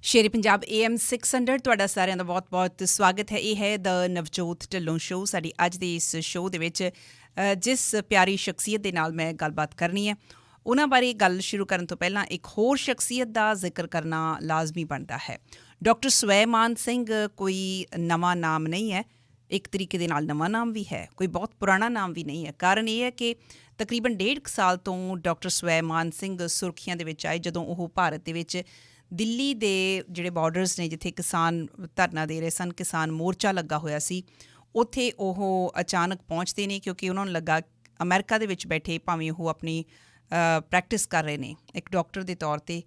ਸ਼ੇਰੇ Punjab AM 600 ਤੁਹਾਡਾ ਸਾਰਿਆਂ ਦਾ ਬਹੁਤ-ਬਹੁਤ ਸਵਾਗਤ ਹੈ। ਇਹ ਹੈ ਦ ਨਵਜੋਤ ਢਿੱਲੋਂ ਸ਼ੋਅ। ਸਾਡੀ ਅੱਜ ਦੇ ਇਸ ਸ਼ੋਅ ਦੇ ਵਿੱਚ ਜਿਸ ਪਿਆਰੀ ਸ਼ਖਸੀਅਤ ਦੇ ਨਾਲ ਮੈਂ ਗੱਲਬਾਤ ਕਰਨੀ ਹੈ, ਉਹਨਾਂ ਬਾਰੇ ਗੱਲ ਸ਼ੁਰੂ ਕਰਨ ਤੋਂ ਪਹਿਲਾਂ ਇੱਕ ਹੋਰ ਸ਼ਖਸੀਅਤ ਦਾ ਜ਼ਿਕਰ ਕਰਨਾ ਲਾਜ਼ਮੀ ਬਣਦਾ ਹੈ। ਡਾਕਟਰ ਸਵੈਮਾਨ ਸਿੰਘ ਕੋਈ ਨਵਾਂ ਨਾਮ ਨਹੀਂ ਹੈ, ਇੱਕ ਤਰੀਕੇ ਦੇ ਨਾਲ ਨਵਾਂ ਨਾਮ ਵੀ ਹੈ, ਕੋਈ ਬਹੁਤ ਪੁਰਾਣਾ ਨਾਮ ਵੀ ਨਹੀਂ ਹੈ। ਕਾਰਨ ਇਹ ਹੈ ਕਿ ਤਕਰੀਬਨ 1.5 ਸਾਲ ਤੋਂ ਡਾਕਟਰ ਸਵੈਮਾਨ ਸਿੰਘ ਸੁਰਖੀਆਂ ਦੇ ਵਿੱਚ ਆਏ, ਜਦੋਂ ਉਹ ਭਾਰਤ ਦੇ ਵਿੱਚ ਦਿੱਲੀ ਦੇ ਜਿਹੜੇ ਬਾਰਡਰਸ ਨੇ, ਜਿੱਥੇ ਕਿਸਾਨ ਧਰਨਾ ਦੇ ਰਹੇ ਸਨ, ਕਿਸਾਨ ਮੋਰਚਾ ਲੱਗਾ ਹੋਇਆ ਸੀ, ਉੱਥੇ ਉਹ ਅਚਾਨਕ ਪਹੁੰਚਦੇ ਨੇ ਕਿਉਂਕਿ ਉਹਨਾਂ ਨੂੰ ਲੱਗਾ ਅਮਰੀਕਾ ਦੇ ਵਿੱਚ ਬੈਠੇ ਭਾਵੇਂ ਉਹ ਆਪਣੀ ਪ੍ਰੈਕਟਿਸ ਕਰ ਰਹੇ ਨੇ ਇੱਕ ਡਾਕਟਰ ਦੇ ਤੌਰ 'ਤੇ,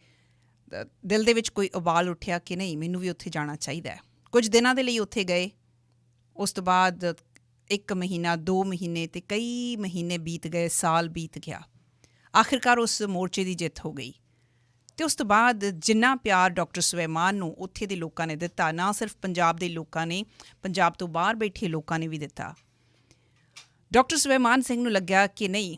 ਦਿਲ ਦੇ ਵਿੱਚ ਕੋਈ ਉਬਾਲ ਉੱਠਿਆ ਕਿ ਨਹੀਂ, ਮੈਨੂੰ ਵੀ ਉੱਥੇ ਜਾਣਾ ਚਾਹੀਦਾ ਹੈ। ਕੁਝ ਦਿਨਾਂ ਦੇ ਲਈ ਉੱਥੇ ਗਏ। ਉਸ ਤੋਂ ਬਾਅਦ 1 ਮਹੀਨਾ, 2 ਮਹੀਨੇ ਅਤੇ ਕਈ ਮਹੀਨੇ ਬੀਤ ਗਏ, ਸਾਲ ਬੀਤ ਗਿਆ। ਆਖਿਰਕਾਰ ਉਸ ਮੋਰਚੇ ਦੀ ਜਿੱਤ ਹੋ ਗਈ ਅਤੇ ਉਸ ਤੋਂ ਬਾਅਦ ਜਿੰਨਾ ਪਿਆਰ ਡਾਕਟਰ ਸਵੈਮਾਨ ਨੂੰ ਉੱਥੇ ਦੇ ਲੋਕਾਂ ਨੇ ਦਿੱਤਾ, ਨਾ ਸਿਰਫ ਪੰਜਾਬ ਦੇ ਲੋਕਾਂ ਨੇ, ਪੰਜਾਬ ਤੋਂ ਬਾਹਰ ਬੈਠੇ ਲੋਕਾਂ ਨੇ ਵੀ ਦਿੱਤਾ। ਡਾਕਟਰ ਸਵੈਮਾਨ ਸਿੰਘ ਨੂੰ ਲੱਗਿਆ ਕਿ ਨਹੀਂ,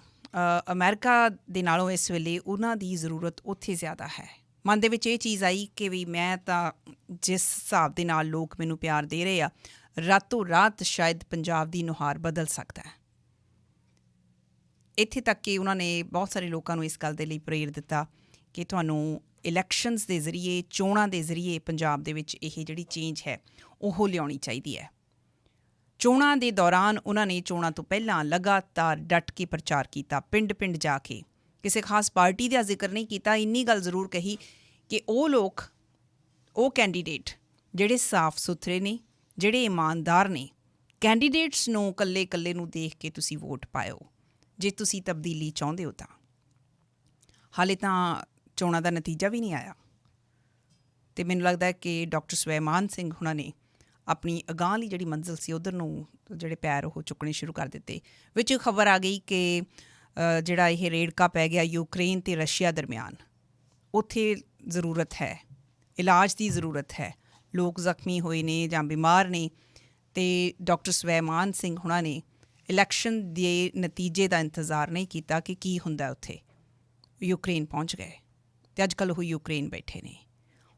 ਅਮਰੀਕਾ ਦੇ ਨਾਲੋਂ ਇਸ ਵੇਲੇ ਉਹਨਾਂ ਦੀ ਜ਼ਰੂਰਤ ਉੱਥੇ ਜ਼ਿਆਦਾ ਹੈ। ਮਨ ਦੇ ਵਿੱਚ ਇਹ ਚੀਜ਼ ਆਈ ਕਿ ਵੀ ਮੈਂ ਤਾਂ ਜਿਸ ਹਿਸਾਬ ਦੇ ਨਾਲ ਲੋਕ ਮੈਨੂੰ ਪਿਆਰ ਦੇ ਰਹੇ ਆ, ਰਾਤੋਂ ਰਾਤ ਸ਼ਾਇਦ ਪੰਜਾਬ ਦੀ ਨੁਹਾਰ ਬਦਲ ਸਕਦਾ ਹੈ। ਇੱਥੇ ਤੱਕ ਕਿ ਉਹਨਾਂ ਨੇ ਬਹੁਤ ਸਾਰੇ ਲੋਕਾਂ ਨੂੰ ਇਸ ਗੱਲ ਦੇ ਲਈ ਪ੍ਰੇਰ ਦਿੱਤਾ ਕਿ ਤੁਹਾਨੂੰ ਇਲੈਕਸ਼ਨਸ ਦੇ ਜ਼ਰੀਏ, ਚੋਣਾਂ ਦੇ ਜ਼ਰੀਏ ਪੰਜਾਬ ਦੇ ਵਿੱਚ ਇਹ ਜਿਹੜੀ ਚੇਂਜ ਹੈ ਉਹ ਲਿਆਉਣੀ ਚਾਹੀਦੀ ਹੈ। ਚੋਣਾਂ ਦੇ ਦੌਰਾਨ ਉਹਨਾਂ ਨੇ ਚੋਣਾਂ ਤੋਂ ਪਹਿਲਾਂ ਲਗਾਤਾਰ ਡਟ ਕੇ ਪ੍ਰਚਾਰ ਕੀਤਾ, ਪਿੰਡ-ਪਿੰਡ ਜਾ ਕੇ। ਕਿਸੇ ਖਾਸ ਪਾਰਟੀ ਦਾ ਜ਼ਿਕਰ ਨਹੀਂ ਕੀਤਾ। ਇੰਨੀ ਗੱਲ ਜ਼ਰੂਰ ਕਹੀ ਕਿ ਉਹ ਲੋਕ, ਉਹ ਕੈਂਡੀਡੇਟ ਜਿਹੜੇ ਸਾਫ਼ ਸੁਥਰੇ ਨੇ, ਜਿਹੜੇ ਇਮਾਨਦਾਰ ਨੇ, ਕੈਂਡੀਡੇਟਸ ਨੂੰ ਇਕੱਲੇ ਨੂੰ ਦੇਖ ਕੇ ਤੁਸੀਂ ਵੋਟ ਪਾਇਓ ਜੇ ਤੁਸੀਂ ਤਬਦੀਲੀ ਚਾਹੁੰਦੇ ਹੋ ਤਾਂ। ਹਾਲੇ ਤਾਂ ਚੋਣਾਂ ਦਾ ਨਤੀਜਾ ਵੀ ਨਹੀਂ ਆਇਆ ਅਤੇ ਮੈਨੂੰ ਲੱਗਦਾ ਹੈ ਕਿ ਡਾਕਟਰ ਸਵੈਮਾਨ ਸਿੰਘ ਹੁਣਾਂ ਨੇ ਆਪਣੀ ਅਗਾਂਹਲੀ ਜਿਹੜੀ ਮੰਜ਼ਿਲ ਸੀ ਉੱਧਰ ਨੂੰ ਜਿਹੜੇ ਪੈਰ ਉਹ ਚੁੱਕਣੇ ਸ਼ੁਰੂ ਕਰ ਦਿੱਤੇ। ਵਿੱਚ ਖਬਰ ਆ ਗਈ ਕਿ ਜਿਹੜਾ ਇਹ ਰੇੜਕਾ ਪੈ ਗਿਆ ਯੂਕਰੇਨ ਅਤੇ ਰਸ਼ੀਆ ਦਰਮਿਆਨ, ਉੱਥੇ ਜ਼ਰੂਰਤ ਹੈ, ਇਲਾਜ ਦੀ ਜ਼ਰੂਰਤ ਹੈ, ਲੋਕ ਜ਼ਖਮੀ ਹੋਏ ਨੇ ਜਾਂ ਬਿਮਾਰ ਨੇ, ਅਤੇ ਡਾਕਟਰ ਸਵੈਮਾਨ ਸਿੰਘ ਹੁਣਾਂ ਨੇ ਇਲੈਕਸ਼ਨ ਦੇ ਨਤੀਜੇ ਦਾ ਇੰਤਜ਼ਾਰ ਨਹੀਂ ਕੀਤਾ ਕਿ ਕੀ ਹੁੰਦਾ ਉੱਥੇ। ਯੂਕਰੇਨ ਪਹੁੰਚ ਗਏ ਅਤੇ ਅੱਜ ਕੱਲ੍ਹ ਉਹ ਯੂਕਰੇਨ ਬੈਠੇ ਨੇ।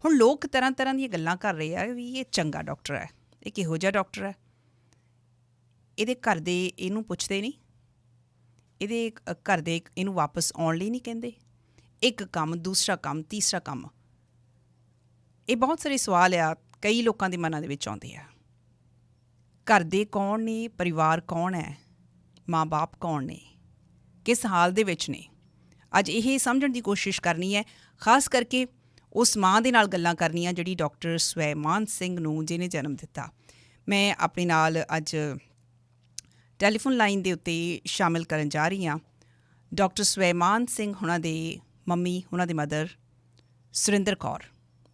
ਹੁਣ ਲੋਕ ਤਰ੍ਹਾਂ ਤਰ੍ਹਾਂ ਦੀਆਂ ਗੱਲਾਂ ਕਰ ਰਹੇ ਆ ਵੀ ਇਹ ਚੰਗਾ ਡਾਕਟਰ ਹੈ, ਇਹ ਕਿਹੋ ਜਿਹਾ ਡਾਕਟਰ ਹੈ, ਇਹਦੇ ਘਰ ਦੇ ਇਹਨੂੰ ਪੁੱਛਦੇ ਨਹੀਂ, ਇਹਦੇ ਘਰ ਦੇ ਇਹਨੂੰ ਵਾਪਸ ਆਉਣ ਲਈ ਨਹੀਂ ਕਹਿੰਦੇ। ਇੱਕ ਕੰਮ, ਦੂਸਰਾ ਕੰਮ, ਤੀਸਰਾ ਕੰਮ, ਇਹ ਬਹੁਤ ਸਾਰੇ ਸਵਾਲ ਆ ਕਈ ਲੋਕਾਂ ਦੇ ਮਨਾਂ ਦੇ ਵਿੱਚ ਆਉਂਦੇ ਆ। ਘਰ ਦੇ ਕੌਣ ਨੇ, ਪਰਿਵਾਰ ਕੌਣ ਹੈ, ਮਾਂ ਬਾਪ ਕੌਣ ਨੇ, ਕਿਸ ਹਾਲ ਦੇ ਵਿੱਚ ਨੇ। ਅੱਜ ਇਹ ਸਮਝਣ ਦੀ ਕੋਸ਼ਿਸ਼ ਕਰਨੀ ਹੈ, ਖਾਸ ਕਰਕੇ ਉਸ ਮਾਂ ਦੇ ਨਾਲ ਗੱਲਾਂ ਕਰਨੀਆਂ ਜਿਹੜੀ ਡਾਕਟਰ ਸਵੈਮਾਨ ਸਿੰਘ ਨੂੰ ਜਿਹਨੇ ਜਨਮ ਦਿੱਤਾ। ਮੈਂ ਆਪਣੇ ਨਾਲ ਅੱਜ ਟੈਲੀਫੋਨ ਲਾਈਨ ਦੇ ਉੱਤੇ ਸ਼ਾਮਿਲ ਕਰਨ ਜਾ ਰਹੀ ਹਾਂ ਡਾਕਟਰ ਸਵੈਮਾਨ ਸਿੰਘ ਹੁਣਾਂ ਦੇ ਮੰਮੀ, ਉਹਨਾਂ ਦੇ ਮਦਰ ਸੁਰਿੰਦਰ ਕੌਰ।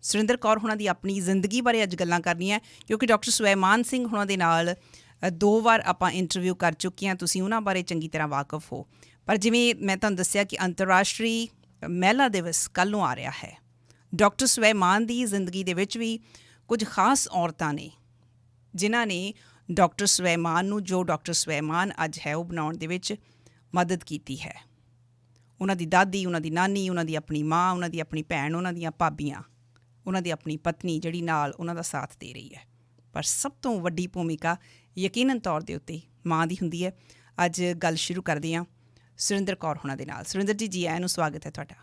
ਸੁਰਿੰਦਰ ਕੌਰ ਹੁਣਾਂ ਦੀ ਆਪਣੀ ਜ਼ਿੰਦਗੀ ਬਾਰੇ ਅੱਜ ਗੱਲਾਂ ਕਰਨੀਆਂ, ਕਿਉਂਕਿ ਡਾਕਟਰ ਸਵੈਮਾਨ ਸਿੰਘ ਹੁਣਾਂ ਦੇ ਨਾਲ 2 ਵਾਰ ਆਪਾਂ ਇੰਟਰਵਿਊ ਕਰ ਚੁੱਕੇ ਹਾਂ, ਤੁਸੀਂ ਉਹਨਾਂ ਬਾਰੇ ਚੰਗੀ ਤਰ੍ਹਾਂ ਵਾਕਫ ਹੋ। ਪਰ ਜਿਵੇਂ ਮੈਂ ਤੁਹਾਨੂੰ ਦੱਸਿਆ ਕਿ ਅੰਤਰਰਾਸ਼ਟਰੀ ਮਹਿਲਾ ਦਿਵਸ ਕੱਲ੍ਹ ਨੂੰ ਆ ਰਿਹਾ ਹੈ। ਡਾਕਟਰ ਸਵੈਮਾਨ ਦੀ ਜ਼ਿੰਦਗੀ ਦੇ ਵਿੱਚ ਵੀ ਕੁਝ ਖਾਸ ਔਰਤਾਂ ਨੇ ਜਿਨ੍ਹਾਂ ਨੇ ਡਾਕਟਰ ਸਵੈਮਾਨ ਨੂੰ ਜੋ ਡਾਕਟਰ ਸਵੈਮਾਨ ਅੱਜ ਹੈ ਉਹ ਬਣਾਉਣ ਦੇ ਵਿੱਚ ਮਦਦ ਕੀਤੀ ਹੈ। ਉਹਨਾਂ ਦੀ ਦਾਦੀ, ਉਹਨਾਂ ਦੀ ਨਾਨੀ, ਉਹਨਾਂ ਦੀ ਆਪਣੀ ਮਾਂ, ਉਹਨਾਂ ਦੀ ਆਪਣੀ ਭੈਣ, ਉਹਨਾਂ ਦੀਆਂ ਭਾਬੀਆਂ, ਉਹਨਾਂ ਦੀ ਆਪਣੀ ਪਤਨੀ ਜਿਹੜੀ ਨਾਲ ਉਹਨਾਂ ਦਾ ਸਾਥ ਦੇ ਰਹੀ ਹੈ। ਪਰ ਸਭ ਤੋਂ ਵੱਡੀ ਭੂਮਿਕਾ ਯਕੀਨਨ ਤੌਰ ਦੇ ਉੱਤੇ ਮਾਂ ਦੀ ਹੁੰਦੀ ਹੈ। ਅੱਜ ਗੱਲ ਸ਼ੁਰੂ ਕਰਦੇ ਹਾਂ ਸੁਰਿੰਦਰ ਕੌਰ ਹੁਣਾਂ ਦੇ ਨਾਲ। ਸੁਰਿੰਦਰ ਜੀ ਆਇਆਂ ਨੂੰ, ਸਵਾਗਤ ਹੈ ਤੁਹਾਡਾ।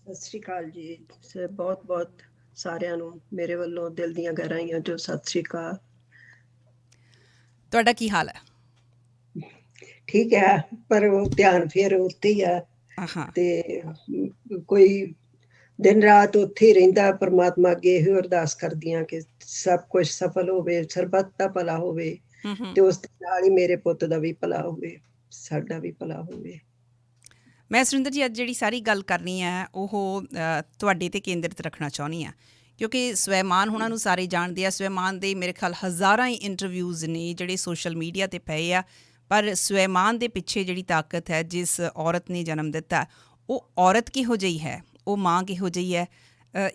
ਸਤਿ ਸ਼੍ਰੀ ਅਕਾਲ ਜੀ, ਬਹੁਤ ਬਹੁਤ ਸਾਰਿਆਂ ਨੂੰ ਮੇਰੇ ਵੱਲੋਂ ਦਿਲ ਦੀਆਂ ਗਹਿਰਾਈਆਂ ਜੋ ਸਤਿ ਸ਼੍ਰੀ ਅਕਾਲ। ਤੁਹਾਡਾ ਕੀ ਹਾਲ ਹੈ? ਠੀਕ ਹੈ, ਪਰ ਉਹ ਧਿਆਨ ਫਿਰ ਉੱਥੇ ਹੀ ਆ ਤੇ ਕੋਈ ਦਿਨ ਰਾਤ ਉੱਥੇ ਹੀ ਰਹਿੰਦਾ। ਪਰਮਾਤਮਾ ਅੱਗੇ ਇਹੋ ਅਰਦਾਸ ਕਰਦੀ ਹਾਂ ਕਿ ਸਭ ਕੁਝ ਸਫਲ ਹੋਵੇ, ਸਰਬੱਤ ਦਾ ਭਲਾ ਹੋਵੇ ਤੇ ਉਸ ਦੇ ਨਾਲ ਹੀ ਮੇਰੇ ਪੁੱਤ ਦਾ ਵੀ ਭਲਾ ਹੋਵੇ, ਸਾਡਾ ਵੀ ਭਲਾ ਹੋਵੇ। ਮੈਂ ਸੁਰਿੰਦਰ ਜੀ ਅੱਜ ਜਿਹੜੀ ਸਾਰੀ ਗੱਲ ਕਰਨੀ ਹੈ ਉਹ ਤੁਹਾਡੇ 'ਤੇ ਕੇਂਦਰਿਤ ਰੱਖਣਾ ਚਾਹੁੰਦੀ ਹਾਂ, ਕਿਉਂਕਿ ਸਵੈਮਾਨ ਹੁਣਾਂ ਨੂੰ ਸਾਰੇ ਜਾਣਦੇ ਆ। ਸਵੈਮਾਨ ਦੇ ਮੇਰੇ ਖਿਆਲ ਹਜ਼ਾਰਾਂ ਹੀ ਇੰਟਰਵਿਊਜ਼ ਨੇ ਜਿਹੜੇ ਸੋਸ਼ਲ ਮੀਡੀਆ 'ਤੇ ਪਏ ਆ, ਪਰ ਸਵੈਮਾਨ ਦੇ ਪਿੱਛੇ ਜਿਹੜੀ ਤਾਕਤ ਹੈ, ਜਿਸ ਔਰਤ ਨੇ ਜਨਮ ਦਿੱਤਾ, ਉਹ ਔਰਤ ਕਿਹੋ ਜਿਹੀ ਹੈ, ਉਹ ਮਾਂ ਕਿਹੋ ਜਿਹੀ ਹੈ,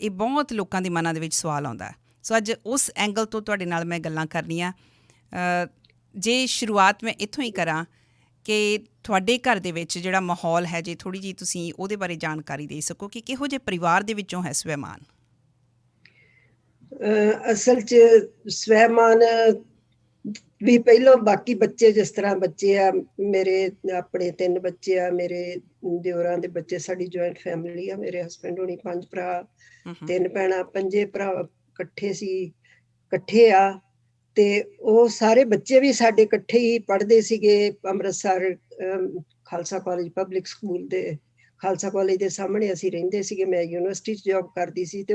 ਇਹ ਬਹੁਤ ਲੋਕਾਂ ਦੇ ਮਨਾਂ ਦੇ ਵਿੱਚ ਸਵਾਲ ਆਉਂਦਾ। ਸੋ ਅੱਜ ਉਸ ਐਂਗਲ ਤੋਂ ਤੁਹਾਡੇ ਨਾਲ ਮੈਂ ਗੱਲਾਂ ਕਰਨੀਆਂ। ਜੇ ਸ਼ੁਰੂਆਤ ਮੈਂ ਇੱਥੋਂ ਹੀ ਕਰਾਂ ਕਿ ਤੁਹਾਡੇ ਘਰ ਦੇ ਵਿੱਚ ਜਿਹੜਾ ਮਾਹੌਲ ਹੈ, ਜੇ ਥੋੜ੍ਹੀ ਜਿਹੀ ਤੁਸੀਂ ਉਹਦੇ ਬਾਰੇ ਜਾਣਕਾਰੀ ਦੇ ਸਕੋ ਕਿ ਕਿਹੋ ਜਿਹੇ ਪਰਿਵਾਰ ਦੇ ਵਿੱਚੋਂ ਹੈ ਸਵੈਮਾਨ? ਅਸਲ 'ਚ ਸਵੈਮਾਨ ਵੀ ਪਹਿਲਾਂ ਬਾਕੀ ਬੱਚੇ ਜਿਸ ਤਰ੍ਹਾਂ ਬੱਚੇ ਆ, ਮੇਰੇ ਆਪਣੇ 3 ਬੱਚੇ ਆ, ਮੇਰੇ ਦਿਓਰਾਂ ਦੇ ਬੱਚੇ, ਸਾਡੀ ਜੁਆਇੰਟ ਫੈਮਿਲੀ ਆ, ਮੇਰੇ ਹਸਬੈਂਡ ਹੋਣੀ 5 ਭਰਾ 3 ਭੈਣਾਂ, 5 ਭਰਾ ਇਕੱਠੇ ਸੀ, ਇਕੱਠੇ ਆ। ਤੇ ਉਹ ਸਾਰੇ ਬੱਚੇ ਵੀ ਸਾਡੇ ਇਕੱਠੇ ਹੀ ਪੜ੍ਹਦੇ ਸੀਗੇ Amritsar Khalsa college public school ਦੇ, ਖਾਲਸਾ ਕਾਲਜ ਦੇ ਸਾਹਮਣੇ ਅਸੀਂ ਰਹਿੰਦੇ ਸੀਗੇ। ਮੈਂ ਯੂਨੀਵਰਸਿਟੀ 'ਚ ਜੌਬ ਕਰਦੀ ਸੀ ਤੇ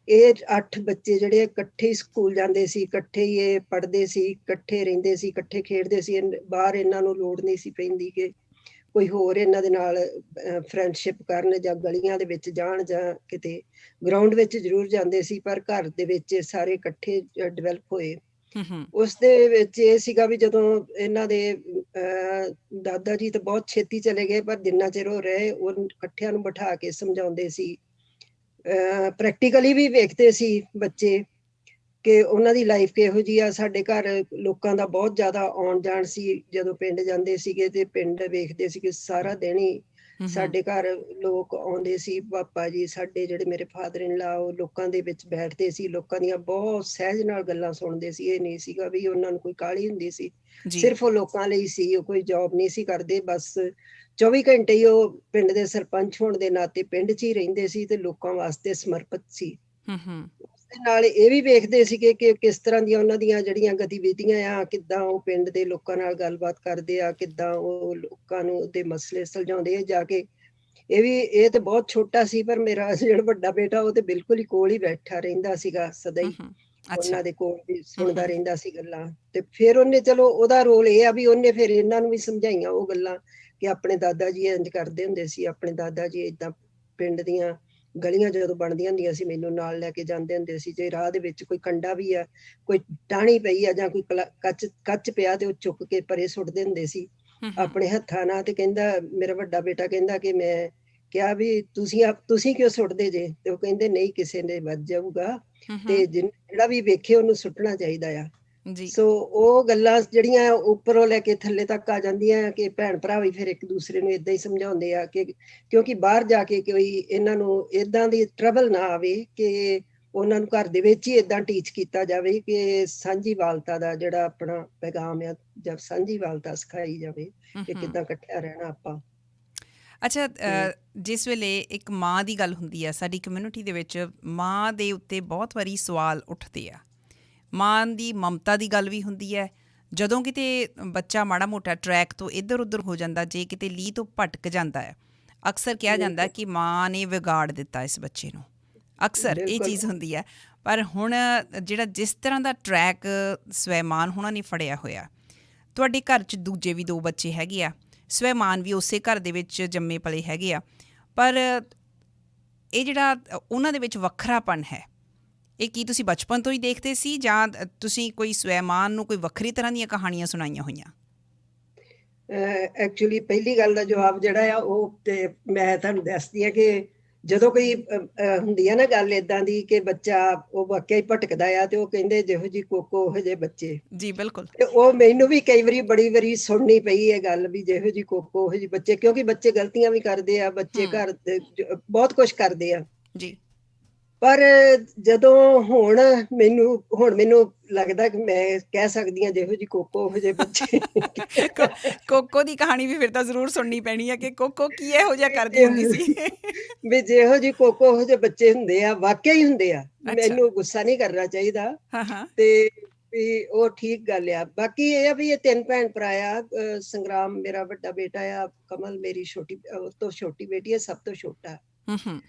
ਇਹ 8 ਬੱਚੇ ਜਿਹੜੇ ਇਕੱਠੇ ਹੀ ਸਕੂਲ ਜਾਂਦੇ ਸੀ, ਇਕੱਠੇ ਹੀ ਇਹ ਪੜ੍ਹਦੇ ਸੀ, ਇਕੱਠੇ ਰਹਿੰਦੇ ਸੀ, ਇਕੱਠੇ ਖੇਡਦੇ ਸੀ। ਬਾਹਰ ਇਹਨਾਂ ਨੂੰ ਲੋੜ ਨਹੀਂ ਸੀ ਪੈਂਦੀ ਕਿ ਕੋਈ ਹੋਰ ਇਹਨਾਂ ਦੇ ਨਾਲ ਫਰੈਂਡਸ਼ਿਪ ਕਰਨ ਜਾਂ ਗਲੀਆਂ ਦੇ ਵਿੱਚ ਜਾਣ ਜਾਂ ਕਿਤੇ ਗਰਾਊਂਡ ਵਿੱਚ ਜ਼ਰੂਰ ਜਾਂਦੇ ਸੀ, ਪਰ ਘਰ ਦੇ ਵਿੱਚ ਸਾਰੇ ਇਕੱਠੇ ਡਿਵੈਲਪ ਹੋਏ। ਉਸ ਦੇ ਵਿੱਚ ਇਹ ਸੀਗਾ ਵੀ ਜਦੋਂ ਇਹਨਾਂ ਦੇ ਦਾਦਾ ਜੀ ਤਾਂ ਬਹੁਤ ਛੇਤੀ ਚਲੇ ਗਏ, ਪਰ ਜਿੰਨਾ ਚਿਰ ਉਹ ਰਹੇ ਉਹ ਇਕੱਠਿਆਂ ਨੂੰ ਬਿਠਾ ਕੇ ਸਮਝਾਉਂਦੇ ਸੀ, ਪ੍ਰੈਕਟੀਕਲੀ ਵੀ ਵੇਖਦੇ ਸੀ ਬੱਚੇ ਕਿ ਉਹਨਾਂ ਦੀ ਲਾਈਫ ਕਿਹੋ ਜਿਹੀ ਆ। ਸਾਡੇ ਘਰ ਲੋਕਾਂ ਦਾ ਬਹੁਤ ਜ਼ਿਆਦਾ ਆਉਣ ਜਾਣ ਸੀ, ਜਦੋਂ ਪਿੰਡ ਜਾਂਦੇ ਸੀਗੇ ਤੇ ਪਿੰਡ ਵੇਖਦੇ ਸੀ ਕਿ ਸਾਰਾ ਦਿਨ ਹੀ ਸਾਡੇ ਘਰ ਲੋਕ ਆਉਂਦੇ ਸੀ। ਪਾਪਾ ਜੀ ਸਾਡੇ ਜਿਹੜੇ ਮੇਰੇ ਫਾਦਰ ਇਨ ਲਾ, ਉਹ ਲੋਕਾਂ ਦੇ ਵਿੱਚ ਬੈਠਦੇ ਸੀ, ਲੋਕਾਂ ਦੀਆਂ ਬਹੁਤ ਸਹਿਜ ਨਾਲ ਗੱਲਾਂ ਸੁਣਦੇ ਸੀ। ਇਹ ਨਹੀਂ ਸੀਗਾ ਵੀ ਉਹਨਾਂ ਨੂੰ ਕੋਈ ਕਾਹਲੀ ਹੁੰਦੀ ਸੀ, ਸਿਰਫ ਉਹ ਲੋਕਾਂ ਲਈ ਸੀ, ਉਹ ਕੋਈ ਜੌਬ ਨਹੀਂ ਸੀ ਕਰਦੇ, ਬਸ 24 ਘੰਟੇ ਹੀ ਉਹ ਪਿੰਡ ਦੇ ਸਰਪੰਚ ਹੋਣ ਦੇ ਨਾਤੇ ਪਿੰਡ 'ਚ ਹੀ ਰਹਿੰਦੇ ਸੀ ਤੇ ਲੋਕਾਂ ਵਾਸਤੇ ਸਮਰਪਿਤ ਸੀ। ਉਸਦੇ ਨਾਲ ਇਹ ਵੀ ਵੇਖਦੇ ਸੀਗੇ ਕਿ ਕਿਸ ਤਰ੍ਹਾਂ ਦੀਆਂ ਉਹਨਾਂ ਦੀਆਂ ਜਿਹੜੀਆਂ ਗਤੀਵਿਧੀਆਂ ਆ, ਕਿੱਦਾਂ ਉਹ ਪਿੰਡ ਦੇ ਲੋਕਾਂ ਨਾਲ ਗੱਲਬਾਤ ਕਰਦੇ ਆ, ਕਿੱਦਾਂ ਉਹ ਲੋਕਾਂ ਨੂੰ ਉਹਦੇ ਮਸਲੇ ਸੁਲਝਾਉਂਦੇ ਆ ਜਾ ਕੇ। ਇਹ ਤੇ ਬਹੁਤ ਛੋਟਾ ਸੀ, ਪਰ ਮੇਰਾ ਜਿਹੜਾ ਵੱਡਾ ਬੇਟਾ ਉਹ ਤੇ ਬਿਲਕੁਲ ਹੀ ਕੋਲ ਹੀ ਬੈਠਾ ਰਹਿੰਦਾ ਸੀਗਾ, ਸਦਾ ਹੀ ਉਹਨਾਂ ਦੇ ਕੋਲ ਵੀ ਸੁਣਦਾ ਰਹਿੰਦਾ ਸੀ ਗੱਲਾਂ। ਤੇ ਫਿਰ ਉਹਨੇ, ਚਲੋ ਉਹਦਾ ਰੋਲ ਇਹ ਆ ਵੀ ਉਹਨੇ ਫਿਰ ਇਹਨਾਂ ਨੂੰ ਵੀ ਸਮਝਾਈਆਂ ਉਹ ਗੱਲਾਂ ਕਿ ਆਪਣੇ ਦਾਦਾ ਜੀ ਇੰਝ ਕਰਦੇ ਹੁੰਦੇ ਸੀ, ਆਪਣੇ ਦਾਦਾ ਜੀ ਏਦਾਂ ਪਿੰਡ ਦੀਆਂ ਗਲੀਆਂ ਜਦੋਂ ਬਣਦੀਆਂ ਹੁੰਦੀਆਂ ਸੀ ਮੈਨੂੰ ਨਾਲ ਲੈ ਕੇ ਜਾਂਦੇ ਹੁੰਦੇ ਸੀ। ਜੇ ਰਾਹ ਦੇ ਵਿੱਚ ਕੋਈ ਕੰਡਾ ਵੀ ਆ, ਕੋਈ ਟਾਹਣੀ ਪਈ ਆ ਜਾਂ ਕੋਈ ਕੱਚ ਪਿਆ ਤੇ ਉਹ ਚੁੱਕ ਕੇ ਪਰੇ ਸੁੱਟਦੇ ਹੁੰਦੇ ਸੀ ਆਪਣੇ ਹੱਥਾਂ ਨਾਲ। ਤੇ ਕਹਿੰਦਾ, ਮੇਰਾ ਵੱਡਾ ਬੇਟਾ ਕਹਿੰਦਾ ਕਿ ਮੈਂ ਕਿਹਾ ਵੀ ਤੁਸੀਂ ਕਿਉਂ ਸੁੱਟਦੇ ਜੇ? ਤੇ ਉਹ ਕਹਿੰਦੇ ਨਹੀਂ, ਕਿਸੇ ਨੇ ਵੱਜ ਜਾਊਗਾ ਤੇ ਜਿਹੜਾ ਵੀ ਵੇਖੇ ਉਹਨੂੰ ਸੁੱਟਣਾ ਚਾਹੀਦਾ ਆ। ਸੋ ਉਹ ਗੱਲਾਂ ਜਿਹੜੀਆਂ ਉੱਪਰੋਂ ਲੈ ਕੇ ਥੱਲੇ ਤੱਕ ਆ ਜਾਂਦੀਆਂ ਕਿ ਭੈਣ ਭਰਾ ਵੀ ਫਿਰ ਇੱਕ ਦੂਸਰੇ ਨੂੰ ਏਦਾਂ ਹੀ ਸਮਝਾਉਂਦੇ ਆ ਕਿ ਕਿਉਂਕਿ ਬਾਹਰ ਜਾ ਕੇ ਕੋਈ ਇਹਨਾਂ ਨੂੰ ਏਦਾਂ ਦੀ ਟਰਬਲ ਨਾ ਆਵੇ, ਕਿ ਉਹਨਾਂ ਨੂੰ ਘਰ ਦੇ ਵਿੱਚ ਹੀ ਏਦਾਂ ਟੀਚ ਕੀਤਾ ਜਾਵੇ ਕਿ ਸਾਂਝੀਵਾਲਤਾ ਦਾ ਜਿਹੜਾ ਆਪਣਾ ਪੈਗਾਮ ਆ, ਜਾਂ ਸਾਂਝੀਵਾਲਤਾ ਸਿਖਾਈ ਜਾਵੇ ਕਿ ਕਿੱਦਾਂ ਇਕੱਠਿਆਂ ਰਹਿਣਾ ਆਪਾਂ। ਅੱਛਾ, ਜਿਸ ਵੇਲੇ ਇੱਕ ਮਾਂ ਦੀ ਗੱਲ ਹੁੰਦੀ ਆ ਸਾਡੀ ਕਮਿਊਨਿਟੀ ਦੇ ਵਿੱਚ, ਮਾਂ ਦੇ ਉੱਤੇ ਬਹੁਤ ਵਾਰੀ ਸਵਾਲ ਉੱਠਦੇ ਆ। ਮਾਂ ਦੀ ਮਮਤਾ ਦੀ ਗੱਲ ਵੀ ਹੁੰਦੀ ਹੈ। ਜਦੋਂ ਕਿਤੇ ਬੱਚਾ ਮਾੜਾ ਮੋਟਾ ਟਰੈਕ ਤੋਂ ਇੱਧਰ ਉੱਧਰ ਹੋ ਜਾਂਦਾ, ਜੇ ਕਿਤੇ ਲੀਹ ਤੋਂ ਭਟਕ ਜਾਂਦਾ ਹੈ, ਅਕਸਰ ਕਿਹਾ ਜਾਂਦਾ ਕਿ ਮਾਂ ਨੇ ਵਿਗਾੜ ਦਿੱਤਾ ਇਸ ਬੱਚੇ ਨੂੰ, ਅਕਸਰ ਇਹ ਚੀਜ਼ ਹੁੰਦੀ ਹੈ। ਪਰ ਹੁਣ ਜਿਹੜਾ ਜਿਸ ਤਰ੍ਹਾਂ ਦਾ ਟਰੈਕ ਸਵੈਮਾਨ ਹੋਣਾ ਨੇ ਫੜਿਆ ਹੋਇਆ, ਤੁਹਾਡੇ ਘਰ 'ਚ ਦੂਜੇ ਵੀ 2 ਬੱਚੇ ਹੈਗੇ ਆ, ਸਵੈਮਾਨ ਵੀ ਉਸੇ ਘਰ ਦੇ ਵਿੱਚ ਜੰਮੇ ਪਲੇ ਹੈਗੇ ਆ, ਪਰ ਇਹ ਜਿਹੜਾ ਉਹਨਾਂ ਦੇ ਵਿੱਚ ਵੱਖਰਾਪਣ ਹੈ, ਇਹ ਕੀ ਤੁਸੀਂ ਬਚਪਨ ਤੋਂ ਹੀ ਦੇਖਦੇ ਸੀ ਜਾਂ ਤੁਸੀਂ ਕੋਈ ਸਵੈਮਾਨ ਨੂੰ ਕੋਈ ਵੱਖਰੀ ਤਰ੍ਹਾਂ ਦੀਆਂ ਕਹਾਣੀਆਂ ਸੁਣਾਈਆਂ ਹੋਈਆਂ? ਐਕਚੁਅਲੀ ਪਹਿਲੀ ਗੱਲ ਦਾ ਜਵਾਬ ਜਿਹੜਾ ਆ ਉਹ ਤੇ ਮੈਂ ਤੁਹਾਨੂੰ ਦੱਸਦੀ ਆ ਕਿ ਜਦੋਂ ਕੋਈ ਹੁੰਦੀ ਆ ਨਾ ਗੱਲ ਏਦਾਂ ਦੀ ਕਿ ਬੱਚਾ ਉਹ ਵਾਕਿਆ ਹੀ ਭਟਕਦਾ ਆ, ਤੇ ਉਹ ਕਹਿੰਦੇ ਜਿਹੋ ਜੀ ਕੋਕੋ ਉਹੋ ਜਿਹੇ ਬੱਚੇ। ਜੀ ਬਿਲਕੁਲ। ਤੇ ਉਹ ਮੈਨੂੰ ਵੀ ਕਈ ਵਾਰੀ ਬੜੀ ਵਾਰੀ ਸੁਣਨੀ ਪਈ ਇਹ ਗੱਲ ਵੀ ਜਿਹੋ ਜੀ ਕੋਕੋ ਉਹੋ ਜਿਹੇ ਬੱਚੇ, ਕਿਉਂਕਿ ਬੱਚੇ ਗਲਤੀਆਂ ਵੀ ਕਰਦੇ ਆ, ਬੱਚੇ ਘਰ ਬਹੁਤ ਕੁਛ ਕਰਦੇ ਆ ਜੀ। ਪਰ ਜਦੋਂ ਹੁਣ ਮੈਨੂੰ ਲੱਗਦਾ ਕਿ ਮੈਂ ਕਹਿ ਸਕਦੀ ਹਾਂ ਜਿਹੋ ਜੀ ਕੋਕੋ ਉਹੋ ਜਿਹੇ ਬੱਚੇ। ਕੋਕੋ ਦੀ ਕਹਾਣੀ ਵੀ ਫਿਰ ਤਾਂ ਜ਼ਰੂਰ ਸੁਣਨੀ ਪੈਣੀ ਹੈ ਕਿ ਕੋਕੋ ਕੀ ਇਹੋ ਜਿਹਾ ਕਰਦੀ ਹੁੰਦੀ ਸੀ। ਵੀ ਜਿਹੋ ਜੀ ਕੋਕੋ ਉਹੋ ਜਿਹੇ ਬੱਚੇ ਹੁੰਦੇ ਆ, ਵਾਕਿਆ ਹੀ ਹੁੰਦੇ ਆ। ਮੈਨੂੰ ਗੁੱਸਾ ਨਹੀਂ ਕਰਨਾ ਚਾਹੀਦਾ ਤੇ ਵੀ ਉਹ ਠੀਕ ਗੱਲ ਆ। ਬਾਕੀ ਇਹ ਆ ਵੀ ਇਹ 3 ਭੈਣ ਭਰਾ ਆ। ਸੰਗਰਾਮ ਮੇਰਾ ਵੱਡਾ ਬੇਟਾ ਆ, ਕਮਲ ਮੇਰੀ ਉਹ ਤੋਂ ਛੋਟੀ ਬੇਟੀ ਹੈ, ਸਭ ਤੋਂ ਛੋਟਾ।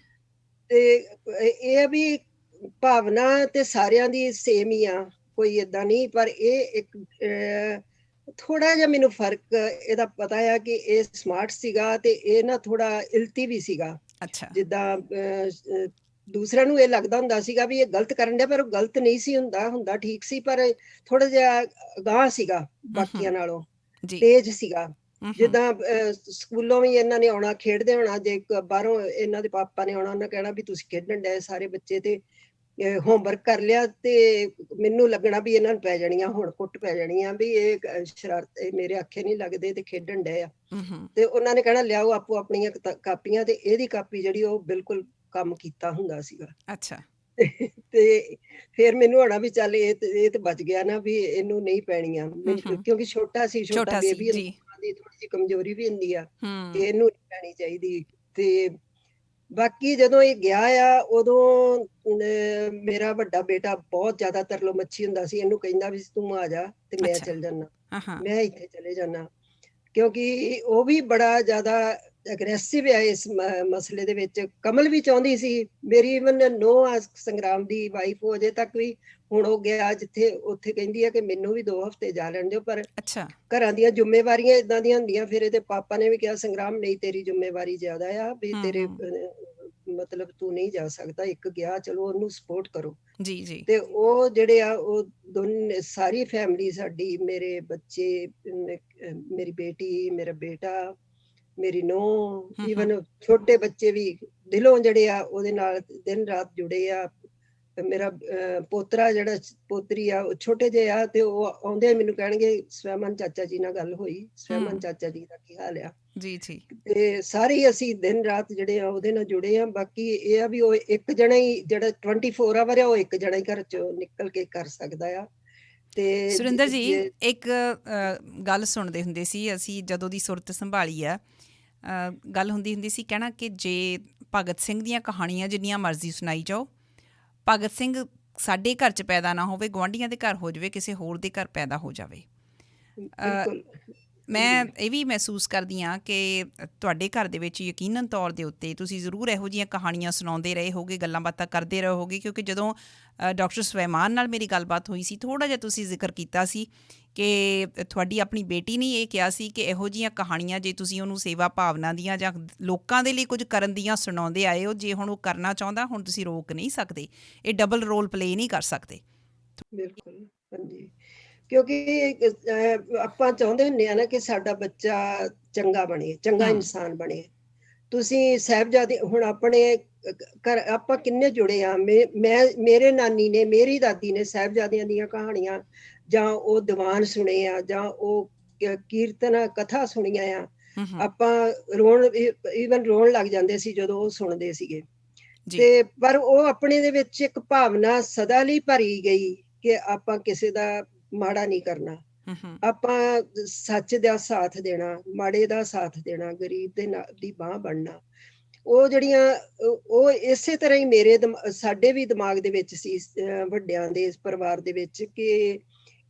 ਤੇ ਇਹ ਵੀ ਭਾਵਨਾ ਤੇ ਸਾਰਿਆਂ ਦੀ ਸੇਮ ਹੀ ਆ, ਕੋਈ ਏਦਾਂ ਨਹੀਂ। ਪਰ ਇਹ ਇੱਕ ਥੋੜਾ ਜਿਹਾ ਮੈਨੂੰ ਫਰਕ ਇਹਦਾ ਪਤਾ ਆ ਕਿ ਇਹ ਸਮਾਰਟ ਸੀਗਾ ਤੇ ਇਹ ਨਾ ਥੋੜਾ ਇਲਤੀ ਵੀ ਸੀਗਾ। ਜਿੱਦਾਂ ਦੂਸਰਿਆਂ ਨੂੰ ਇਹ ਲੱਗਦਾ ਹੁੰਦਾ ਸੀਗਾ ਵੀ ਇਹ ਗਲਤ ਕਰਨ ਡਿਆ, ਪਰ ਉਹ ਗਲਤ ਨਹੀਂ ਸੀ ਹੁੰਦਾ ਠੀਕ ਸੀ, ਪਰ ਥੋੜਾ ਜਿਹਾ ਅਗਾਂਹ ਸੀਗਾ ਬਾਕੀਆਂ ਨਾਲੋਂ, ਤੇਜ਼ ਸੀਗਾ। ਜਿੱਦਾਂ ਸਕੂਲੋਂ ਵੀ ਇਹਨਾਂ ਨੇ ਆਉਣਾ, ਖੇਡਦੇ ਹੋਣਾ, ਜੇ ਬਾਹਰੋਂ ਇਹਨਾਂ ਦੇ ਪਾਪਾ ਨੇ ਆਉਣਾ, ਉਹਨਾਂ ਕਹਿਣਾ ਵੀ ਤੁਸੀਂ ਖੇਡਣ ਡਏ ਸਾਰੇ ਬੱਚੇ ਤੇ ਹੋਮਵਰਕ ਕਰ ਲਿਆ, ਤੇ ਮੈਨੂੰ ਲੱਗਣਾ ਵੀ ਇਹਨਾਂ ਨੂੰ ਪੈ ਜਾਣੀਆਂ, ਹੁਣ ਕੁੱਟ ਪੈ ਜਾਣੀਆਂ ਵੀ ਇਹ ਸ਼ਰਾਰਤ ਮੇਰੇ ਆਖੇ ਨਹੀਂ ਲੱਗਦੇ ਤੇ ਖੇਡਣ ਡਏ ਆ। ਤੇ ਉਹਨਾਂ ਨੇ ਕਹਿਣਾ ਲਿਆਓ ਆਪੋ ਆਪਣੀਆਂ ਕਾਪੀਆਂ, ਤੇ ਇਹਦੀ ਕਾਪੀ ਜਿਹੜੀ ਉਹ ਬਿਲਕੁਲ ਕੰਮ ਕੀਤਾ ਹੁੰਦਾ ਸੀਗਾ। ਅੱਛਾ। ਤੇ ਫਿਰ ਮੈਨੂੰ ਹੋਣਾ ਵੀ ਚੱਲ ਇਹ ਤੇ ਬਚ ਗਿਆ ਨਾ, ਵੀ ਇਹਨੂੰ ਨਹੀਂ ਪੈਣੀਆਂ, ਕਿਉਂਕਿ ਛੋਟਾ ਛੋਟਾ ਸੀ ਬੇਬੀ ਜੀ। ਦੀ ਥੋੜੀ ਜਿਹੀ ਕਮਜ਼ੋਰੀ ਵੀ ਹੁੰਦੀ ਆ, ਤੇ ਹੂੰ ਇਹਨੂੰ ਨਹੀਂ ਪੈਣੀ ਚਾਹੀਦੀ। ਤੇ ਬਾਕੀ ਜਦੋਂ ਇਹ ਗਿਆ ਆ, ਉਦੋਂ ਮੇਰਾ ਵੱਡਾ ਬੇਟਾ ਬਹੁਤ ਜ਼ਿਆਦਾ ਤਰਲੋ ਮੱਛੀ ਹੁੰਦਾ ਸੀ, ਇਹਨੂੰ ਕਹਿੰਦਾ ਵੀ ਤੂੰ ਆ ਜਾ ਤੇ ਮੈਂ ਅੱਛਾ। ਚੱਲ ਜਾਣਾ, ਹਾਂ ਹਾਂ ਮੈਂ ਇੱਥੇ ਚਲੇ ਜਾਣਾ, ਕਿਉਂਕਿ ਉਹ ਵੀ ਬੜਾ ਜ਼ਿਆਦਾ ਅਗਰੈਸਿਵ ਆ ਇਸ ਮਸਲੇ ਦੇ ਵਿੱਚ। ਕਮਲ ਵੀ ਚਾਹੁੰਦੀ ਸੀ, ਮੇਰੀ ਇਵਨ ਨੋ ਸੰਗਰਾਮ ਦੀ ਵਾਈਫ ਹੋ ਅਜੇ ਤੱਕ ਵੀ, ਹੁਣ ਉਹ ਗਿਆ ਜਿੱਥੇ, ਉੱਥੇ ਕਹਿੰਦੀ ਆ ਕਿ ਮੈਨੂੰ ਵੀ 2 ਹਫ਼ਤੇ ਜਾ ਲੈਣ ਦਿਓ, ਪਰ ਅੱਛਾ ਘਰਾਂ ਦੀਆਂ ਜ਼ਿੰਮੇਵਾਰੀਆਂ ਇਦਾਂ ਦੀਆਂ ਹੁੰਦੀਆਂ। ਫਿਰ ਇਹਦੇ ਪਾਪਾ ਨੇ ਵੀ ਕਿਹਾ ਸੰਗਰਾਮ ਨਹੀਂ, ਤੇਰੀ ਜ਼ਿੰਮੇਵਾਰੀ ਜ਼ਿਆਦਾ ਆ, ਵੀ ਤੇਰੇ ਮਤਲਬ ਤੂੰ ਨਹੀਂ ਜਾ ਸਕਦਾ, ਇੱਕ ਗਿਆ, ਚਲੋ ਉਹਨੂੰ ਸਪੋਰਟ ਕਰੋ। ਜੀ ਜੀ। ਤੇ ਉਹ ਜਿਹੜੇ ਆ, ਉਹ ਦੋਨੇ ਸਾਰੀ ਫੈਮਿਲੀ ਸਾਡੀ, ਮੇਰੇ ਬੱਚੇ, ਮੇਰੀ ਬੇਟੀ, ਮੇਰਾ ਬੇਟਾ, ਮੇਰੀ ਨੂੰਹ, ਈਵਨ ਛੋਟੇ ਬੱਚੇ ਵੀ ਦਿਲੋਂ ਜਿਹੜੇ ਆ ਉਹਦੇ ਨਾਲ ਦਿਨ ਰਾਤ ਜੁੜੇ ਆ। ਮੇਰਾ ਪੋਤਰਾ ਜਿਹੜਾ ਪੋਤਰੀ ਆ, ਉਹ ਛੋਟੇ ਜਿਹੇ ਆ, ਤੇ ਉਹ ਆਉਂਦੇ ਮੈਨੂੰ ਕਹਿਣਗੇ ਸਵੈਮਨ ਚਾਚਾ ਜੀ ਨਾਲ ਗੱਲ ਹੋਈ, ਸਵੈਮਨ ਚਾਚਾ ਜੀ ਦਾ ਕੀ ਹਾਲ ਆ। ਜੀ ਜੀ। ਤੇ ਸਾਰੇ ਅਸੀਂ ਦਿਨ ਰਾਤ ਜਿਹੜੇ ਆ ਉਹਦੇ ਨਾਲ ਜੁੜੇ ਆ। ਬਾਕੀ ਇਹ ਆ ਵੀ ਉਹ ਇੱਕ ਜਣਾ ਹੀ ਜਿਹੜਾ 24 ਆਵਰ ਆ, ਉਹ ਇੱਕ ਜਣਾ ਹੀ ਘਰ ਚੋਂ ਨਿਕਲ ਕੇ ਕਰ ਸਕਦਾ ਆ। ਤੇ ਸੁਰਿੰਦਰ ਜੀ, ਇੱਕ ਗੱਲ ਸੁਣਦੇ ਹੁੰਦੇ ਸੀ ਅਸੀਂ ਜਦੋਂ ਦੀ ਸੁਰਤ ਸੰਭਾਲੀ ਆ, ਗੱਲ ਹੁੰਦੀ ਸੀ ਕਹਿਣਾ ਕਿ ਜੇ ਭਗਤ ਸਿੰਘ ਦੀਆਂ ਕਹਾਣੀਆਂ ਜਿੰਨੀਆਂ ਮਰਜ਼ੀ ਸੁਣਾਈ ਜਾਓ, ਭਗਤ ਸਿੰਘ ਸਾਡੇ ਘਰ 'ਚ ਪੈਦਾ ਨਾ ਹੋਵੇ, ਗੁਆਂਢੀਆਂ ਦੇ ਘਰ ਹੋ ਜਾਵੇ, ਕਿਸੇ ਹੋਰ ਦੇ ਘਰ ਪੈਦਾ ਹੋ ਜਾਵੇ। ਮੈਂ ਇਹ ਵੀ ਮਹਿਸੂਸ ਕਰਦੀ ਹਾਂ ਕਿ ਤੁਹਾਡੇ ਘਰ ਦੇ ਵਿੱਚ ਯਕੀਨਨ ਤੌਰ ਦੇ ਉੱਤੇ ਤੁਸੀਂ ਜ਼ਰੂਰ ਇਹੋ ਜਿਹੀਆਂ ਕਹਾਣੀਆਂ ਸੁਣਾਉਂਦੇ ਰਹੇ ਹੋਗੇ, ਗੱਲਾਂ ਬਾਤਾਂ ਕਰਦੇ ਰਹੇ ਹੋਗੇ, ਕਿਉਂਕਿ ਜਦੋਂ ਡਾਕਟਰ ਸੁਲੇਮਾਨ ਨਾਲ ਮੇਰੀ ਗੱਲਬਾਤ ਹੋਈ ਸੀ, ਥੋੜ੍ਹਾ ਜਿਹਾ ਤੁਸੀਂ ਜ਼ਿਕਰ ਕੀਤਾ ਸੀ ਕਿ ਤੁਹਾਡੀ ਆਪਣੀ ਬੇਟੀ ਨੇ ਇਹ ਕਿਹਾ ਸੀ ਕਿ ਇਹੋ ਜਿਹੀਆਂ ਕਹਾਣੀਆਂ ਜੇ ਤੁਸੀਂ ਉਹਨੂੰ ਸੇਵਾ ਭਾਵਨਾ ਦੀਆਂ ਜਾਂ ਲੋਕਾਂ ਦੇ ਲਈ ਕੁਝ ਕਰਨ ਦੀਆਂ ਸੁਣਾਉਂਦੇ ਆਏ ਹੋ, ਜੇ ਹੁਣ ਉਹ ਕਰਨਾ ਚਾਹੁੰਦਾ, ਹੁਣ ਤੁਸੀਂ ਰੋਕ ਨਹੀਂ ਸਕਦੇ, ਇਹ ਡਬਲ ਰੋਲ ਪਲੇ ਨਹੀਂ ਕਰ ਸਕਦੇ। ਬਿਲਕੁਲ, ਹਾਂਜੀ, ਕਿਉਂਕਿ ਆਪਾਂ ਚਾਹੁੰਦੇ ਹੁੰਦੇ ਆ ਨਾ ਕਿ ਸਾਡਾ ਬੱਚਾ ਚੰਗਾ ਬਣੇ, ਚੰਗਾ ਇਨਸਾਨ ਬਣੇ। ਤੁਸੀਂ ਸਾਹਿਬਜ਼ਾਦੇ ਹੁਣ ਆਪਣੇ ਘਰ ਆਪਾਂ ਕਿੰਨੇ ਜੁੜੇ ਆ। ਮੇਰੇ ਨਾਨੀ ਨੇ, ਮੇਰੀ ਦਾਦੀ ਨੇ ਸਾਹਿਬਜ਼ਾਦਿਆਂ ਦੀਆਂ ਕਹਾਣੀਆਂ ਜਾਂ ਉਹ ਦੀਵਾਨ ਸੁਣੇ ਆ, ਜਾਂ ਉਹ ਕੀਰਤਨ ਕਥਾ ਸੁਣੀਆਂ ਆ। ਆਪਾਂ ਈਵਨ ਰੋਣ ਲੱਗ ਜਾਂਦੇ ਸੀ ਜਦੋਂ ਉਹ ਸੁਣਦੇ ਸੀਗੇ। ਤੇ ਪਰ ਉਹ ਆਪਣੇ ਦੇ ਵਿੱਚ ਇੱਕ ਭਾਵਨਾ ਸਦਾ ਲਈ ਭਰੀ ਗਈ ਕਿ ਆਪਾਂ ਕਿਸੇ ਦਾ ਮਾੜਾ ਨਹੀਂ ਕਰਨਾ, ਆਪਾਂ ਸੱਚ ਦਾ ਸਾਥ ਦੇਣਾ, ਮਾੜੇ ਦਾ ਸਾਥ ਦੇਣਾ, ਗਰੀਬ ਦੇ ਦੀ ਬਾਂਹ ਬਣਨਾ। ਉਹ ਜਿਹੜੀਆਂ ਉਹ ਇਸੇ ਤਰ੍ਹਾਂ ਹੀ ਸਾਡੇ ਵੀ ਦਿਮਾਗ ਦੇ ਵਿੱਚ ਸੀ, ਵੱਡਿਆਂ ਦੇ ਪਰਿਵਾਰ ਦੇ ਵਿੱਚ, ਕਿ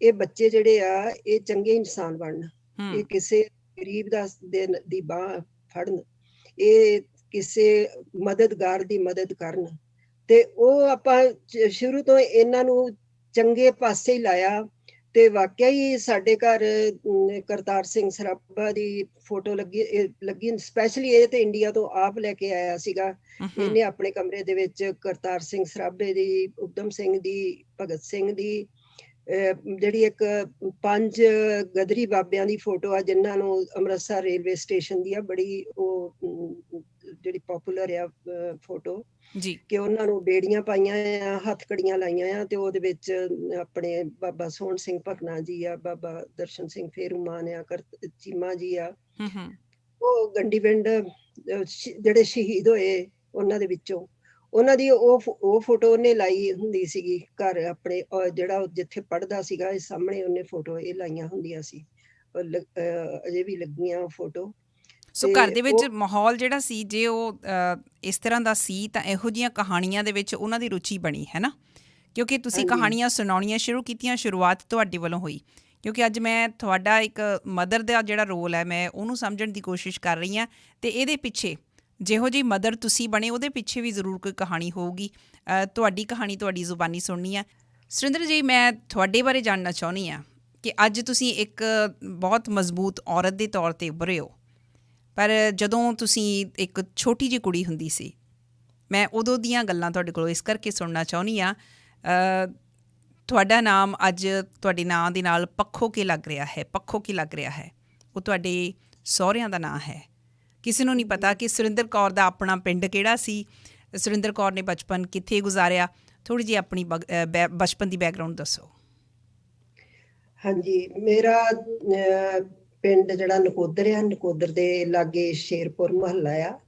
ਇਹ ਬੱਚੇ ਜਿਹੜੇ ਆ ਇਹ ਚੰਗੇ ਇਨਸਾਨ ਬਣਨ, ਇਹ ਕਿਸੇ ਗਰੀਬ ਦੀ ਬਾਂਹ ਫੜਨ, ਇਹ ਕਿਸੇ ਮਦਦਗਾਰ ਦੀ ਮਦਦ ਕਰਨ। ਤੇ ਉਹ ਆਪਾਂ ਸ਼ੁਰੂ ਤੋਂ ਇਹਨਾਂ ਨੂੰ ਚੰਗੇ ਪਾਸੇ ਹੀ ਲਾਇਆ। ਤੇ ਵਾਕਿਆ ਹੀ ਸਾਡੇ ਘਰ ਕਰਤਾਰ ਸਿੰਘ ਸਰਾਭਾ ਦੀ ਫੋਟੋ ਲੱਗੀ ਸਪੈਸ਼ਲੀ, ਇਹ ਤੇ ਇੰਡੀਆ ਤੋਂ ਆਪ ਲੈ ਕੇ ਆਇਆ ਸੀਗਾ। ਇਹਨੇ ਆਪਣੇ ਕਮਰੇ ਦੇ ਵਿੱਚ ਕਰਤਾਰ ਸਿੰਘ ਸਰਾਭੇ ਦੀ, ਊਧਮ ਸਿੰਘ ਦੀ, ਭਗਤ ਸਿੰਘ ਦੀ, ਜਿਹੜੀ ਇੱਕ 5 ਗਦਰੀ ਬਾਬਿਆਂ ਦੀ ਫੋਟੋ ਆ, ਜਿਨ੍ਹਾਂ ਨੂੰ ਅੰਮ੍ਰਿਤਸਰ ਰੇਲਵੇ ਸਟੇਸ਼ਨ ਦੀ ਆ, ਬੜੀ ਉਹ ਜਿਹੜੀ ਪਪੂਲਰ ਆ ਫੋਟੋ, ਕਿ ਉਹਨਾਂ ਨੂੰ ਬੇੜੀਆਂ ਪਾਈਆਂ ਆ, ਹੱਥਕੜੀਆਂ ਲਾਈਆਂ ਆ, ਤੇ ਉਹਦੇ ਵਿੱਚ ਆਪਣੇ ਬਾਬਾ ਸੋਹਣ ਸਿੰਘ ਭਕਨਾ ਜੀ ਆ, ਬਾਬਾ ਦਰਸ਼ਨ ਸਿੰਘ ਫੇਰੂਮਾਨ ਆ, ਚੀਮਾ ਜੀ ਆ, ਉਹ ਗੰਡੀ ਪਿੰਡ ਜਿਹੜੇ ਸ਼ਹੀਦ ਹੋਏ ਉਹਨਾਂ ਦੇ ਵਿੱਚੋਂ, ਉਹਨਾਂ ਦੀ ਉਹ ਫੋਟੋ ਉਹਨੇ ਲਾਈ ਹੁੰਦੀ ਸੀਗੀ ਘਰ ਆਪਣੇ, ਜਿਹੜਾ ਜਿੱਥੇ ਪੜ੍ਹਦਾ ਸੀਗਾ ਇਹ ਸਾਹਮਣੇ ਉਹਨੇ ਫੋਟੋ ਇਹ ਲਾਈਆਂ ਹੁੰਦੀਆਂ ਸੀ, ਅਜੇ ਵੀ ਲੱਗੀਆਂ ਫੋਟੋ। ਸੋ ਘਰ ਦੇ ਵਿੱਚ ਮਾਹੌਲ ਜਿਹੜਾ ਸੀ, ਜੇ ਉਹ ਇਸ ਤਰ੍ਹਾਂ ਦਾ ਸੀ, ਤਾਂ ਇਹੋ ਜਿਹੀਆਂ ਕਹਾਣੀਆਂ ਦੇ ਵਿੱਚ ਉਹਨਾਂ ਦੀ ਰੁਚੀ ਬਣੀ, ਹੈ ਨਾ? ਕਿਉਂਕਿ ਤੁਸੀਂ ਕਹਾਣੀਆਂ ਸੁਣਾਉਣੀਆਂ ਸ਼ੁਰੂ ਕੀਤੀਆਂ, ਸ਼ੁਰੂਆਤ ਤੁਹਾਡੇ ਵੱਲੋਂ ਹੋਈ। ਕਿਉਂਕਿ ਅੱਜ ਮੈਂ ਤੁਹਾਡਾ ਇੱਕ ਮਦਰ ਦਾ ਜਿਹੜਾ ਰੋਲ ਹੈ, ਮੈਂ ਉਹਨੂੰ ਸਮਝਣ ਦੀ ਕੋਸ਼ਿਸ਼ ਕਰ ਰਹੀ ਹਾਂ, ਅਤੇ ਇਹਦੇ ਪਿੱਛੇ ਜਿਹੋ ਜਿਹੀ ਮਦਰ ਤੁਸੀਂ ਬਣੇ, ਉਹਦੇ ਪਿੱਛੇ ਵੀ ਜ਼ਰੂਰ ਕੋਈ ਕਹਾਣੀ ਹੋਊਗੀ। ਤੁਹਾਡੀ ਕਹਾਣੀ ਤੁਹਾਡੀ ਜ਼ੁਬਾਨੀ ਸੁਣਨੀ ਹੈ। ਸੁਰਿੰਦਰ ਜੀ, ਮੈਂ ਤੁਹਾਡੇ ਬਾਰੇ ਜਾਣਨਾ ਚਾਹੁੰਦੀ ਹਾਂ ਕਿ ਅੱਜ ਤੁਸੀਂ ਇੱਕ ਬਹੁਤ ਮਜ਼ਬੂਤ ਔਰਤ ਦੇ ਤੌਰ 'ਤੇ ਉੱਭਰੇ ਹੋ, ਪਰ ਜਦੋਂ ਤੁਸੀਂ ਇੱਕ ਛੋਟੀ ਜਿਹੀ ਕੁੜੀ ਹੁੰਦੀ ਸੀ, ਮੈਂ ਉਦੋਂ ਦੀਆਂ ਗੱਲਾਂ ਤੁਹਾਡੇ ਕੋਲੋਂ ਇਸ ਕਰਕੇ ਸੁਣਨਾ ਚਾਹੁੰਦੀ ਹਾਂ। ਤੁਹਾਡਾ ਨਾਮ ਅੱਜ ਤੁਹਾਡੇ ਨਾਂ ਦੇ ਨਾਲ ਪੱਖੋ ਕੇ ਲੱਗ ਰਿਹਾ ਹੈ, ਪੱਖੋ ਕੀ ਲੱਗ ਰਿਹਾ ਹੈ, ਉਹ ਤੁਹਾਡੇ ਸਹੁਰਿਆਂ ਦਾ ਨਾਂ ਹੈ। ਕਿਸੇ ਨੂੰ ਨਹੀਂ ਪਤਾ ਕਿ ਸੁਰਿੰਦਰ ਕੌਰ ਦਾ ਆਪਣਾ ਪਿੰਡ ਕਿਹੜਾ ਸੀ, ਸੁਰਿੰਦਰ ਕੌਰ ਨੇ ਬਚਪਨ ਕਿੱਥੇ ਗੁਜ਼ਾਰਿਆ। ਥੋੜ੍ਹੀ ਜਿਹੀ ਆਪਣੀ ਬਚਪਨ ਦੀ ਬੈਕਗਰਾਊਂਡ ਦੱਸੋ। ਹਾਂਜੀ, ਮੇਰਾ ਪਿੰਡ ਜਿਹੜਾ ਨਕੋਦਰ ਆ, ਨਕੋਦਰ ਦੇ ਲਾਗੇ ਸ਼ੇਰਪੁਰ ਮੁਹੱਲਾ ਆ,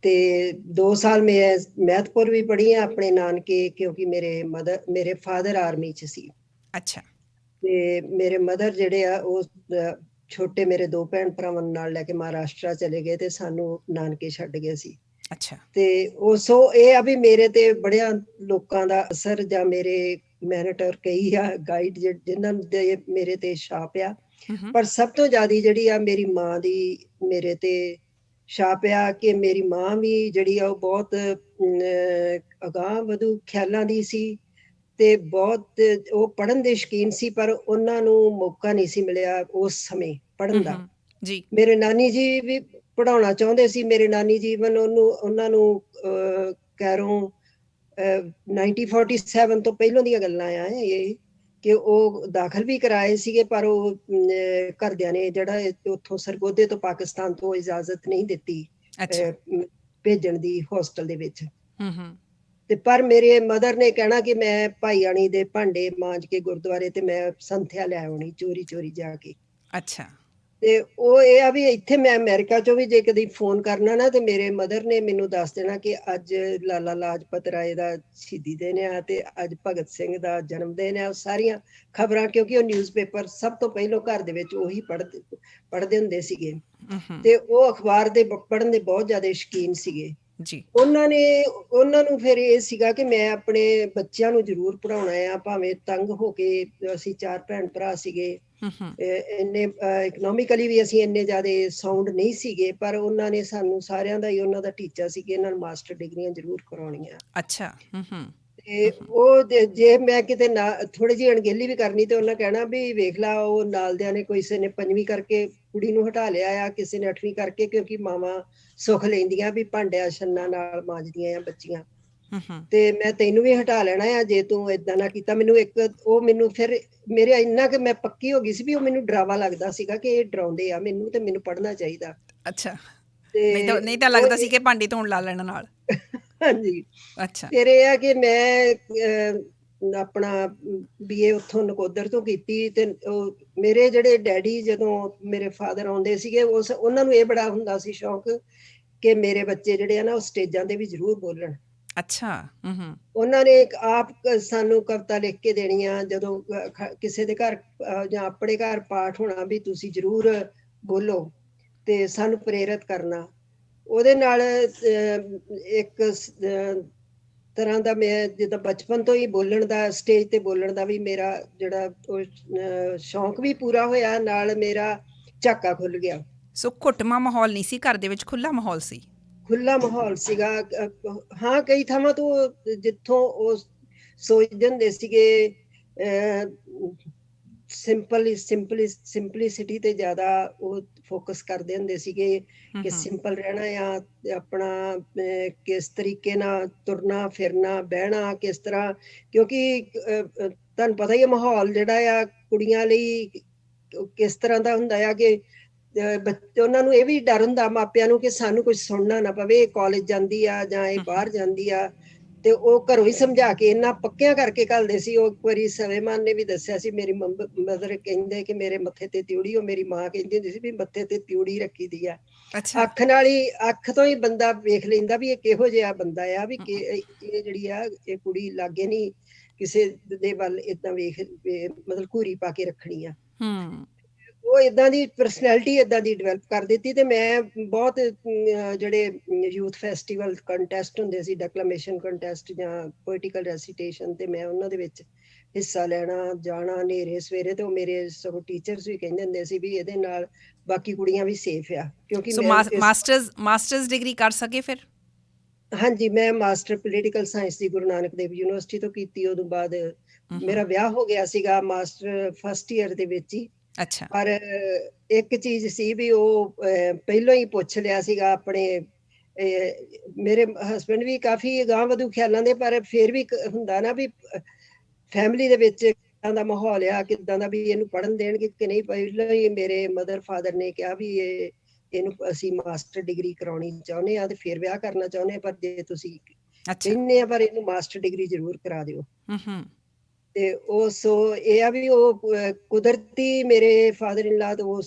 ਤੇ 2 ਸਾਲ ਮੈਂ ਮਹਿਤਪੁਰ ਵੀ ਪੜ੍ਹੀ ਆ ਆਪਣੇ ਨਾਨਕੇ, ਕਿਉਂਕਿ ਮੇਰੇ ਫਾਦਰ ਆਰਮੀ 'ਚ ਸੀ। ਅੱਛਾ। ਤੇ ਮੇਰੇ ਮਦਰ ਜਿਹੜੇ ਆ ਉਹ ਛੋਟੇ ਮੇਰੇ 2 ਭੈਣ ਭਰਾਵਾਂ ਨੂੰ ਨਾਲ ਲੈ ਕੇ ਮਹਾਰਾਸ਼ਟਰ ਚਲੇ ਗਏ ਤੇ ਸਾਨੂੰ ਨਾਨਕੇ ਛੱਡ ਗਏ ਸੀ। ਅੱਛਾ। ਤੇ ਉਹ ਸੋ ਇਹ ਆ ਵੀ ਮੇਰੇ ਤੇ ਬੜਿਆਂ ਲੋਕਾਂ ਦਾ ਅਸਰ, ਜਾਂ ਮੇਰੇ ਮੈਨੇਟਰ ਕਈ ਆ ਗਾਈਡ ਜਿਨ੍ਹਾਂ ਦੇ ਮੇਰੇ ਤੇ ਛਾਪ ਆ, ਪਰ ਸਭ ਤੋਂ ਜ਼ਿਆਦਾ ਜਿਹੜੀ ਆ ਮੇਰੀ ਮਾਂ ਦੀ ਮੇਰੇ ਤੇ ਛਾਪ ਆ, ਕਿ ਮੇਰੀ ਮਾਂ ਵੀ ਜਿਹੜੀ ਆ ਉਹ ਬਹੁਤ ਅਗਾਂਹ ਵਧੂ ਖਿਆਲਾਂ ਦੀ ਸੀ ਤੇ ਬਹੁਤ ਉਹ ਪੜ੍ਹਨ ਦੇ ਸ਼ੌਕੀਨ ਸੀ, ਪਰ ਉਹਨਾਂ ਨੂੰ ਮੌਕਾ ਨਹੀਂ ਸੀ ਮਿਲਿਆ ਉਸ ਸਮੇਂ ਪੜ੍ਹਨ ਦਾ। ਜੀ। ਮੇਰੇ ਨਾਨੀ ਜੀ ਵੀ ਪੜ੍ਹਾਉਣਾ ਚਾਹੁੰਦੇ ਸੀ। ਮੇਰੇ ਨਾਨੀ ਜੀ ਉਹਨਾਂ ਨੂੰ ਕੈਰੋਂ 1947 ਤੋਂ ਪਹਿਲਾਂ ਦੀਆਂ ਗੱਲਾਂ ਆ ਇਹ, ਕਿ ਉਹ ਦਾਖਲ ਵੀ ਕਰਾਏ ਸੀਗੇ, ਪਰ ਉਹ ਘਰਦਿਆਂ ਨੇ ਜਿਹੜਾ ਉੱਥੋਂ ਸਰਗੋਧੇ ਤੋਂ ਪਾਕਿਸਤਾਨ ਤੋਂ ਇਜਾਜ਼ਤ ਨਹੀਂ ਦਿੱਤੀ ਭੇਜਣ ਦੀ ਹੋਸਟਲ ਦੇ ਵਿੱਚ। ਤੇ ਪਰ ਮੇਰੇ ਮਦਰ ਨੇ ਕਹਿਣਾ ਕਿ ਮੈਂ ਭਾਈਆਣੀ ਦੇ ਭਾਂਡੇ ਮਾਂਜ ਕੇ ਗੁਰਦੁਆਰੇ ਤੇ ਮੈਂ ਸੰਥਿਆ ਲੈ ਆਉਣੀ ਚੋਰੀ ਚੋਰੀ ਜਾ ਕੇ। ਅੱਛਾ। ਤੇ ਉਹ ਇਹ ਆ ਵੀ ਇੱਥੇ ਮੈਂ ਅਮਰੀਕਾ ਚੋਂ ਵੀ ਜੇ ਕਦੀ ਫੋਨ ਕਰਨਾ ਨਾ, ਤੇ ਮੇਰੇ ਮਦਰ ਨੇ ਮੈਨੂੰ ਦੱਸ ਦੇਣਾ ਕਿ ਅੱਜ ਲਾਲਾ ਲਾਜਪਤ ਰਾਏ ਦਾ ਸ਼ਹੀਦੀ ਦਿਨ ਆ ਤੇ ਅੱਜ ਭਗਤ ਸਿੰਘ ਦਾ ਜਨਮ ਦਿਨ ਆ। ਸਾਰੀਆਂ ਖਬਰਾਂ, ਕਿਉਂਕਿ ਉਹ ਨਿਊਜ਼ਪੇਪਰ ਸਭ ਤੋਂ ਪਹਿਲਾਂ ਘਰ ਦੇ ਵਿੱਚ ਉਹੀ ਪੜ੍ਹਦੇ ਹੁੰਦੇ ਸੀਗੇ, ਤੇ ਉਹ ਅਖਬਾਰ ਦੇ ਪੜ੍ਹਨ ਦੇ ਬਹੁਤ ਜ਼ਿਆਦਾ ਸ਼ੌਕੀਨ ਸੀਗੇ ਜੀ। ਉਹਨਾਂ ਨੂੰ ਫਿਰ ਇਹ ਸੀਗਾ ਕਿ ਮੈਂ ਆਪਣੇ ਬੱਚਿਆਂ ਨੂੰ ਜ਼ਰੂਰ ਪੜ੍ਹਾਉਣਾ ਆ, ਭਾਵੇਂ ਤੰਗ ਹੋ ਕੇ। ਅਸੀਂ 4 ਭੈਣ ਭਰਾ ਸੀਗੇ, ਇੰਨੇ ਇਕਨੋਮਿਕਲੀ ਵੀ ਅਸੀਂ ਇੰਨੇ ਜ਼ਿਆਦਾ ਸਾਊਂਡ ਨਹੀਂ ਸੀਗੇ, ਪਰ ਉਹਨਾਂ ਨੇ ਸਾਨੂੰ ਸਾਰਿਆਂ ਦਾ ਹੀ ਉਹਨਾਂ ਦਾ ਟੀਚਾ ਸੀ ਕਿ ਇਹਨਾਂ ਨੂੰ ਮਾਸਟਰ ਡਿਗਰੀਆਂ ਜ਼ਰੂਰ ਕਰਾਉਣੀਆਂ। ਅੱਛਾ। ਤੇ ਉਹ ਜੇ ਮੈਂ ਕਿਤੇ ਨਾ ਥੋੜੀ ਜਿਹੀ ਅਣਗਹਿਲੀ ਵੀ ਕਰਨੀ, ਤੇ ਉਹਨਾਂ ਕਹਿਣਾ ਵੀ ਵੇਖ ਲਾ, ਉਹ ਨਾਲਦਿਆਂ ਨੇ ਕਿਸੇ ਨੇ 5ਵੀਂ ਕਰਕੇ ਕੁੜੀ ਨੂੰ ਹਟਾ ਲਿਆ ਆ, ਕਿਸੇ ਨੇ 8ਵੀਂ ਕਰਕੇ, ਕਿਉਂਕਿ ਮਾਵਾਂ ਸੁੱਖ ਲੈਂਦੀਆਂ ਵੀ ਭਾਂਡਿਆਂ ਛੰਨਾ ਨਾਲ ਮਾਂਜਦੀਆਂ ਆ ਬੱਚੀਆਂ, ਤੇ ਮੈਂ ਤੈਨੂੰ ਵੀ ਹਟਾ ਲੈਣਾ ਆ ਜੇ ਤੂੰ ਏਦਾਂ ਨਾ ਕੀਤਾ। ਮੈਨੂੰ ਫਿਰ ਮੇਰੇ ਇੰਨਾ ਕਿ ਮੈਂ ਪੱਕੀ ਹੋ ਗਈ ਸੀ ਵੀ ਉਹ ਮੈਨੂੰ ਡਰਾਵਾ ਲੱਗਦਾ ਸੀਗਾ ਕਿ ਇਹ ਡਰਾਉਂਦੇ ਆ ਮੈਨੂੰ, ਤੇ ਮੈਨੂੰ ਪੜ੍ਹਨਾ ਚਾਹੀਦਾ। ਅੱਛਾ। ਨਹੀਂ ਤਾਂ ਲੱਗਦਾ ਸੀ ਕਿ ਭਾਂਡੇ ਧੋਣ ਲਾ ਲੈਣ ਨਾਲ। ਹਾਂਜੀ। ਅੱਛਾ। ਫਿਰ ਇਹ ਆ ਕਿ ਮੈਂ ਆਪਣਾ BA ਉੱਥੋਂ ਨਕੋਦਰ ਤੋਂ ਕੀਤੀ, ਤੇ ਮੇਰੇ ਜਿਹੜੇ ਡੈਡੀ, ਜਦੋਂ ਮੇਰੇ ਫਾਦਰ ਆਉਂਦੇ ਸੀਗੇ, ਉਹਨਾਂ ਨੂੰ ਇਹ ਬੜਾ ਹੁੰਦਾ ਸੀ ਸ਼ੌਕ ਕਿ ਮੇਰੇ ਬੱਚੇ ਜਿਹੜੇ ਆ ਨਾ ਉਹ ਸਟੇਜਾਂ ਤੇ ਵੀ ਜ਼ਰੂਰ ਬੋਲਣ। ਅੱਛਾ। ਉਹਨਾਂ ਨੇ ਆਪ ਸਾਨੂੰ ਕਵਿਤਾ ਲਿਖ ਕੇ ਦੇਣੀਆਂ, ਜਦੋਂ ਕਿਸੇ ਦੇ ਘਰ ਜਾਂ ਆਪਣੇ ਘਰ ਪਾਠ ਹੋਣਾ, ਵੀ ਤੁਸੀਂ ਜ਼ਰੂਰ ਬੋਲੋ ਤੇ ਸਾਨੂੰ ਪ੍ਰੇਰਿਤ ਕਰਨਾ। ਉਹਦੇ ਨਾਲ ਇੱਕ ਤਰ੍ਹਾਂ ਦਾ ਮੈਂ ਜਿੱਦਾਂ ਬਚਪਨ ਤੋਂ ਹੀ ਬੋਲਣ ਦਾ, ਸਟੇਜ ਤੇ ਬੋਲਣ ਦਾ ਵੀ ਮੇਰਾ ਜਿਹੜਾ ਸ਼ੌਂਕ ਵੀ ਪੂਰਾ ਹੋਇਆ, ਨਾਲ ਮੇਰਾ ਝਾਕਾ ਖੁੱਲ ਗਿਆ। ਸੋ ਘੁੱਟਵਾਂ ਮਾਹੌਲ ਨਹੀਂ ਸੀ ਘਰ ਦੇ ਵਿੱਚ, ਖੁੱਲਾ ਮਾਹੌਲ ਸੀ। ਖੁੱਲਾ ਮਾਹੌਲ ਸੀਗਾ। ਹਾਂ, ਕਈ ਥਾਵਾਂ ਤੋਂ ਜਿੱਥੋਂ ਉਹ ਸੋਚਦੇ ਹੁੰਦੇ ਸੀਗੇ ਸਿੰਪਲਿਸਿਟੀ ਤੇ ਜ਼ਿਆਦਾ ਉਹ ਫੋਕਸ ਕਰਦੇ ਹੁੰਦੇ ਸੀਗੇ ਕਿ ਸਿੰਪਲ ਰਹਿਣਾ ਆ, ਆਪਣਾ ਕਿਸ ਤਰੀਕੇ ਨਾਲ ਤੁਰਨਾ ਫਿਰਨਾ ਬਹਿਣਾ ਕਿਸ ਤਰ੍ਹਾਂ, ਕਿਉਂਕਿ ਤੁਹਾਨੂੰ ਪਤਾ ਹੀ ਹੈ ਮਾਹੌਲ ਜਿਹੜਾ ਆ ਕੁੜੀਆਂ ਲਈ ਕਿਸ ਤਰ੍ਹਾਂ ਦਾ ਹੁੰਦਾ ਆ ਕਿ ਉਹਨਾਂ ਨੂੰ ਇਹ ਵੀ ਡਰ ਹੁੰਦਾ ਮਾਪਿਆਂ ਨੂੰ ਕਿ ਸਾਨੂੰ ਕੁਝ ਸੁਣਨਾ ਨਾ ਪਵੇ, ਕਾਲਜ ਜਾਂਦੀ ਆ ਜਾਂ ਇਹ ਬਾਹਰ ਜਾਂਦੀ ਆ, ਤੇ ਉਹ ਘਰੋਂ ਹੀ ਸਮਝਾ ਕੇ ਇੰਨਾ ਪੱਕਿਆਂ ਕਰਕੇ ਘੱਲਦੇ ਸੀ। ਉਹ ਇੱਕ ਵਾਰੀ ਸਵੇਮਾਨ ਨੇ ਵੀ ਦੱਸਿਆ ਸੀ, ਮੇਰੀ ਮਦਰ ਕਹਿੰਦੇ ਕਿ ਮੇਰੇ ਮੱਥੇ ਤੇ ਤਿਉੜੀ, ਉਹ ਮੇਰੀ ਮਾਂ ਕਹਿੰਦੀ ਹੁੰਦੀ ਸੀ ਵੀ ਮੱਥੇ ਤੇ ਤਿਉੜੀ ਰੱਖੀ ਦੀ ਆ। ਅੱਖ ਨਾਲ ਹੀ, ਅੱਖ ਤੋਂ ਹੀ ਬੰਦਾ ਵੇਖ ਲੈਂਦਾ ਵੀ ਇਹ ਕਿਹੋ ਜਿਹਾ ਬੰਦਾ ਆ, ਵੀ ਇਹ ਜਿਹੜੀ ਆ ਇਹ ਕੁੜੀ ਲਾਗੇ ਨਹੀਂ ਕਿਸੇ ਦੇ ਵੱਲ ਏਦਾਂ ਵੇਖ, ਮਤਲਬ ਘੂਰੀ ਪਾ ਕੇ ਰੱਖਣੀ ਆ। ਉਹ ਏਦਾਂ ਦੀ ਪਰਸਨੈਲਿਟੀ ਏਦਾਂ ਦੀ ਡਿਵੈਲਪ ਕਰ ਦਿੱਤੀ। ਤੇ ਮੈਂ ਬਹੁਤ ਜਿਹੜੇ ਯੂਥ ਫੈਸਟੀਵਲ ਕੰਟੈਸਟ ਹੁੰਦੇ ਸੀ, ਡੈਕਲਾਮੇਸ਼ਨ ਕੰਟੈਸਟ ਜਾਂ ਪੋਇਟੀਕਲ ਰੈਸੀਟੇਸ਼ਨ, ਤੇ ਮੈਂ ਉਹਨਾਂ ਦੇ ਵਿੱਚ ਹਿੱਸਾ ਲੈਣਾ, ਜਾਣਾ ਹਨੇਰੇ ਸਵੇਰੇ। ਤੇ ਉਹ ਮੇਰੇ ਸਗੋਂ ਟੀਚਰਸ ਵੀ ਕਹਿੰਦੇ ਹੁੰਦੇ ਸੀ ਵੀ ਇਹਦੇ ਨਾਲ ਬਾਕੀ ਕੁੜੀਆਂ ਵੀ ਸੇਫ ਆ, ਕਿਉਂਕਿ ਮਾਸਟਰਸ ਡਿਗਰੀ ਕਰ ਸਕੇ ਫਿਰ? ਹਾਂਜੀ, ਮੈਂ ਮਾਸਟਰ ਪੋਲੀਟੀਕਲ ਸਾਇੰਸ ਦੀ ਗੁਰੂ ਨਾਨਕ ਦੇਵ ਯੂਨੀਵਰਸਿਟੀ ਤੋਂ ਕੀਤੀ। ਉਦੋਂ ਬਾਅਦ ਮੇਰਾ ਵਿਆਹ ਹੋ ਗਿਆ ਸੀਗਾ ਮਾਸਟਰ ਫਸਟ ਈਅਰ ਦੇ ਵਿੱਚ ਹੀ। ਅੱਛਾ। ਪਰ ਇੱਕ ਚੀਜ਼ ਸੀ ਵੀ ਉਹ ਪਹਿਲਾਂ ਹੀ ਪੁੱਛ ਲਿਆ ਸੀਗਾ ਆਪਣੇ, ਮੇਰੇ ਹਸਬੈਂਡ ਵੀ ਕਾਫੀ ਅਗਾਂਹ ਵਧੂ ਖਿਆਲਾਂ ਦੇ, ਪਰ ਫਿਰ ਵੀ ਹੁੰਦਾ ਨਾ ਵੀ ਫੈਮਿਲੀ ਦੇ ਵਿੱਚ ਕਿੱਦਾਂ ਦਾ ਮਾਹੌਲ ਆ, ਕਿੱਦਾਂ ਦਾ ਵੀ ਇਹਨੂੰ ਪੜ੍ਹਨ ਦੇਣਗੇ ਕਿ ਨਹੀਂ। ਪਹਿਲਾਂ ਹੀ ਮੇਰੇ ਮਦਰ ਫਾਦਰ ਨੇ ਕਿਹਾ ਵੀ ਇਹਨੂੰ ਅਸੀਂ ਮਾਸਟਰ ਡਿਗਰੀ ਕਰਾਉਣੀ ਚਾਹੁੰਦੇ ਆ ਤੇ ਫਿਰ ਵਿਆਹ ਕਰਨਾ ਚਾਹੁੰਦੇ ਆ, ਪਰ ਜੇ ਤੁਸੀਂ ਕਹਿੰਦੇ ਆ ਪਰ ਇਹਨੂੰ ਮਾਸਟਰ ਡਿਗਰੀ ਜ਼ਰੂਰ ਕਰਾ ਦਿਓ। ਤੇ ਉਹ ਸੋ ਇਹ ਆ ਵੀ ਉਹ ਕੁਦਰਤੀ ਮੇਰੇ ਫਾਦਰ ਇਨ ਲਾ, ਤੇ ਉਹ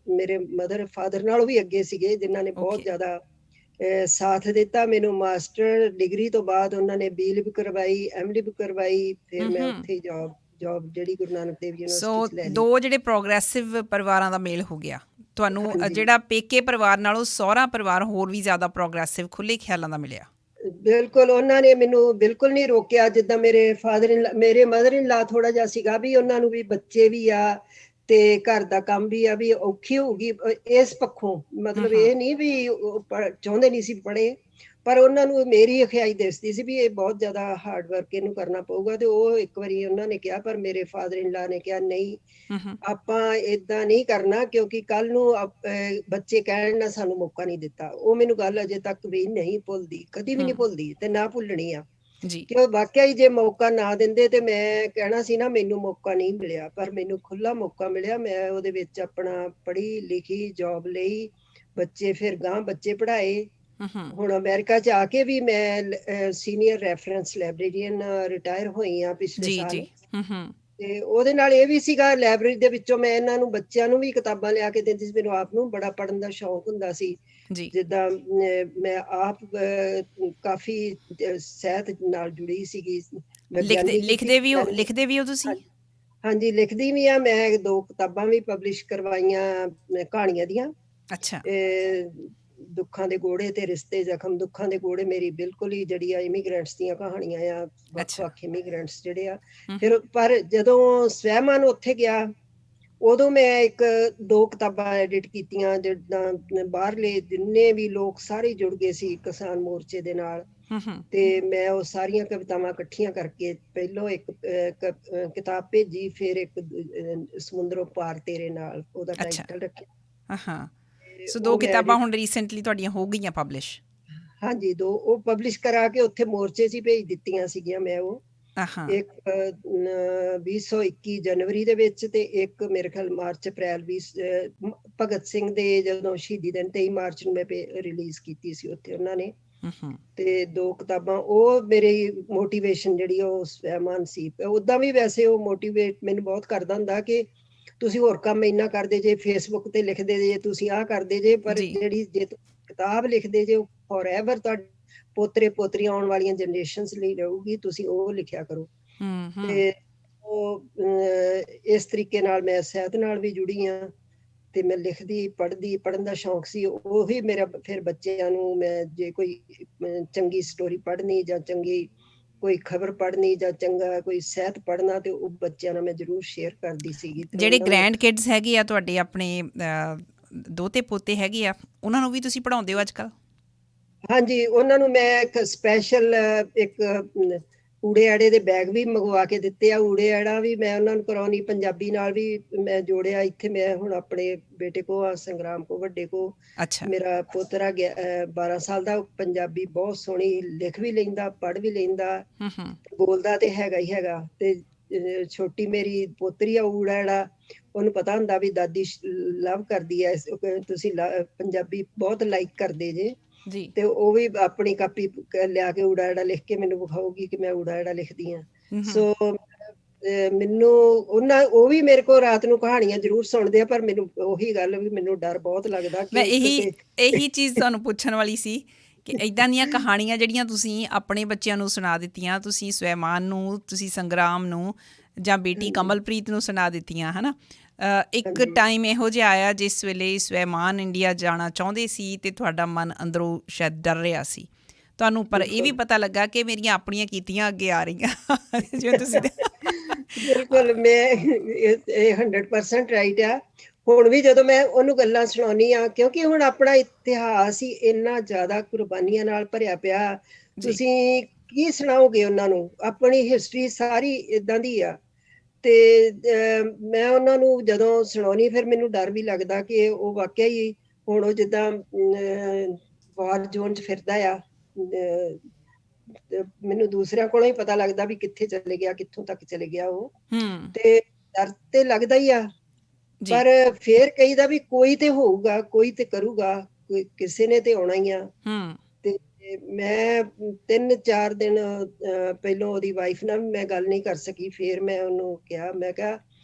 ਮੇਰੇ ਮਦਰ ਫਾਦਰ ਨਾਲੋਂ ਵੀ ਅੱਗੇ ਸੀਗੇ, ਜਿਨ੍ਹਾਂ ਨੇ ਬਹੁਤ ਜ਼ਿਆਦਾ ਸਾਥ ਦਿੱਤਾ। ਮੈਨੂੰ ਮਾਸਟਰ ਡਿਗਰੀ ਤੋਂ ਬਾਅਦ ਉਹਨਾਂ ਨੇ ਬੀਲ ਵੀ ਕਰਵਾਈ, ਐਮਡੀ ਵੀ ਕਰਵਾਈ। ਫਿਰ ਮੈਂ ਉੱਥੇ ਜੌਬ ਜਿਹੜੀ ਗੁਰੂ ਨਾਨਕ ਦੇਵ ਯੂਨੀਵਰਸਿਟੀ ਚ ਲੈ ਲਈ। ਦੋ ਜਿਹੜੇ ਪ੍ਰੋਗਰੈਸਿਵ ਪਰਿਵਾਰਾਂ ਦਾ ਮੇਲ ਹੋ ਗਿਆ ਤੁਹਾਨੂੰ। ਜਿਹੜਾ ਪੇਕੇ ਪਰਿਵਾਰ ਨਾਲੋਂ ਸਹੁਰਾ ਪਰਿਵਾਰ ਹੋਰ ਵੀ ਜ਼ਿਆਦਾ ਪ੍ਰੋਗਰੈਸਿਵ, ਖੁੱਲੇ ਖਿਆਲਾਂ ਦਾ ਮਿਲਿਆ। ਬਿਲਕੁਲ, ਉਹਨਾਂ ਨੇ ਮੈਨੂੰ ਬਿਲਕੁਲ ਨਹੀਂ ਰੋਕਿਆ। ਜਿੱਦਾਂ ਮੇਰੇ ਮਦਰ ਇਨ ਲਾ ਥੋੜਾ ਜਿਹਾ ਸੀਗਾ ਵੀ ਉਹਨਾਂ ਨੂੰ ਵੀ ਬੱਚੇ ਵੀ ਆ ਤੇ ਘਰ ਦਾ ਕੰਮ ਵੀ ਆ, ਵੀ ਔਖੀ ਹੋਊਗੀ ਇਸ ਪੱਖੋਂ। ਮਤਲਬ ਇਹ ਨਹੀਂ ਵੀ ਚਾਹੁੰਦੇ ਨਹੀਂ ਸੀ ਪੜ੍ਹੇ, ਪਰ ਉਹਨਾਂ ਨੂੰ ਮੇਰੀ ਅਖਿਆਈ ਦਿਸਦੀ ਸੀ ਵੀ ਇਹ ਬਹੁਤ ਜ਼ਿਆਦਾ ਹਾਰਡ ਵਰਕ ਇਹਨੂੰ ਕਰਨਾ ਪਊਗਾ। ਤੇ ਉਹ ਇੱਕ ਵਾਰੀ ਉਹਨਾਂ ਨੇ ਕਿਹਾ, ਪਰ ਮੇਰੇ ਫਾਦਰ ਇਨ ਲਾ ਨੇ ਕਿਹਾ ਨਹੀਂ, ਆਪਾਂ ਏਦਾਂ ਨਹੀਂ ਕਰਨਾ, ਕਿਉਂਕਿ ਕੱਲ ਨੂੰ ਬੱਚੇ ਕਹਿਣ ਨਾ ਸਾਨੂੰ ਮੌਕਾ ਨਹੀਂ ਦਿੱਤਾ। ਉਹ ਮੈਨੂੰ ਗੱਲ ਅਜੇ ਤੱਕ ਵੀ ਨਹੀਂ ਭੁੱਲਦੀ, ਕਦੀ ਵੀ ਨਹੀਂ ਭੁੱਲਦੀ ਤੇ ਨਾ ਭੁੱਲਣੀ ਆ। ਕਿ ਉਹ ਵਾਕਿਆ ਹੀ ਜੇ ਮੌਕਾ ਨਾ ਦਿੰਦੇ ਤੇ ਮੈਂ ਕਹਿਣਾ ਸੀ ਨਾ ਮੈਨੂੰ ਮੌਕਾ ਨਹੀਂ ਮਿਲਿਆ, ਪਰ ਮੈਨੂੰ ਖੁੱਲਾ ਮੌਕਾ ਮਿਲਿਆ। ਮੈਂ ਉਹਦੇ ਵਿੱਚ ਆਪਣਾ ਪੜ੍ਹੀ ਲਿਖੀ, ਜੌਬ ਲਈ, ਬੱਚੇ ਫਿਰ ਗਾਂ ਬੱਚੇ ਪੜ੍ਹਾਏ। ਹੁਣ ਅਮਰੀਕਾ ਚ ਆ ਕੇ ਵੀ ਮੈਂ ਸੀਨੀਅਰ ਰੈਫਰੈਂਸ ਲਾਇਬ੍ਰੇਰੀਅਨ ਰਿਟਾਇਰ ਹੋਈ ਆ ਪਿਛਲੇ ਸਾਲ। ਤੇ ਉਹਦੇ ਨਾਲ ਇਹ ਵੀ ਸੀਗਾ, ਲਾਇਬ੍ਰੇਰੀ ਦੇ ਵਿੱਚੋਂ ਮੈਂ ਇਹਨਾਂ ਨੂੰ ਬੱਚਿਆਂ ਨੂੰ ਵੀ ਕਿਤਾਬਾਂ ਲਿਆ ਕੇ ਦਿੰਦੀ ਸੀ। ਮੈਨੂੰ ਆਪ ਨੂੰ ਬੜਾ ਪੜ੍ਹਨ ਦਾ ਸ਼ੌਂਕ ਹੁੰਦਾ ਸੀ। ਜਿੱਦਾਂ ਮੈਂ ਆਪ ਕਾਫੀ ਸਾਹਿਤ ਨਾਲ ਜੁੜੀ ਸੀਗੀ। ਲਿਖਦੇ ਵੀ ਹੋ ਤੁਸੀਂ? ਹਾਂਜੀ, ਲਿਖਦੀ ਵੀ ਆ ਮੈਂ। 2 ਕਿਤਾਬਾਂ ਵੀ ਪਬਲਿਸ਼ ਕਰਵਾਈਆਂ ਕਹਾਣੀਆਂ ਦੀਆਂ। ਅੱਛਾ। ਦੁੱਖਾਂ ਦੇ ਗੋੜੇ ਤੇ ਰਿਸ਼ਤੇ ਜ਼ਖਮ। ਦੁੱਖਾਂ ਦੇ ਗੋੜੇ ਮੇਰੀ ਬਿਲਕੁਲ ਹੀ ਜਿਹੜੀ ਆ ਇਮੀਗ੍ਰੈਂਟਸ ਦੀਆਂ ਕਹਾਣੀਆਂ ਆ, ਵੱਖ-ਵੱਖ ਇਮੀਗ੍ਰੈਂਟਸ ਜਿਹੜੇ ਆ। ਫਿਰ ਪਰ ਜਦੋਂ ਸਵੈਮਾਨ ਉੱਥੇ ਗਿਆ, ਉਦੋਂ ਮੈਂ 1-2 ਕਿਤਾਬਾਂ ਐਡਿਟ ਕੀਤੀਆਂ। ਜਿੱਦਾਂ ਬਾਹਰਲੇ ਜਿੰਨੇ ਵੀ ਲੋਕ ਸਾਰੇ ਜੁੜ ਗਏ ਸੀ ਕਿਸਾਨ ਮੋਰਚੇ ਦੇ ਨਾਲ, ਤੇ ਮੈਂ ਉਹ ਸਾਰੀਆਂ ਕਵਿਤਾਵਾਂ ਇਕੱਠੀਆਂ ਕਰਕੇ ਪਹਿਲੋਂ ਇੱਕ ਕਿਤਾਬ ਭੇਜੀ, ਫਿਰ ਇੱਕ ਸਮੁੰਦਰੋਂ ਪਾਰ ਤੇਰੇ ਨਾਲ ਉਹਦਾ ਟਾਈਟਲ ਰੱਖਿਆ। ਸੋ 2 ਕਿਤਾਬਾਂ ਹੁਣ ਰੀਸੈਂਟਲੀ ਤੁਹਾਡੀਆਂ ਹੋ ਗਈਆਂ ਪਬਲਿਸ਼? ਹਾਂਜੀ, 2 ਉਹ ਪਬਲਿਸ਼ ਕਰਾ ਕੇ ਉੱਥੇ ਮੋਰਚੇ 'ਚ ਹੀ ਭੇਜ ਦਿੱਤੀਆਂ ਸੀਗੀਆਂ ਮੈਂ। ਉਹ ਇੱਕ 2021 ਜਨਵਰੀ ਦੇ ਵਿੱਚ, ਤੇ ਇੱਕ ਮੇਰੇ ਖਿਆਲ ਮਾਰਚ ਅਪ੍ਰੈਲ ਭਗਤ ਸਿੰਘ ਦੇ ਜਦੋਂ ਸ਼ਹੀਦੀ ਦਿਨ 23 ਮਾਰਚ ਨੂੰ ਮੈਂ ਰਿਲੀਜ਼ ਕੀਤੀ ਸੀ ਉੱਥੇ ਉਹਨਾਂ ਨੇ। ਤੇ 2 ਕਿਤਾਬਾਂ ਉਹ ਮੇਰੀ ਮੋਟੀਵੇਸ਼ਨ ਜਿਹੜੀ ਉਹ ਸਵੈਮਾਨ ਸੀ। ਉਦਾਂ ਵੀ ਵੈਸੇ ਉਹ ਮੋਟੀਵੇਟ ਮੈਨੂੰ ਬਹੁਤ ਕਰਦਾ ਹੁੰਦਾ ਕਿ ਤੁਸੀਂ ਹੋਰ ਕੰਮ ਇੰਨਾ ਕਰਦੇ ਜੇ, ਫੇਸਬੁੱਕ ਤੇ ਲਿਖਦੇ ਜੇ, ਤੁਸੀਂ ਆਹ ਕਰਦੇ ਜੇ, ਪਰ ਜਿਹੜੀ ਜੇ ਕਿਤਾਬ ਲਿਖਦੇ ਜੇ ਉਹ ਫੋਰਐਵਰ ਤੁਹਾਡੇ ਪੋਤਰੇ ਪੋਤਰੀਆਂ ਆਉਣ ਵਾਲੀਆਂ ਜਨਰੇਸ਼ਨਸ ਲਈ ਰਹੂਗੀ। ਤੁਸੀਂ ਉਹ ਲਿਖਿਆ ਕਰੋ। ਤੇ ਉਹ ਇਸ ਤਰੀਕੇ ਨਾਲ ਮੈਂ ਸਾਹਿਤ ਨਾਲ ਵੀ ਜੁੜੀ ਆ, ਤੇ ਮੈਂ ਲਿਖਦੀ, ਪੜ੍ਹਨ ਦਾ ਸ਼ੌਂਕ ਸੀ। ਉਹੀ ਮੇਰਾ ਫਿਰ ਬੱਚਿਆਂ ਨੂੰ ਮੈਂ ਜੇ ਕੋਈ ਚੰਗੀ ਸਟੋਰੀ ਪੜ੍ਹਨੀ ਜਾਂ ਚੰਗੀ ਕੋਈ ਖਬਰ ਪੜ੍ਹਨੀ ਜਾਂ ਚੰਗਾ ਕੋਈ ਸਾਹਿਤ ਪੜ੍ਹਨਾ, ਤੇ ਉਹ ਬੱਚਿਆਂ ਨਾਲ ਮੈਂ ਜ਼ਰੂਰ ਸ਼ੇਅਰ ਕਰਦੀ ਸੀਗੀ। ਜਿਹੜੇ ਗ੍ਰੈਂਡ ਕਿਡਸ ਹੈਗੇ ਆ ਤੁਹਾਡੇ, ਆਪਣੇ ਦੋਤੇ ਪੋਤੇ ਹੈਗੇ ਆ, ਉਹਨਾਂ ਨੂੰ ਵੀ ਤੁਸੀਂ ਪੜ੍ਹਾਉਂਦੇ ਹੋ ਅੱਜ ਕੱਲ੍ਹ? ਹਾਂਜੀ, ਉਹਨਾਂ ਨੂੰ ਮੈਂ ਇੱਕ ਸਪੈਸ਼ਲ ਊੜੇ ਆੜੇ ਦੇ ਬੈਗ ਵੀ ਮੰਗਵਾ ਕੇ ਦਿੱਤੇ ਆ। ਊੜੇ ਆੜਾ ਵੀ ਮੈਂ ਉਹਨਾਂ ਨੂੰ ਕਰਾਉਣੀ, ਪੰਜਾਬੀ ਨਾਲ ਵੀ ਮੈਂ ਜੋੜਿਆ। ਇੱਥੇ ਮੈਂ ਹੁਣ ਆਪਣੇ ਬੇਟੇ ਕੋ ਆ, ਸੰਗਰਾਮ ਕੋ, ਵੱਡੇ ਕੋ। ਮੇਰਾ ਪੋਤਰਾ 12 ਸਾਲ ਦਾ, ਪੰਜਾਬੀ ਬਹੁਤ ਸੋਹਣੀ ਲਿਖ ਵੀ ਲੈਂਦਾ, ਪੜ੍ਹ ਵੀ ਲੈਂਦਾ, ਬੋਲਦਾ ਤੇ ਹੈਗਾ ਹੀ ਹੈਗਾ। ਤੇ ਛੋਟੀ ਮੇਰੀ ਪੋਤਰੀ ਆ ਊੜਾ ਆੜਾ, ਉਹਨੂੰ ਪਤਾ ਹੁੰਦਾ ਵੀ ਦਾਦੀ ਲਵ ਕਰਦੀ ਹੈ, ਤੁਸੀਂ ਪੰਜਾਬੀ ਬਹੁਤ ਲਾਈਕ ਕਰਦੇ ਜੇ। ਤੇ ਉਹ ਵੀ ਆਪਣੀ ਕਾਪੀ ਲਿਆ ਕੇ ਊੜਾ ਆੜਾ ਲਿਖ ਕੇ ਮੈਨੂੰ ਵਿਖਾਊਗੀ ਕਿ ਮੈਂ ਊੜਾ ਆੜਾ ਲਿਖਦੀ ਹਾਂ। ਸੋ ਮੈਨੂੰ ਉਹ ਵੀ ਮੇਰੇ ਕੋਲ ਰਾਤ ਨੂੰ ਕਹਾਣੀਆਂ ਜ਼ਰੂਰ ਸੁਣਦੇ ਆ, ਪਰ ਮੈਨੂੰ ਉਹੀ ਗੱਲ ਵੀ ਮੈਨੂੰ ਡਰ ਬਹੁਤ ਲੱਗਦਾ। ਮੈਂ ਇਹੀ ਚੀਜ਼ ਤੁਹਾਨੂੰ ਪੁੱਛਣ ਵਾਲੀ ਸੀ ਕਿ ਇੱਦਾਂ ਦੀਆਂ ਕਹਾਣੀਆਂ ਜਿਹੜੀਆਂ ਤੁਸੀਂ ਆਪਣੇ ਬੱਚਿਆਂ ਨੂੰ ਸੁਣਾ ਦਿੱਤੀਆਂ, ਤੁਸੀਂ ਸਵੈਮਾਨ ਨੂੰ, ਤੁਸੀਂ ਸੰਗਰਾਮ ਨੂੰ, ਜਾਂ ਬੇਟੀ ਕਮਲਪ੍ਰੀਤ ਨੂੰ ਸੁਣਾ ਦਿੱਤੀਆਂ, ਹੈ ਨਾ। ਇੱਕ ਟਾਈਮ ਇਹੋ ਜਿਹਾ ਆਇਆ ਜਿਸ ਵੇਲੇ ਸਵੈਮਾਨ ਇੰਡੀਆ ਜਾਣਾ ਚਾਹੁੰਦੇ ਸੀ ਤੇ ਤੁਹਾਡਾ ਮਨ ਅੰਦਰੋਂ ਸ਼ਾਇਦ ਡਰ ਰਿਹਾ ਸੀ ਤੁਹਾਨੂੰ, ਪਰ ਇਹ ਵੀ ਪਤਾ ਲੱਗਾ ਕਿ ਮੇਰੀਆਂ ਆਪਣੀਆਂ ਕੀਤੀਆਂ ਅੱਗੇ ਆ ਰਹੀਆਂ ਜਿਵੇਂ ਤੁਸੀਂ। ਬਿਲਕੁਲ, ਮੈਂ ਇਹ 100% ਰਾਈਟ ਆ। ਹੁਣ ਵੀ ਜਦੋਂ ਮੈਂ ਉਹਨੂੰ ਗੱਲਾਂ ਸੁਣਾਉਣੀ ਆ, ਕਿਉਂਕਿ ਹੁਣ ਆਪਣਾ ਇਤਿਹਾਸ ਹੀ ਇੰਨਾ ਜ਼ਿਆਦਾ ਕੁਰਬਾਨੀਆਂ ਨਾਲ ਭਰਿਆ ਪਿਆ, ਤੁਸੀਂ ਕੀ ਸੁਣਾਓਗੇ ਉਹਨਾਂ ਨੂੰ? ਆਪਣੀ ਹਿਸਟਰੀ ਸਾਰੀ ਏਦਾਂ ਦੀ ਆ। ਤੇ ਮੈਂ ਉਹਨਾਂ ਨੂੰ ਜਦੋਂ ਸੁਣਾਉਣੀ, ਫਿਰ ਮੈਨੂੰ ਡਰ ਵੀ ਲੱਗਦਾ ਕਿ ਉਹ ਵਾਕਿਆ ਹੀ ਹੁਣ ਉਹ ਜਿੱਦਾਂ ਵਾਰ ਜ਼ੋਨ 'ਚ ਫਿਰਦਾ ਆ। ਮੈਨੂੰ ਦੂਸਰਿਆਂ ਕੋਲੋਂ ਹੀ ਪਤਾ ਲੱਗਦਾ ਵੀ ਕਿੱਥੇ ਚਲੇ ਗਿਆ, ਕਿੱਥੋਂ ਤੱਕ ਚਲੇ ਗਿਆ ਉਹ। ਤੇ ਡਰ ਤੇ ਲੱਗਦਾ ਹੀ ਆ, ਪਰ ਫੇਰ ਕਹੀਦਾ ਵੀ ਕੋਈ ਤੇ ਹੋਊਗਾ, ਕੋਈ ਤੇ ਕਰੂਗਾ, ਕਿਸੇ ਨੇ ਤੇ ਆਉਣਾ ਹੀ ਆ। ਤੇ ਮੈਂ 3-4 ਦਿਨ ਪਹਿਲਾਂ ਉਹਦੀ ਵਾਈਫ ਨਾਲ ਮੈਂ ਗੱਲ ਨਹੀਂ ਕਰ ਸਕੀ। ਫੇਰ ਮੈਂ ਉਹਨੂੰ ਕਿਹਾ, ਮੈਂ ਕਿਹਾ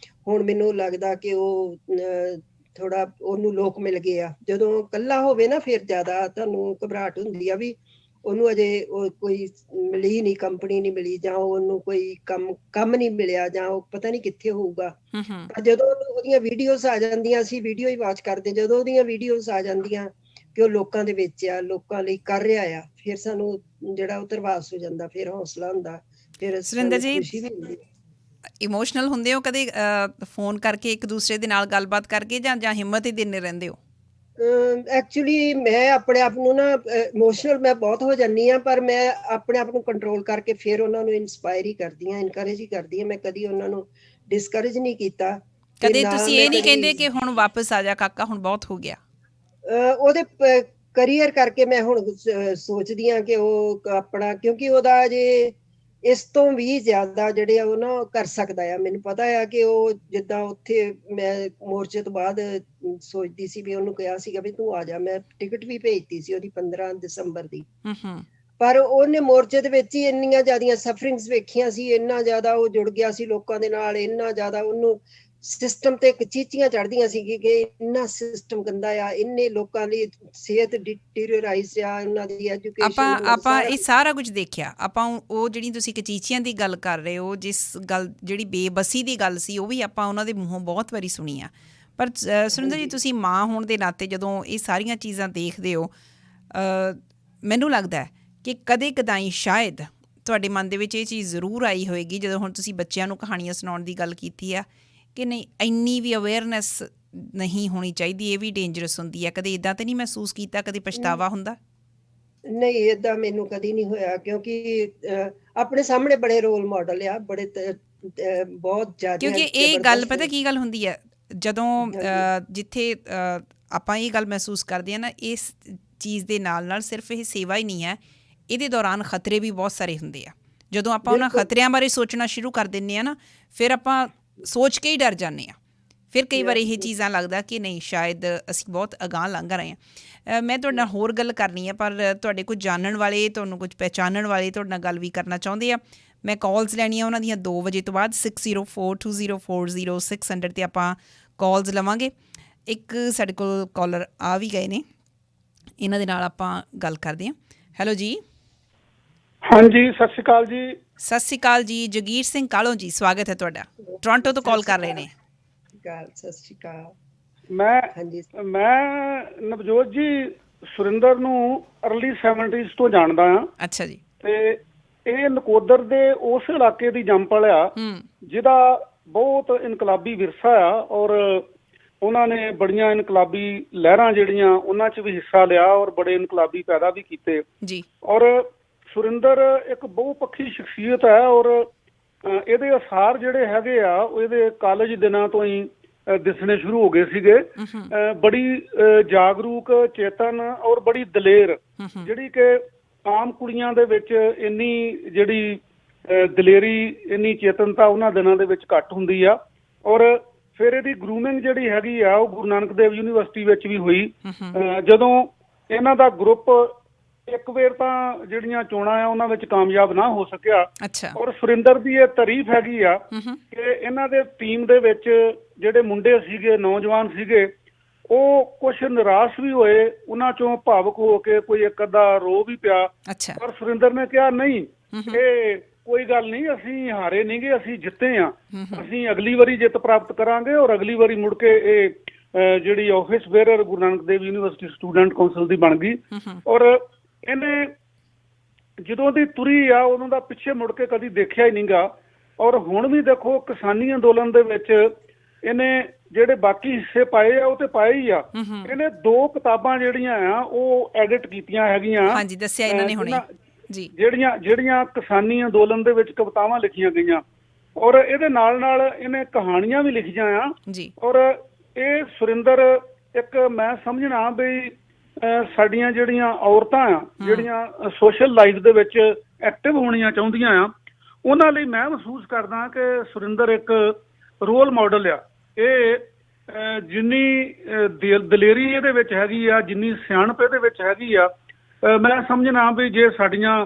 ਹੁਣ ਮੈਨੂੰ ਲੱਗਦਾ ਕਿ ਉਹ ਥੋੜਾ ਉਹਨੂੰ ਲੋਕ ਮਿਲ ਗਏ ਆ। ਜਦੋਂ ਇਕੱਲਾ ਹੋਵੇ ਨਾ ਫਿਰ ਜ਼ਿਆਦਾ ਤੁਹਾਨੂੰ ਘਬਰਾਹਟ ਹੁੰਦੀ ਆ ਵੀ ਉਹਨੂੰ ਅਜੇ ਕੋਈ ਮਿਲੀ ਨਹੀਂ, ਕੰਪਨੀ ਨਹੀਂ ਮਿਲੀ, ਜਾਂ ਉਹਨੂੰ ਕੋਈ ਕੰਮ ਨਹੀਂ ਮਿਲਿਆ, ਜਾਂ ਉਹ ਪਤਾ ਨਹੀਂ ਕਿੱਥੇ ਹੋਊਗਾ। ਪਰ ਜਦੋਂ ਉਹਦੀਆਂ ਵੀਡੀਓਜ਼ ਆ ਜਾਂਦੀਆਂ, ਅਸੀਂ ਵੀਡੀਓ ਹੀ ਵਾਚ ਕਰਦੇ, ਜਦੋਂ ਉਹਦੀਆਂ ਵੀਡੀਓਜ਼ ਆ ਜਾਂਦੀਆਂ ਕਿ ਉਹ ਲੋਕਾਂ ਦੇ ਵਿੱਚ ਆ, ਲੋਕਾਂ ਲਈ ਕਰ ਰਿਹਾ ਆ, ਫਿਰ ਸਾਨੂੰ ਜਿਹੜਾ ਉਹ ਧਰਵਾਸ ਹੋ ਜਾਂਦਾ, ਫਿਰ ਹੌਸਲਾ ਹੁੰਦਾ, ਫਿਰ ਸੁਰਿੰਦਰ ਜੀ ਖੁਸ਼ੀ ਵੀ ਹੁੰਦੀ। ਇਮੋਸ਼ਨਲ ਹੁੰਦੇ ਹੋ ਕਦੇ ਫੋਨ ਕਰਕੇ ਇੱਕ ਦੂਸਰੇ ਦੇ ਨਾਲ ਗੱਲਬਾਤ ਕਰਕੇ, ਜਾਂ ਹਿੰਮਤ ਹੀ ਦਿੰਦੇ ਰਹਿੰਦੇ ਹੋ? ਐਕਚੁਅਲੀ ਮੈਂ ਆਪਣੇ ਆਪ ਨੂੰ ਨਾ ਇਮੋਸ਼ਨਲ ਮੈਂ ਬਹੁਤ ਹੋ ਜਾਂਦੀ ਹਾਂ, ਪਰ ਮੈਂ ਆਪਣੇ ਆਪ ਨੂੰ ਕੰਟਰੋਲ ਕਰਕੇ ਫਿਰ ਉਹਨਾਂ ਨੂੰ ਇੰਸਪਾਇਰ ਹੀ ਕਰਦੀ ਹਾਂ, ਇਨਕਰੇਜ ਹੀ ਕਰਦੀ ਹਾਂ। ਮੈਂ ਕਦੀ ਉਹਨਾਂ ਨੂੰ ਡਿਸਕਰੇਜ ਨਹੀਂ ਕੀਤਾ। ਕਦੇ ਤੁਸੀਂ ਇਹ ਨਹੀਂ ਕਹਿੰਦੇ ਕਿ ਹੁਣ ਵਾਪਸ ਆ ਜਾ ਕਾਕਾ, ਹੁਣ ਬਹੁਤ ਹੋ ਗਿਆ? ਉਹਦੇ ਕਰੀਅਰ ਕਰਕੇ ਮੈਂ ਹੁਣ ਸੋਚਦੀ ਹਾਂ ਕਿ ਉਹ ਆਪਣਾ, ਕਿਉਂਕਿ ਉਹਦਾ ਜੇ ਇਸ ਤੋਂ ਵੀ ਜ਼ਿਆਦਾ ਜਿਹੜੇ ਆ ਉਹ ਨਾ ਕਰ ਸਕਦਾ ਆ। ਮੈਨੂੰ ਪਤਾ ਆ ਕਿ ਉਹ ਜਿੱਦਾਂ ਉੱਥੇ ਮੈਂ ਮੋਰਚੇ ਤੋਂ ਬਾਅਦ ਸੋਚਦੀ ਸੀ ਵੀ ਉਹਨੂੰ ਕਿਹਾ ਸੀਗਾ ਵੀ ਤੂੰ ਆ ਜਾ, ਮੈਂ ਟਿਕਟ ਵੀ ਭੇਜਤੀ ਸੀ ਉਹਦੀ 15 ਦਸੰਬਰ ਦੀ। ਪਰ ਉਹਨੇ ਮੋਰਚੇ ਦੇ ਵਿੱਚ ਹੀ ਇੰਨੀਆਂ ਜ਼ਿਆਦੀਆਂ ਸਫਰਿੰਗਸ ਵੇਖੀਆਂ ਸੀ, ਇੰਨਾ ਜ਼ਿਆਦਾ ਉਹ ਜੁੜ ਗਿਆ ਸੀ ਲੋਕਾਂ ਦੇ ਨਾਲ, ਇੰਨਾ ਜ਼ਿਆਦਾ ਉਹਨੂੰ ਸਿਸਟਮ ਤੇ ਚੀਚੀਆਂ ਚੜ੍ਹਦੀਆਂ ਸੀ ਕਿ ਇੰਨਾ ਸਿਸਟਮ ਗੰਦਾ ਆ, ਇੰਨੇ ਲੋਕਾਂ ਦੀ ਸਿਹਤ ਡਿਟੀਰੀਓਰਾਈਜ਼ ਆ, ਉਹਨਾਂ ਦੀ ਐਜੂਕੇਸ਼ਨ। ਆਪਾਂ ਇਹ ਸਾਰਾ ਕੁਝ ਦੇਖਿਆ। ਆਪਾਂ ਉਹ ਜਿਹੜੀ ਤੁਸੀਂ ਕਚੀਚੀਆਂ ਦੀ ਗੱਲ ਕਰ ਰਹੇ ਹੋ, ਜਿਸ ਗੱਲ ਜਿਹੜੀ ਬੇਬਸੀ ਦੀ ਗੱਲ ਸੀ, ਉਹ ਵੀ ਆਪਾਂ ਉਹਨਾਂ ਦੇ ਮੂੰਹੋਂ ਬਹੁਤ ਵਾਰੀ ਸੁਣੀ ਆ। ਪਰ ਸੁਰਿੰਦਰ ਜੀ, ਤੁਸੀਂ ਮਾਂ ਹੋਣ ਦੇ ਨਾਤੇ ਜਦੋਂ ਇਹ ਸਾਰੀਆਂ ਚੀਜ਼ਾਂ ਦੇਖਦੇ ਹੋ, ਮੈਨੂੰ ਲੱਗਦਾ ਕਿ ਕਦੇ ਕਦਾਈ ਸ਼ਾਇਦ ਤੁਹਾਡੇ ਮਨ ਦੇ ਵਿੱਚ ਇਹ ਚੀਜ਼ ਜ਼ਰੂਰ ਆਈ ਹੋਏਗੀ, ਜਦੋਂ ਹੁਣ ਤੁਸੀਂ ਬੱਚਿਆਂ ਨੂੰ ਕਹਾਣੀਆਂ ਸੁਣਾਉਣ ਦੀ ਗੱਲ ਕੀਤੀ ਆ, ਕਿ ਨਹੀਂ ਇੰਨੀ ਵੀ ਅਵੇਅਰਨੈਸ ਨਹੀਂ ਹੋਣੀ ਚਾਹੀਦੀ, ਇਹ ਵੀ ਡੇਂਜਰਸ ਹੁੰਦੀ ਹੈ। ਕਦੇ ਇੱਦਾਂ ਤਾਂ ਨਹੀਂ ਮਹਿਸੂਸ ਕੀਤਾ? ਕਦੇ ਪਛਤਾਵਾ ਹੁੰਦਾ? ਨਹੀਂ, ਏਦਾਂ ਮੈਨੂੰ ਕਦੀ ਨਹੀਂ ਹੋਇਆ, ਕਿਉਂਕਿ ਆਪਣੇ ਸਾਹਮਣੇ ਬੜੇ ਰੋਲ ਮਾਡਲ ਆ, ਬੜੇ ਬਹੁਤ ਜ਼ਿਆਦਾ। ਕਿਉਂਕਿ ਇਹ ਗੱਲ ਪਤਾ ਕੀ ਗੱਲ ਹੁੰਦੀ ਹੈ, ਜਦੋਂ ਜਿੱਥੇ ਆਪਾਂ ਇਹ ਗੱਲ ਮਹਿਸੂਸ ਕਰਦੇ ਹਾਂ ਨਾ, ਇਸ ਚੀਜ਼ ਦੇ ਨਾਲ ਨਾਲ ਸਿਰਫ ਇਹ ਸੇਵਾ ਹੀ ਨਹੀਂ ਹੈ, ਇਹਦੇ ਦੌਰਾਨ ਖਤਰੇ ਵੀ ਬਹੁਤ ਸਾਰੇ ਹੁੰਦੇ ਆ। ਜਦੋਂ ਆਪਾਂ ਉਹਨਾਂ ਖਤਰਿਆਂ ਬਾਰੇ ਸੋਚਣਾ ਸ਼ੁਰੂ ਕਰ ਦਿੰਦੇ ਹਾਂ ਨਾ, ਫਿਰ ਆਪਾਂ ਸੋਚ ਕੇ ਹੀ ਡਰ ਜਾਂਦੇ ਹਾਂ। ਫਿਰ ਕਈ ਵਾਰ ਇਹ ਚੀਜ਼ਾਂ ਲੱਗਦਾ ਕਿ ਨਹੀਂ, ਸ਼ਾਇਦ ਅਸੀਂ ਬਹੁਤ ਅਗਾਂਹ ਲੰਘ ਰਹੇ ਹਾਂ। ਮੈਂ ਤੁਹਾਡੇ ਨਾਲ ਹੋਰ ਗੱਲ ਕਰਨੀ ਹੈ, ਪਰ ਤੁਹਾਡੇ ਕੁਝ ਜਾਣਨ ਵਾਲੇ, ਤੁਹਾਨੂੰ ਕੁਝ ਪਹਿਚਾਣਨ ਵਾਲੇ ਤੁਹਾਡੇ ਨਾਲ ਗੱਲ ਵੀ ਕਰਨਾ ਚਾਹੁੰਦੇ ਆ। ਮੈਂ ਕਾਲਸ ਲੈਣੀਆਂ ਉਹਨਾਂ ਦੀਆਂ 2 ਵਜੇ ਤੋਂ ਬਾਅਦ। 6042040600 'ਤੇ ਆਪਾਂ ਕਾਲਸ ਲਵਾਂਗੇ। ਇੱਕ ਸਾਡੇ ਕੋਲ ਕਾਲਰ ਆ ਵੀ ਗਏ ਨੇ, ਇਹਨਾਂ ਦੇ ਨਾਲ ਆਪਾਂ ਗੱਲ ਕਰਦੇ ਹਾਂ। ਹੈਲੋ ਜੀ। ਹਾਂਜੀ, ਸਤਿ ਸ਼੍ਰੀ ਅਕਾਲ ਜੀ। ਸਤਿ ਸ਼੍ਰੀ ਅਕਾਲ ਜੀ। ਜਗੀਰ ਸਿੰਘ ਕਾਲੋਂ ਜੀ, ਸਵਾਗਤ ਹੈ ਤੁਹਾਡਾ। ਟੋਰਾਂਟੋ ਤੋਂ ਕਾਲ ਕਰ ਰਹੇ ਨੇ। ਸਤਿ ਸ਼੍ਰੀ ਅਕਾਲ। ਮੈਂ ਨਵਜੋਤ ਜੀ ਸੁਰਿੰਦਰ ਨੂੰ ਅਰਲੀ 70s ਤੋਂ ਜਾਣਦਾ ਹਾਂ। ਅੱਛਾ ਜੀ। ਤੇ ਇਹ ਨਕੋਦਰ ਦੇ ਉਸ ਇਲਾਕੇ ਦੀ ਜੰਮਪਲ ਆ ਜਿਹਦਾ ਬਹੁਤ ਇਨਕਲਾਬੀ ਵਿਰਸਾ ਆ, ਔਰ ਉਹਨਾਂ ਨੇ ਬੜੀਆਂ ਇਨਕਲਾਬੀ ਲਹਿਰਾਂ ਜਿਹੜੀਆਂ ਉਹਨਾਂ 'ਚ ਵੀ ਹਿੱਸਾ ਲਿਆ, ਔਰ ਬੜੇ ਇਨਕਲਾਬੀ ਪੈਦਾ ਵੀ ਕੀਤੇ ਜੀ। ਔਰ ਸੁਰਿੰਦਰ ਇੱਕ ਬਹੁਪੱਖੀ ਸ਼ਖਸੀਅਤ ਹੈ, ਔਰ ਇਹਦੇ ਅਸਾਰ ਜਿਹੜੇ ਹੈਗੇ ਆ ਉਹ ਇਹਦੇ ਕਾਲਜ ਦਿਨਾਂ ਤੋਂ ਹੀ ਦਿਸਣੇ ਸ਼ੁਰੂ ਹੋ ਗਏ ਸੀਗੇ। ਬੜੀ ਜਾਗਰੂਕ, ਚੇਤਨ ਔਰ ਬੜੀ ਦਲੇਰ, ਜਿਹੜੀ ਕਿ ਆਮ ਕੁੜੀਆਂ ਦੇ ਵਿੱਚ ਇੰਨੀ ਜਿਹੜੀ ਦਲੇਰੀ, ਇੰਨੀ ਚੇਤਨਤਾ ਉਹਨਾਂ ਦਿਨਾਂ ਦੇ ਵਿੱਚ ਘੱਟ ਹੁੰਦੀ ਆ। ਔਰ ਫਿਰ ਇਹਦੀ ਗਰੂਮਿੰਗ ਜਿਹੜੀ ਹੈਗੀ ਆ ਉਹ ਗੁਰੂ ਨਾਨਕ ਦੇਵ ਯੂਨੀਵਰਸਿਟੀ ਵਿੱਚ ਵੀ ਹੋਈ। ਜਦੋਂ ਇਹਨਾਂ ਦਾ ਗਰੁੱਪ ਇੱਕ ਵਾਰ ਤਾਂ ਜਿਹੜੀਆਂ ਚੋਣਾਂ ਆ ਉਹਨਾਂ ਵਿੱਚ ਕਾਮਯਾਬ ਨਾ ਹੋ ਸਕਿਆ। ਔਰ ਸੁਰਿੰਦਰ ਦੀ ਇਹ ਤਾਰੀਫ ਹੈਗੀ ਆ ਕਿ ਇਹਨਾਂ ਦੇ ਟੀਮ ਦੇ ਵਿੱਚ ਜਿਹੜੇ ਮੁੰਡੇ ਸੀਗੇ, ਨੌਜਵਾਨ ਸੀਗੇ, ਉਹ ਕੁਛ ਨਿਰਾਸ਼ ਵੀ ਹੋਏ, ਉਹਨਾਂ ਚੋਂ ਭਾਵੁਕ ਹੋ ਕੇ ਕੋਈ ਇੱਕ ਅੱਧਾ ਰੋ ਵੀ ਪਿਆ। ਪਰ ਸੁਰਿੰਦਰ ਨੇ ਕਿਹਾ ਨਹੀਂ, ਇਹ ਕੋਈ ਗੱਲ ਨਹੀਂ, ਅਸੀਂ ਹਾਰੇ ਨਹੀਂ ਗੇ, ਅਸੀਂ ਜਿੱਤੇ ਆ, ਅਸੀਂ ਅਗਲੀ ਵਾਰੀ ਜਿੱਤ ਪ੍ਰਾਪਤ ਕਰਾਂਗੇ। ਔਰ ਅਗਲੀ ਵਾਰੀ ਮੁੜ ਕੇ ਇਹ ਜਿਹੜੀ office bearer Guru Nanak Dev university student council ਦੀ ਬਣ ਗਈ। ਔਰ ਇਹਨੇ ਜਦੋਂ ਦੀ ਤੁਰੀ ਆ ਉਦੋਂ ਦਾ ਪਿੱਛੇ ਮੁੜ ਕੇ ਕਦੀ ਦੇਖਿਆ ਹੀ ਨਹੀਂਗਾ। ਔਰ ਹੁਣ ਵੀ ਦੇਖੋ, ਕਿਸਾਨੀ ਅੰਦੋਲਨ ਦੇ ਵਿੱਚ ਇਹਨੇ ਜਿਹੜੇ ਬਾਕੀ ਹਿੱਸੇ ਪਾਏ ਆ ਉਹ ਤੇ ਪਾਏ ਹੀ ਆ। ਇਹਨੇ 2 ਕਿਤਾਬਾਂ ਜਿਹੜੀਆਂ ਆ ਉਹ ਐਡਿਟ ਕੀਤੀਆਂ ਹੈਗੀਆਂ, ਦੱਸਿਆ ਇਹਨਾਂ ਨੇ ਹੁਣੇ ਜੀ, ਜਿਹੜੀਆਂ ਕਿਸਾਨੀ ਅੰਦੋਲਨ ਦੇ ਵਿੱਚ ਕਵਿਤਾਵਾਂ ਲਿਖੀਆਂ ਗਈਆਂ। ਔਰ ਇਹਦੇ ਨਾਲ ਨਾਲ ਇਹਨੇ ਕਹਾਣੀਆਂ ਵੀ ਲਿਖੀਆਂ ਆ ਜੀ। ਔਰ ਇਹ ਸੁਰਿੰਦਰ ਇੱਕ, ਮੈਂ ਸਮਝਣਾ ਵੀ ਸਾਡੀਆਂ ਜਿਹੜੀਆਂ ਔਰਤਾਂ ਆ, ਜਿਹੜੀਆਂ ਸੋਸ਼ਲ ਲਾਈਫ ਦੇ ਵਿੱਚ ਐਕਟਿਵ ਹੋਣੀਆਂ ਚਾਹੁੰਦੀਆਂ ਆ, ਉਹਨਾਂ ਲਈ ਮੈਂ ਮਹਿਸੂਸ ਕਰਦਾ ਕਿ ਸੁਰਿੰਦਰ ਇੱਕ ਰੋਲ ਮਾਡਲ ਆ। ਇਹ ਜਿੰਨੀ ਦਲੇਰੀ ਇਹਦੇ ਵਿੱਚ ਹੈਗੀ ਆ, ਜਿੰਨੀ ਸਿਆਣਪ ਇਹਦੇ ਵਿੱਚ ਹੈਗੀ ਆ, ਮੈਂ ਸਮਝਣਾ ਵੀ ਜੇ ਸਾਡੀਆਂ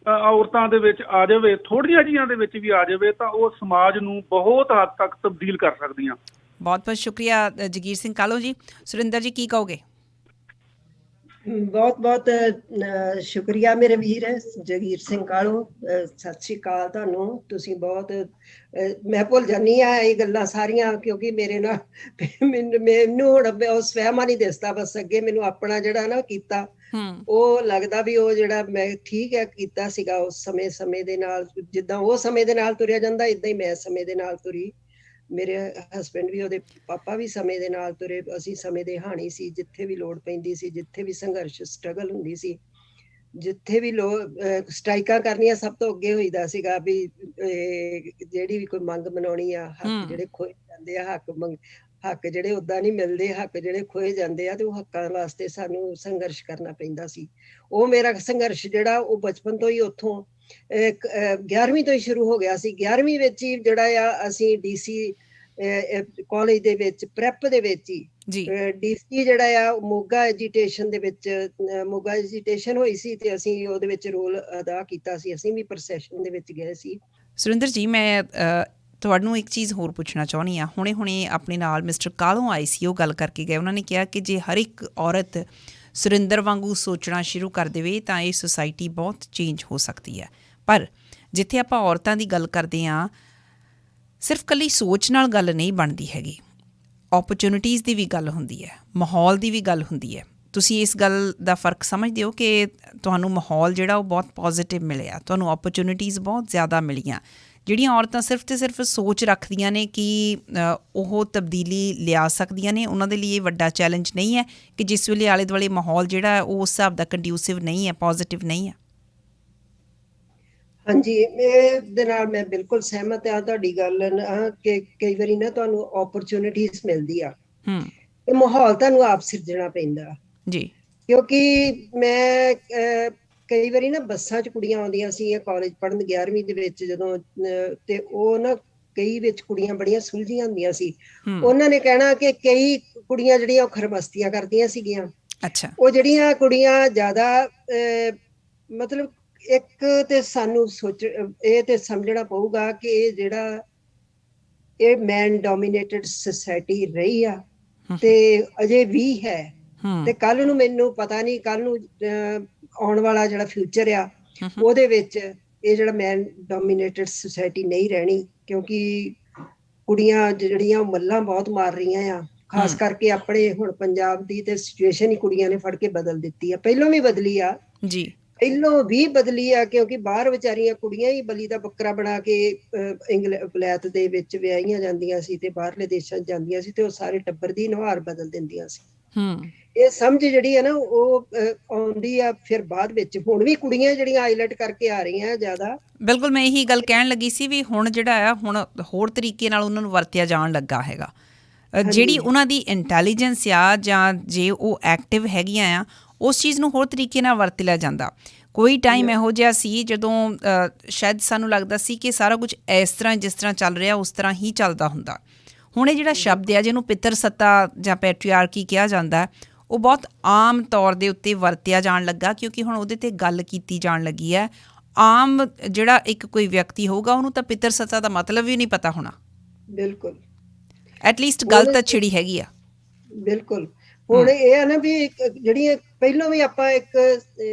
ਔਰਤਾਂ ਦੇ ਵਿੱਚ ਆ ਜਾਵੇ, ਥੋੜ੍ਹੀਆਂ ਜਿਹੀਆਂ ਦੇ ਵਿੱਚ ਵੀ ਆ ਜਾਵੇ, ਤਾਂ ਉਹ ਸਮਾਜ ਨੂੰ ਬਹੁਤ ਹੱਦ ਤੱਕ ਤਬਦੀਲ ਕਰ ਸਕਦੀਆਂ। ਬਹੁਤ ਬਹੁਤ ਸ਼ੁਕਰੀਆ ਜਗੀਰ ਸਿੰਘ ਕਾਹਲੋਂ ਜੀ। ਸੁਰਿੰਦਰ ਜੀ, ਕੀ ਕਹੋਗੇ? ਬਹੁਤ ਬਹੁਤ ਸ਼ੁਕਰੀਆ ਮੇਰੇ ਵੀਰ ਜਗੀਰ ਸਿੰਘ ਕਾਹਲੋਂ। ਸਤਿ ਸ਼੍ਰੀ ਅਕਾਲ ਤੁਹਾਨੂੰ। ਤੁਸੀਂ ਬਹੁਤ ਮੈਂ ਭੁੱਲ ਜਾਂਦੀ ਹਾਂ ਇਹ ਗੱਲਾਂ ਸਾਰੀਆਂ, ਕਿਉਂਕਿ ਮੇਰੇ ਨਾਲ ਮੈਨੂੰ ਹੁਣ ਉਸ ਵਹਿਮਾ ਨਹੀਂ ਦਿਸਦਾ। ਬਸ ਅੱਗੇ ਮੈਨੂੰ ਆਪਣਾ ਜਿਹੜਾ ਨਾ ਕੀਤਾ ਉਹ ਲੱਗਦਾ ਵੀ ਉਹ ਜਿਹੜਾ ਮੈਂ ਠੀਕ ਹੈ ਕੀਤਾ ਸੀਗਾ ਉਸ ਸਮੇਂ ਦੇ ਨਾਲ। ਜਿੱਦਾਂ ਉਹ ਸਮੇਂ ਦੇ ਨਾਲ ਤੁਰਿਆ ਜਾਂਦਾ, ਏਦਾਂ ਹੀ ਮੈਂ ਸਮੇਂ ਦੇ ਨਾਲ ਤੁਰੀ। ਮੇਰੇ ਹਸਬੈਂਡ ਵੀ, ਉਹਦੇ ਪਾਪਾ ਵੀ ਸਮੇਂ ਦੇ ਨਾਲ ਤੁਰੇ। ਅਸੀਂ ਸਮੇਂ ਦੇ ਹਾਣੀ ਸੀ। ਜਿੱਥੇ ਵੀ ਲੋੜ ਪੈਂਦੀ ਸੀ, ਜਿੱਥੇ ਵੀ ਸੰਘਰਸ਼ ਸਟਰਗਲ ਹੁੰਦੀ ਸੀ, ਜਿੱਥੇ ਵੀ ਸਟ੍ਰਾਈਕਾਂ ਕਰਨੀਆਂ, ਸਭ ਤੋਂ ਅੱਗੇ ਹੋਈਦਾ ਸੀਗਾ ਵੀ ਜਿਹੜੀ ਵੀ ਕੋਈ ਮੰਗ ਮਨਾਉਣੀ ਆ। ਹੱਕ ਜਿਹੜੇ ਖੋਏ ਜਾਂਦੇ ਆ, ਹੱਕ ਜਿਹੜੇ ਓਦਾਂ ਨਹੀਂ ਮਿਲਦੇ, ਹੱਕ ਜਿਹੜੇ ਖੋਏ ਜਾਂਦੇ ਆ, ਤੇ ਉਹ ਹੱਕਾਂ ਵਾਸਤੇ ਸਾਨੂੰ ਸੰਘਰਸ਼ ਕਰਨਾ ਪੈਂਦਾ ਸੀ। ਉਹ ਮੇਰਾ ਸੰਘਰਸ਼ ਜਿਹੜਾ ਉਹ ਬਚਪਨ ਤੋਂ ਹੀ ਉੱਥੋਂ 11ਵੀਂ ਤੋਂ ਹੀ ਸ਼ੁਰੂ ਹੋ ਗਿਆ ਸੀ। 11ਵੀਂ ਵਿੱਚ ਹੀ ਜਿਹੜਾ ਆ ਅਸੀਂ DC ਕਾਲਜ ਦੇ ਵਿੱਚ, ਪ੍ਰੈਪ ਦੇ ਵਿੱਚ ਹੀ DC ਜਿਹੜਾ ਆ ਮੋਗਾ ਐਜੀਟੇਸ਼ਨ ਦੇ ਵਿੱਚ, ਮੋਗਾ ਐਜੀਟੇਸ਼ਨ ਹੋਈ ਸੀ ਤੇ ਅਸੀਂ ਉਹਦੇ ਵਿੱਚ ਰੋਲ ਅਦਾ ਕੀਤਾ ਸੀ। ਅਸੀਂ ਵੀ ਪ੍ਰੋਸੈਸ਼ਨ ਦੇ ਵਿੱਚ ਗਏ ਸੀ। ਸੁਰਿੰਦਰ ਜੀ, ਮੈਂ ਤੁਹਾਨੂੰ ਇੱਕ ਚੀਜ਼ ਹੋਰ ਪੁੱਛਣਾ ਚਾਹੁੰਦੀ ਹਾਂ। ਹੁਣੇ ਆਪਣੇ ਨਾਲ ਮਿਸਟਰ ਕਾਹਲੋਂ ਆਏ ਸੀ, ਉਹ ਗੱਲ ਕਰਕੇ ਗਏ। ਉਹਨਾਂ ਨੇ ਕਿਹਾ ਕਿ ਜੇ ਹਰ ਇੱਕ ਔਰਤ ਸੁਰਿੰਦਰ ਵਾਂਗੂ ਸੋਚਣਾ ਸ਼ੁਰੂ ਕਰ ਦੇਵੇ ਤਾਂ ਇਹ ਸੁਸਾਇਟੀ ਬਹੁਤ ਚੇਂਜ ਹੋ ਸਕਦੀ ਹੈ। ਪਰ ਜਿੱਥੇ ਆਪਾਂ ਔਰਤਾਂ ਦੀ ਗੱਲ ਕਰਦੇ ਹਾਂ, ਸਿਰਫ ਇਕੱਲੀ ਸੋਚ ਨਾਲ ਗੱਲ ਨਹੀਂ ਬਣਦੀ ਹੈਗੀ। ਓਪਰਚੁਨਿਟੀਜ਼ ਦੀ ਵੀ ਗੱਲ ਹੁੰਦੀ ਹੈ, ਮਾਹੌਲ ਦੀ ਵੀ ਗੱਲ ਹੁੰਦੀ ਹੈ। ਤੁਸੀਂ ਇਸ ਗੱਲ ਦਾ ਫਰਕ ਸਮਝਦੇ ਹੋ ਕਿ ਤੁਹਾਨੂੰ ਮਾਹੌਲ ਜਿਹੜਾ ਉਹ ਬਹੁਤ ਪੋਜ਼ੀਟਿਵ ਮਿਲਿਆ, ਤੁਹਾਨੂੰ ਓਪਰਚੁਨਿਟੀਜ਼ ਬਹੁਤ ਜ਼ਿਆਦਾ ਮਿਲੀਆਂ। ਜਿਹੜੀਆਂ ਔਰਤਾਂ ਸਿਰਫ ਅਤੇ ਸਿਰਫ ਸੋਚ ਰੱਖਦੀਆਂ ਨੇ ਕਿ ਉਹ ਤਬਦੀਲੀ ਲਿਆ ਸਕਦੀਆਂ ਨੇ, ਉਹਨਾਂ ਦੇ ਲਈ ਇਹ ਵੱਡਾ ਚੈਲੰਜ ਨਹੀਂ ਹੈ ਕਿ ਜਿਸ ਵੇਲੇ ਆਲੇ ਦੁਆਲੇ ਮਾਹੌਲ ਜਿਹੜਾ ਉਹ ਉਸ ਹਿਸਾਬ ਦਾ ਕੰਡਿਊਸਿਵ ਨਹੀਂ ਹੈ, ਪੋਜ਼ੀਟਿਵ ਨਹੀਂ ਹੈ? ਹਾਂਜੀ, ਇਹਦੇ ਨਾਲ ਮੈਂ ਬਿਲਕੁਲ ਸਹਿਮਤ ਹਾਂ ਤੁਹਾਡੀ ਗੱਲ ਨਾਲ ਕਿ ਕਈ ਵਾਰੀ ਨਾ ਤੁਹਾਨੂੰ ਓਪਰਚੁਨਿਟੀਜ਼ ਮਿਲਦੀ ਆ ਤੇ ਮਾਹੌਲ ਤੁਹਾਨੂੰ ਆਪ ਸਿਰਜਣਾ ਪੈਂਦਾ ਜੀ। ਕਿਉਂਕਿ ਮੈਂ ਕਈ ਵਾਰੀ ਨਾ ਬੱਸਾਂ 'ਚ ਕੁੜੀਆਂ ਆਉਂਦੀਆਂ ਸੀ ਕਾਲਜ ਪੜ੍ਹਨ 11ਵੀਂ ਦੇ ਵਿੱਚ ਜਦੋਂ, ਤੇ ਉਹ ਨਾ ਕਈ ਵਿੱਚ ਕੁੜੀਆਂ ਬੜੀਆਂ ਸੁਲਝੀਆਂ ਹੁੰਦੀਆਂ ਸੀ। ਉਹਨਾਂ ਨੇ ਕਹਿਣਾ ਕਿ ਕਈ ਕੁੜੀਆਂ ਜਿਹੜੀਆਂ ਉਹ ਖਰਮਸਤੀਆਂ ਕਰਦੀਆਂ ਸੀਗੀਆਂ। ਅੱਛਾ। ਉਹ ਜਿਹੜੀਆਂ ਕੁੜੀਆਂ ਜ਼ਿਆਦਾ ਮਤਲਬ ਇੱਕ ਤੇ ਸਾਨੂੰ ਇਹ ਤੇ ਸਮਝਣਾ ਪਊਗਾ ਕਿ ਇਹ ਮੈਨ ਡੋਮੀਨੇਟਡ ਸੁਸਾਇਟੀ ਰਹੀ ਆ ਤੇ ਅਜੇ ਵੀ ਹੈ। ਤੇ ਕੱਲ ਨੂੰ ਮੈਨੂੰ ਪਤਾ ਨਹੀਂ, ਕੱਲ ਨੂੰ ਆਉਣ ਵਾਲਾ ਜਿਹੜਾ ਫਿਊਚਰ ਆ ਉਹਦੇ ਵਿੱਚ ਇਹ ਜਿਹੜਾ ਮੈਨ ਡੋਮੀਨੇਟਡ ਸੁਸਾਇਟੀ ਨਹੀਂ ਰਹਿਣੀ, ਕਿਉਂਕਿ ਕੁੜੀਆਂ ਜਿਹੜੀਆਂ ਉਹ ਮੱਲਾਂ ਬਹੁਤ ਮਾਰ ਰਹੀਆਂ ਆ। ਖਾਸ ਕਰਕੇ ਆਪਣੇ ਹੁਣ ਪੰਜਾਬ ਦੀ ਤੇ ਸਿਚੁਏਸ਼ਨ ਹੀ ਕੁੜੀਆਂ ਨੇ ਫੜ ਕੇ ਬਦਲ ਦਿੱਤੀ ਆ। ਪਹਿਲੋਂ ਵੀ ਬਦਲੀ ਆ ਜੀ, ਪਹਿਲੋਂ ਵੀ ਬਦਲੀ ਆ, ਕਿਉਂਕਿ ਬਾਹਰ ਵਿਚਾਰੀਆਂ ਕੁੜੀਆਂ ਹੀ ਬਲੀ ਦਾ ਬੱਕਰਾ ਬਣਾ ਕੇ ਵਲਾਇਤ ਦੇ ਵਿੱਚ ਵਿਆਹੀਆਂ ਜਾਂਦੀਆਂ ਸੀ ਤੇ ਬਾਹਰਲੇ ਦੇਸ਼ਾਂ 'ਚ ਜਾਂਦੀਆਂ ਸੀ ਤੇ ਉਹ ਸਾਰੇ ਟੱਬਰ ਦੀ ਨੁਹਾਰ ਬਦਲ ਦਿੰਦੀਆਂ ਸੀ। ਇਹ ਸਮਝ ਜਿਹੜੀ ਹੈ ਨਾ ਉਹ ਆਉਂਦੀ ਆ ਫਿਰ ਬਾਅਦ ਵਿੱਚ। ਹੁਣ ਵੀ ਕੁੜੀਆਂ ਜਿਹੜੀਆਂ ਆਈਲੈਟ ਕਰਕੇ ਆ ਰਹੀਆਂ ਜ਼ਿਆਦਾ। ਬਿਲਕੁਲ, ਮੈਂ ਇਹੀ ਗੱਲ ਕਹਿਣ ਲੱਗੀ ਸੀ ਵੀ ਹੁਣ ਜਿਹੜਾ ਆ ਹੁਣ ਹੋਰ ਤਰੀਕੇ ਨਾਲ ਉਹਨਾਂ ਨੂੰ ਵਰਤਿਆ ਜਾਣ ਲੱਗਾ ਹੈਗਾ। ਜਿਹੜੀ ਉਹਨਾਂ ਦੀ ਇੰਟੈਲੀਜੈਂਸ ਆ ਜਾਂ ਜੇ ਉਹ ਐਕਟਿਵ ਹੈਗੀਆਂ ਆ, ਉਸ ਚੀਜ਼ ਨੂੰ ਹੋਰ ਤਰੀਕੇ ਨਾਲ ਵਰਤ ਲਿਆ ਜਾਂਦਾ। ਕੋਈ ਟਾਈਮ ਇਹੋ ਜਿਹਾ ਸੀ ਜਦੋਂ ਸ਼ਾਇਦ ਸਾਨੂੰ ਲੱਗਦਾ ਸੀ ਕਿ ਸਾਰਾ ਕੁਝ ਇਸ ਤਰ੍ਹਾਂ ਜਿਸ ਤਰ੍ਹਾਂ ਚੱਲ ਰਿਹਾ ਉਸ ਤਰ੍ਹਾਂ ਹੀ ਚੱਲਦਾ ਹੁੰਦਾ। ਹੁਣ ਇਹ ਜਿਹੜਾ ਸ਼ਬਦ ਆ ਜਿਹਨੂੰ ਪਿੱਤਰ ਸੱਤਾ ਜਾਂ ਪੈਟਰੀਆਰਕੀ ਕਿਹਾ ਜਾਂਦਾ, ਉਹ ਬਹੁਤ ਆਮ ਤੌਰ ਦੇ ਉੱਤੇ ਵਰਤਿਆ ਜਾਣ ਲੱਗਾ, ਕਿਉਂਕਿ ਹੁਣ ਉਹਦੇ 'ਤੇ ਗੱਲ ਕੀਤੀ ਜਾਣ ਲੱਗੀ ਹੈ। ਆਮ ਜਿਹੜਾ ਇੱਕ ਕੋਈ ਵਿਅਕਤੀ ਹੋਊਗਾ ਉਹਨੂੰ ਤਾਂ ਪਿੱਤਰ ਸੱਤਾ ਦਾ ਮਤਲਬ ਵੀ ਨਹੀਂ ਪਤਾ ਹੋਣਾ। ਬਿਲਕੁਲ, ਐਟਲੀਸਟ ਗੱਲ ਤਾਂ ਛਿੜੀ ਹੈਗੀ ਆ। ਬਿਲਕੁਲ। ਹੁਣ ਇਹ ਆ ਨਾ ਵੀ ਜਿਹੜੀਆਂ ਪਹਿਲੋਂ ਵੀ ਆਪਾਂ ਇੱਕ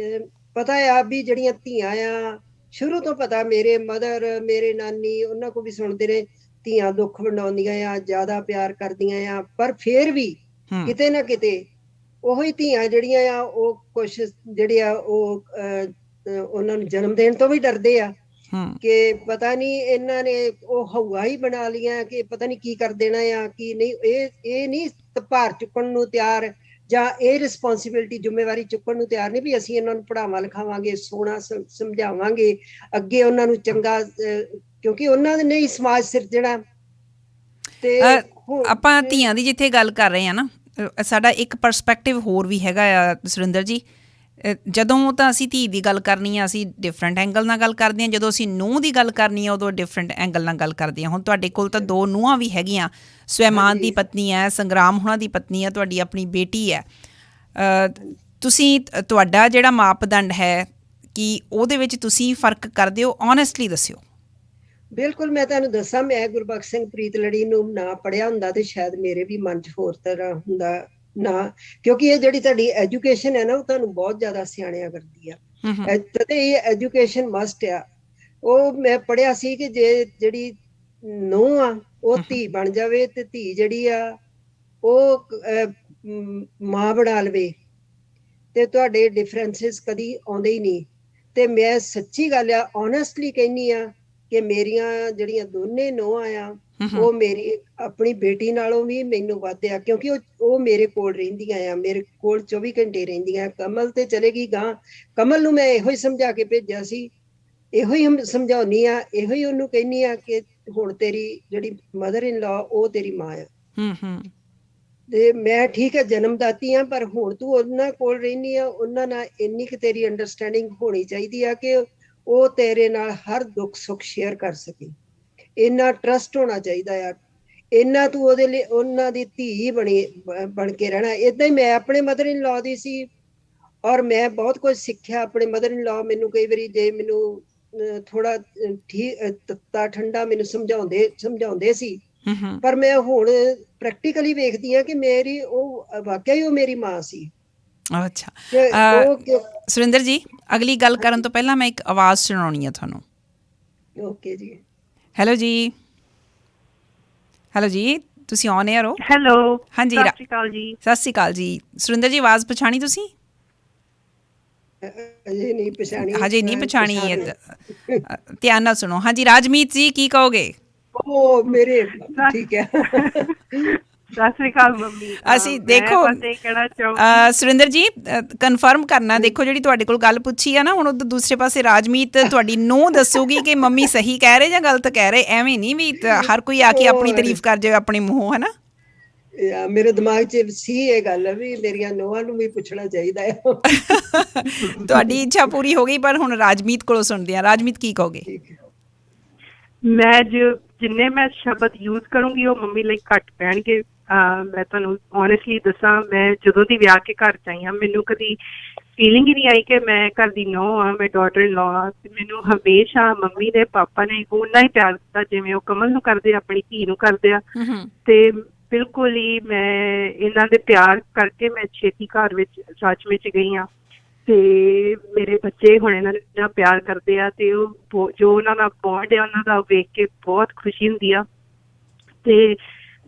ਪਤਾ ਆ ਵੀ ਜਿਹੜੀਆਂ ਧੀਆਂ ਆ ਸ਼ੁਰੂ ਤੋਂ ਪਤਾ, ਮੇਰੇ ਮਦਰ ਮੇਰੇ ਨਾਨੀ ਉਹਨਾਂ ਕੋਲ ਵੀ ਸੁਣਦੇ ਰਹੇ, ਧੀਆਂ ਦੁੱਖ ਵੰਡਾਉਂਦੀਆਂ ਆ, ਜ਼ਿਆਦਾ ਪਿਆਰ ਕਰਦੀਆਂ ਆ, ਪਰ ਫੇਰ ਵੀ ਕਿਤੇ ਨਾ ਕਿਤੇ ਉਹੀ ਧੀਆਂ ਜਿਹੜੀਆਂ ਆ ਉਹ ਕੁਛ ਜਿਹੜੇ ਆ ਉਹ ਉਹਨਾਂ ਨੂੰ ਜਨਮ ਦੇਣ ਤੋਂ ਵੀ ਡਰਦੇ ਆ ਕਿ ਪਤਾ ਨਹੀਂ ਇਹਨਾਂ ਨੇ ਉਹ ਹਊਆ ਹੀ ਬਣਾ ਲਈਆਂ ਕਿ ਪਤਾ ਨਹੀਂ ਕੀ ਕਰ ਦੇਣਾ ਆ ਕੀ ਨਹੀਂ। ਇਹ ਨਹੀਂ ਭਾਰ ਚੁੱਕਣ ਨੂੰ ਤਿਆਰ ਜਾਂ ਇਹ ਰਿਸਪੌਂਸਿਬਿਲਿਟੀ ਜ਼ਿੰਮੇਵਾਰੀ ਚੁੱਕਣ ਨੂੰ ਤਿਆਰ ਨਹੀਂ ਵੀ ਅਸੀਂ ਇਹਨਾਂ ਨੂੰ ਪੜ੍ਹਾਵਾਂ ਲਿਖਾਵਾਂਗੇ, ਸੋਹਣਾ ਸਮਝਾਵਾਂਗੇ, ਅੱਗੇ ਉਹਨਾਂ ਨੂੰ ਚੰਗਾ, ਕਿਉਂਕਿ ਉਹਨਾਂ ਨੇ ਹੀ ਸਮਾਜ ਸਿਰਜਣਾ। ਤੇ ਆਪਾਂ ਧੀਆਂ ਦੀ ਜਿੱਥੇ ਗੱਲ ਕਰ ਰਹੇ ਹਾਂ ਨਾ, ਸਾਡਾ ਇੱਕ ਪਰਸਪੈਕਟਿਵ ਹੋਰ ਵੀ ਹੈਗਾ ਆ ਸੁਰਿੰਦਰ ਜੀ। ਜਦੋਂ ਤਾਂ ਅਸੀਂ ਧੀ ਦੀ ਗੱਲ ਕਰਨੀ ਆ ਅਸੀਂ ਡਿਫਰੈਂਟ ਐਂਗਲ ਨਾਲ ਗੱਲ ਕਰਦੇ ਹਾਂ, ਜਦੋਂ ਅਸੀਂ ਨੂੰਹ ਦੀ ਗੱਲ ਕਰਨੀ ਆ ਉਦੋਂ ਡਿਫਰੈਂਟ ਐਂਗਲ ਨਾਲ ਗੱਲ ਕਰਦੇ ਹਾਂ। ਹੁਣ ਤੁਹਾਡੇ ਕੋਲ ਤਾਂ 2 ਨੂੰਹਾਂ ਵੀ ਹੈਗੀਆਂ, ਸਵੈਮਾਨ ਦੀ ਪਤਨੀ ਹੈ, ਸੰਗਰਾਮ ਹੁਣਾਂ ਦੀ ਪਤਨੀ ਹੈ, ਤੁਹਾਡੀ ਆਪਣੀ ਬੇਟੀ ਹੈ। ਤੁਹਾਡਾ ਜਿਹੜਾ ਮਾਪਦੰਡ ਹੈ ਕਿ ਉਹਦੇ ਵਿੱਚ ਤੁਸੀਂ ਫਰਕ ਕਰਦੇ ਹੋ, ਓਨੈਸਟਲੀ ਦੱਸਿਓ। ਬਿਲਕੁਲ, ਮੈਂ ਤੁਹਾਨੂੰ ਦੱਸਾਂ, ਮੈਂ ਗੁਰਬਖਸ਼ ਸਿੰਘ ਪ੍ਰੀਤਲੜੀ ਨੂੰ ਨਾ ਪੜ੍ਹਿਆ ਹੁੰਦਾ ਤੇ ਸ਼ਾਇਦ ਮੇਰੇ ਵੀ ਮਨ 'ਚ ਹੋਰ ਤਰ੍ਹਾਂ ਹੁੰਦਾ ਨਾ, ਕਿਉਂਕਿ ਇਹ ਜਿਹੜੀ ਤੁਹਾਡੀ ਐਜੂਕੇਸ਼ਨ ਹੈ ਨਾ, ਉਹ ਤੁਹਾਨੂੰ ਬਹੁਤ ਜ਼ਿਆਦਾ ਸਿਆਣਿਆ ਕਰਦੀ ਆ, ਤੇ ਇਹ ਐਜੂਕੇਸ਼ਨ ਮਸਟ ਆ। ਉਹ ਮੈਂ ਪੜ੍ਹਿਆ ਸੀ ਕਿ ਜੇ ਜਿਹੜੀ ਨੂੰਹ ਆ ਉਹ ਧੀ ਬਣ ਜਾਵੇ ਤੇ ਧੀ ਜਿਹੜੀ ਆ ਉਹ ਮਾਂ ਬਣਾ ਲਵੇ ਤੇ ਤੁਹਾਡੇ ਡਿਫਰੈਂਸਿਸ ਕਦੀ ਆਉਂਦੇ ਹੀ ਨਹੀਂ। ਤੇ ਮੈਂ ਸੱਚੀ ਗੱਲ ਆ, ਓਨੈਸਟਲੀ ਕਹਿੰਦੀ ਆ ਕਿ ਮੇਰੀਆਂ ਜਿਹੜੀਆਂ ਦੋਨੇ ਨੂੰਹਾਂ ਆ ਉਹ ਮੇਰੀ ਆਪਣੀ ਬੇਟੀ ਨਾਲੋਂ ਵੀ ਮੈਨੂੰ ਵੱਧ ਆ, ਕਿਉਂਕਿ ਉਹ ਮੇਰੇ ਕੋਲ ਰਹਿੰਦੀਆਂ ਆ, ਮੇਰੇ ਕੋਲ 24 ਘੰਟੇ ਰਹਿੰਦੀਆਂ। ਕਮਲ ਤੇ ਚਲੇਗੀ ਗਾਂ, ਕਮਲ ਨੂੰ ਮੈਂ ਇਹੋ ਹੀ ਸਮਝਾ ਕੇ ਭੇਜਿਆ ਸੀ, ਇਹੋ ਹੀ ਸਮਝਾਉਣੀ ਆ, ਇਹੋ ਹੀ ਉਹਨੂੰ ਕਹਿੰਦੀ ਆ ਕਿ ਹੁਣ ਤੇਰੀ ਜਿਹੜੀ ਮਦਰ ਇਨ ਲਾ ਉਹ ਤੇਰੀ ਮਾਂ ਆ। ਤੇ ਮੈਂ ਠੀਕ ਹੈ ਜਨਮਦਾਤੀ ਆ, ਪਰ ਹੁਣ ਤੂੰ ਉਹਨਾਂ ਕੋਲ ਰਹਿਨੀ ਆ, ਉਹਨਾਂ ਨਾਲ ਇੰਨੀ ਕੁ ਤੇਰੀ ਅੰਡਰਸਟੈਂਡਿੰਗ ਹੋਣੀ ਚਾਹੀਦੀ ਆ ਕਿ ਉਹ ਤੇਰੇ ਨਾਲ ਹਰ ਦੁੱਖ ਸੁੱਖ ਸ਼ੇਅਰ ਕਰ ਸਕੇ। ਇੰਨਾ ਟਰਸਟ ਹੋਣਾ ਚਾਹੀਦਾ ਆ, ਇੰਨਾ ਤੂੰ ਉਹਦੇ ਲਈ ਉਹਨਾਂ ਦੀ ਧੀ ਬਣ ਕੇ ਰਹਿਣਾ। ਏਦਾਂ ਹੀ ਮੈਂ ਆਪਣੇ ਮਦਰ ਇਨ ਲਾ ਦੀ ਸੀ, ਔਰ ਮੈਂ ਬਹੁਤ ਕੁਝ ਸਿੱਖਿਆ ਆਪਣੇ ਮਦਰ ਇਨ ਲਾ। ਮੈਨੂੰ ਕਈ ਵਾਰੀ ਜੇ ਮੈਨੂੰ ਥੋੜਾ ਤੱਤਾ ਠੰਡਾ ਮੈਨੂੰ ਸਮਝਾਉਂਦੇ ਸੀ, ਪਰ ਮੈਂ ਹੁਣ ਪ੍ਰੈਕਟੀਕਲੀ ਵੇਖਦੀ ਆ ਕਿ ਮੇਰੀ ਉਹ ਵਾਕਿਆ ਹੀ ਉਹ ਮੇਰੀ ਮਾਂ ਸੀ। ਅੱਛਾ ਸੁਰਿੰਦਰ ਜੀ, ਅਗਲੀ ਗੱਲ ਕਰਨ ਤੋਂ ਪਹਿਲਾਂ ਮੈਂ ਇੱਕ ਆਵਾਜ਼ ਸੁਣਾਉਣੀ ਆ ਤੁਹਾਨੂੰ। ਓਕੇ ਜੀ। ਹੈਲੋ ਜੀ, ਹੈਲੋ ਜੀ, ਤੁਸੀਂ ਔਨ 에ਅਰ ਹੋ? ਹੈਲੋ, ਹਾਂਜੀ, ਸਤਿ ਸ਼੍ਰੀ ਅਕਾਲ ਜੀ। ਸਤਿ ਸ਼੍ਰੀ ਅਕਾਲ ਜੀ। ਸੁਰਿੰਦਰ ਜੀ, ਆਵਾਜ਼ ਪਛਾਣੀ ਤੁਸੀਂ? ਹਜੇ ਨਹੀਂ ਪਛਾਣੀ। ਹਜੇ ਨਹੀਂ ਪਛਾਣੀ, ਧਿਆਨ ਨਾਲ ਸੁਣੋ। ਹਾਂਜੀ, ਰਾਜਮੀਤ ਜੀ, ਕੀ ਕਹੋਗੇ? ਉਹ ਮੇਰੇ ਠੀਕ ਹੈ। ਸਤਿ ਸ਼੍ਰੀ ਅਕਾਲ ਮੰਮੀ। ਅਸੀਂ ਦੇਖੋ ਸੁਰਿੰਦਰ ਜੀ ਕਨਫਰਮ ਕਰਨਾ, ਦੇਖੋ ਜਿਹੜੀ ਤੁਹਾਡੇ ਕੋਲ ਗੱਲ ਪੁੱਛੀ ਆ ਨਾ, ਹੁਣ ਉਧਰ ਦੂਸਰੇ ਪਾਸੇ ਰਾਜਮੀਤ ਤੁਹਾਡੀ ਨੂੰਹ ਦੱਸੂਗੀ ਕਿ ਮੰਮੀ ਸਹੀ ਕਹਿ ਰਹੇ ਜਾਂ ਗਲਤ ਕਹਿ ਰਹੇ। ਐਵੇਂ ਨਹੀਂ ਵੀ ਹਰ ਕੋਈ ਆ ਕੇ ਆਪਣੀ ਤਾਰੀਫ ਕਰ ਜਾਵੇ ਆਪਣੇ ਮੂੰਹੋਂ, ਹੈ ਨਾ। ਮੇਰੇ ਦਿਮਾਗ 'ਚ ਸੀ ਇਹ ਗੱਲ ਵੀ ਮੇਰੀਆਂ ਨੂੰਹਾਂ ਨੂੰ ਵੀ ਪੁੱਛਣਾ ਚਾਹੀਦਾ ਹੈ। ਤੁਹਾਡੀ ਇੱਛਾ ਪੂਰੀ ਹੋ ਗਈ, ਪਰ ਹੁਣ ਰਾਜਮੀਤ ਕੋਲੋਂ ਸੁਣਦੇ ਆ। ਰਾਜਮੀਤ, ਕੀ ਕਹੋਗੇ? ਮੈਂ ਜਿੰਨੇ ਮੈਂ ਸ਼ਬਦ ਯੂਜ਼ ਕਰੂੰਗੀ ਉਹ ਮੰਮੀ ਲਈ ਘੱਟ ਪੈਣਗੇ। ਮੈਂ ਤੁਹਾਨੂੰ ਓਨੈਸਟਲੀ ਦੱਸਾਂ, ਮੈਂ ਜਦੋਂ ਦੀ ਵਿਆਹ ਕੇ ਘਰ 'ਚ ਆਈ ਹਾਂ, ਮੈਨੂੰ ਕਦੀ ਫੀਲਿੰਗ ਹੀ ਨਹੀਂ ਆਈ ਕਿ ਮੈਂ ਘਰ ਦੀ ਨੂੰਹ ਆ, ਮੈਂ ਡਾਟਰ ਇਨ ਲਾ ਆ। ਮੈਨੂੰ ਹਮੇਸ਼ਾ ਮੰਮੀ ਦੇ ਪਾਪਾ ਨੇ ਓਨਾ ਹੀ ਪਿਆਰ ਦਿੱਤਾ ਜਿਵੇਂ ਉਹ ਕਮਲ ਨੂੰ ਕਰਦੇ, ਆਪਣੀ ਧੀ ਨੂੰ ਕਰਦੇ ਆ। ਤੇ ਬਿਲਕੁਲ ਹੀ ਮੈਂ ਇਹਨਾਂ ਦੇ ਪਿਆਰ ਕਰਕੇ ਮੈਂ ਛੇਤੀ ਘਰ ਵਿੱਚ ਸੱਚ ਵਿੱਚ ਗਈ ਹਾਂ, ਤੇ ਮੇਰੇ ਬੱਚੇ ਹੁਣ ਇਹਨਾਂ ਨੂੰ ਇੰਨਾ ਪਿਆਰ ਕਰਦੇ ਆ, ਤੇ ਉਹ ਜੋ ਉਹਨਾਂ ਦਾ ਬੌਂਡ ਹੈ ਉਹਨਾਂ ਦਾ ਵੇਖ ਕੇ ਬਹੁਤ ਖੁਸ਼ੀ ਹੁੰਦੀ ਆ। ਤੇ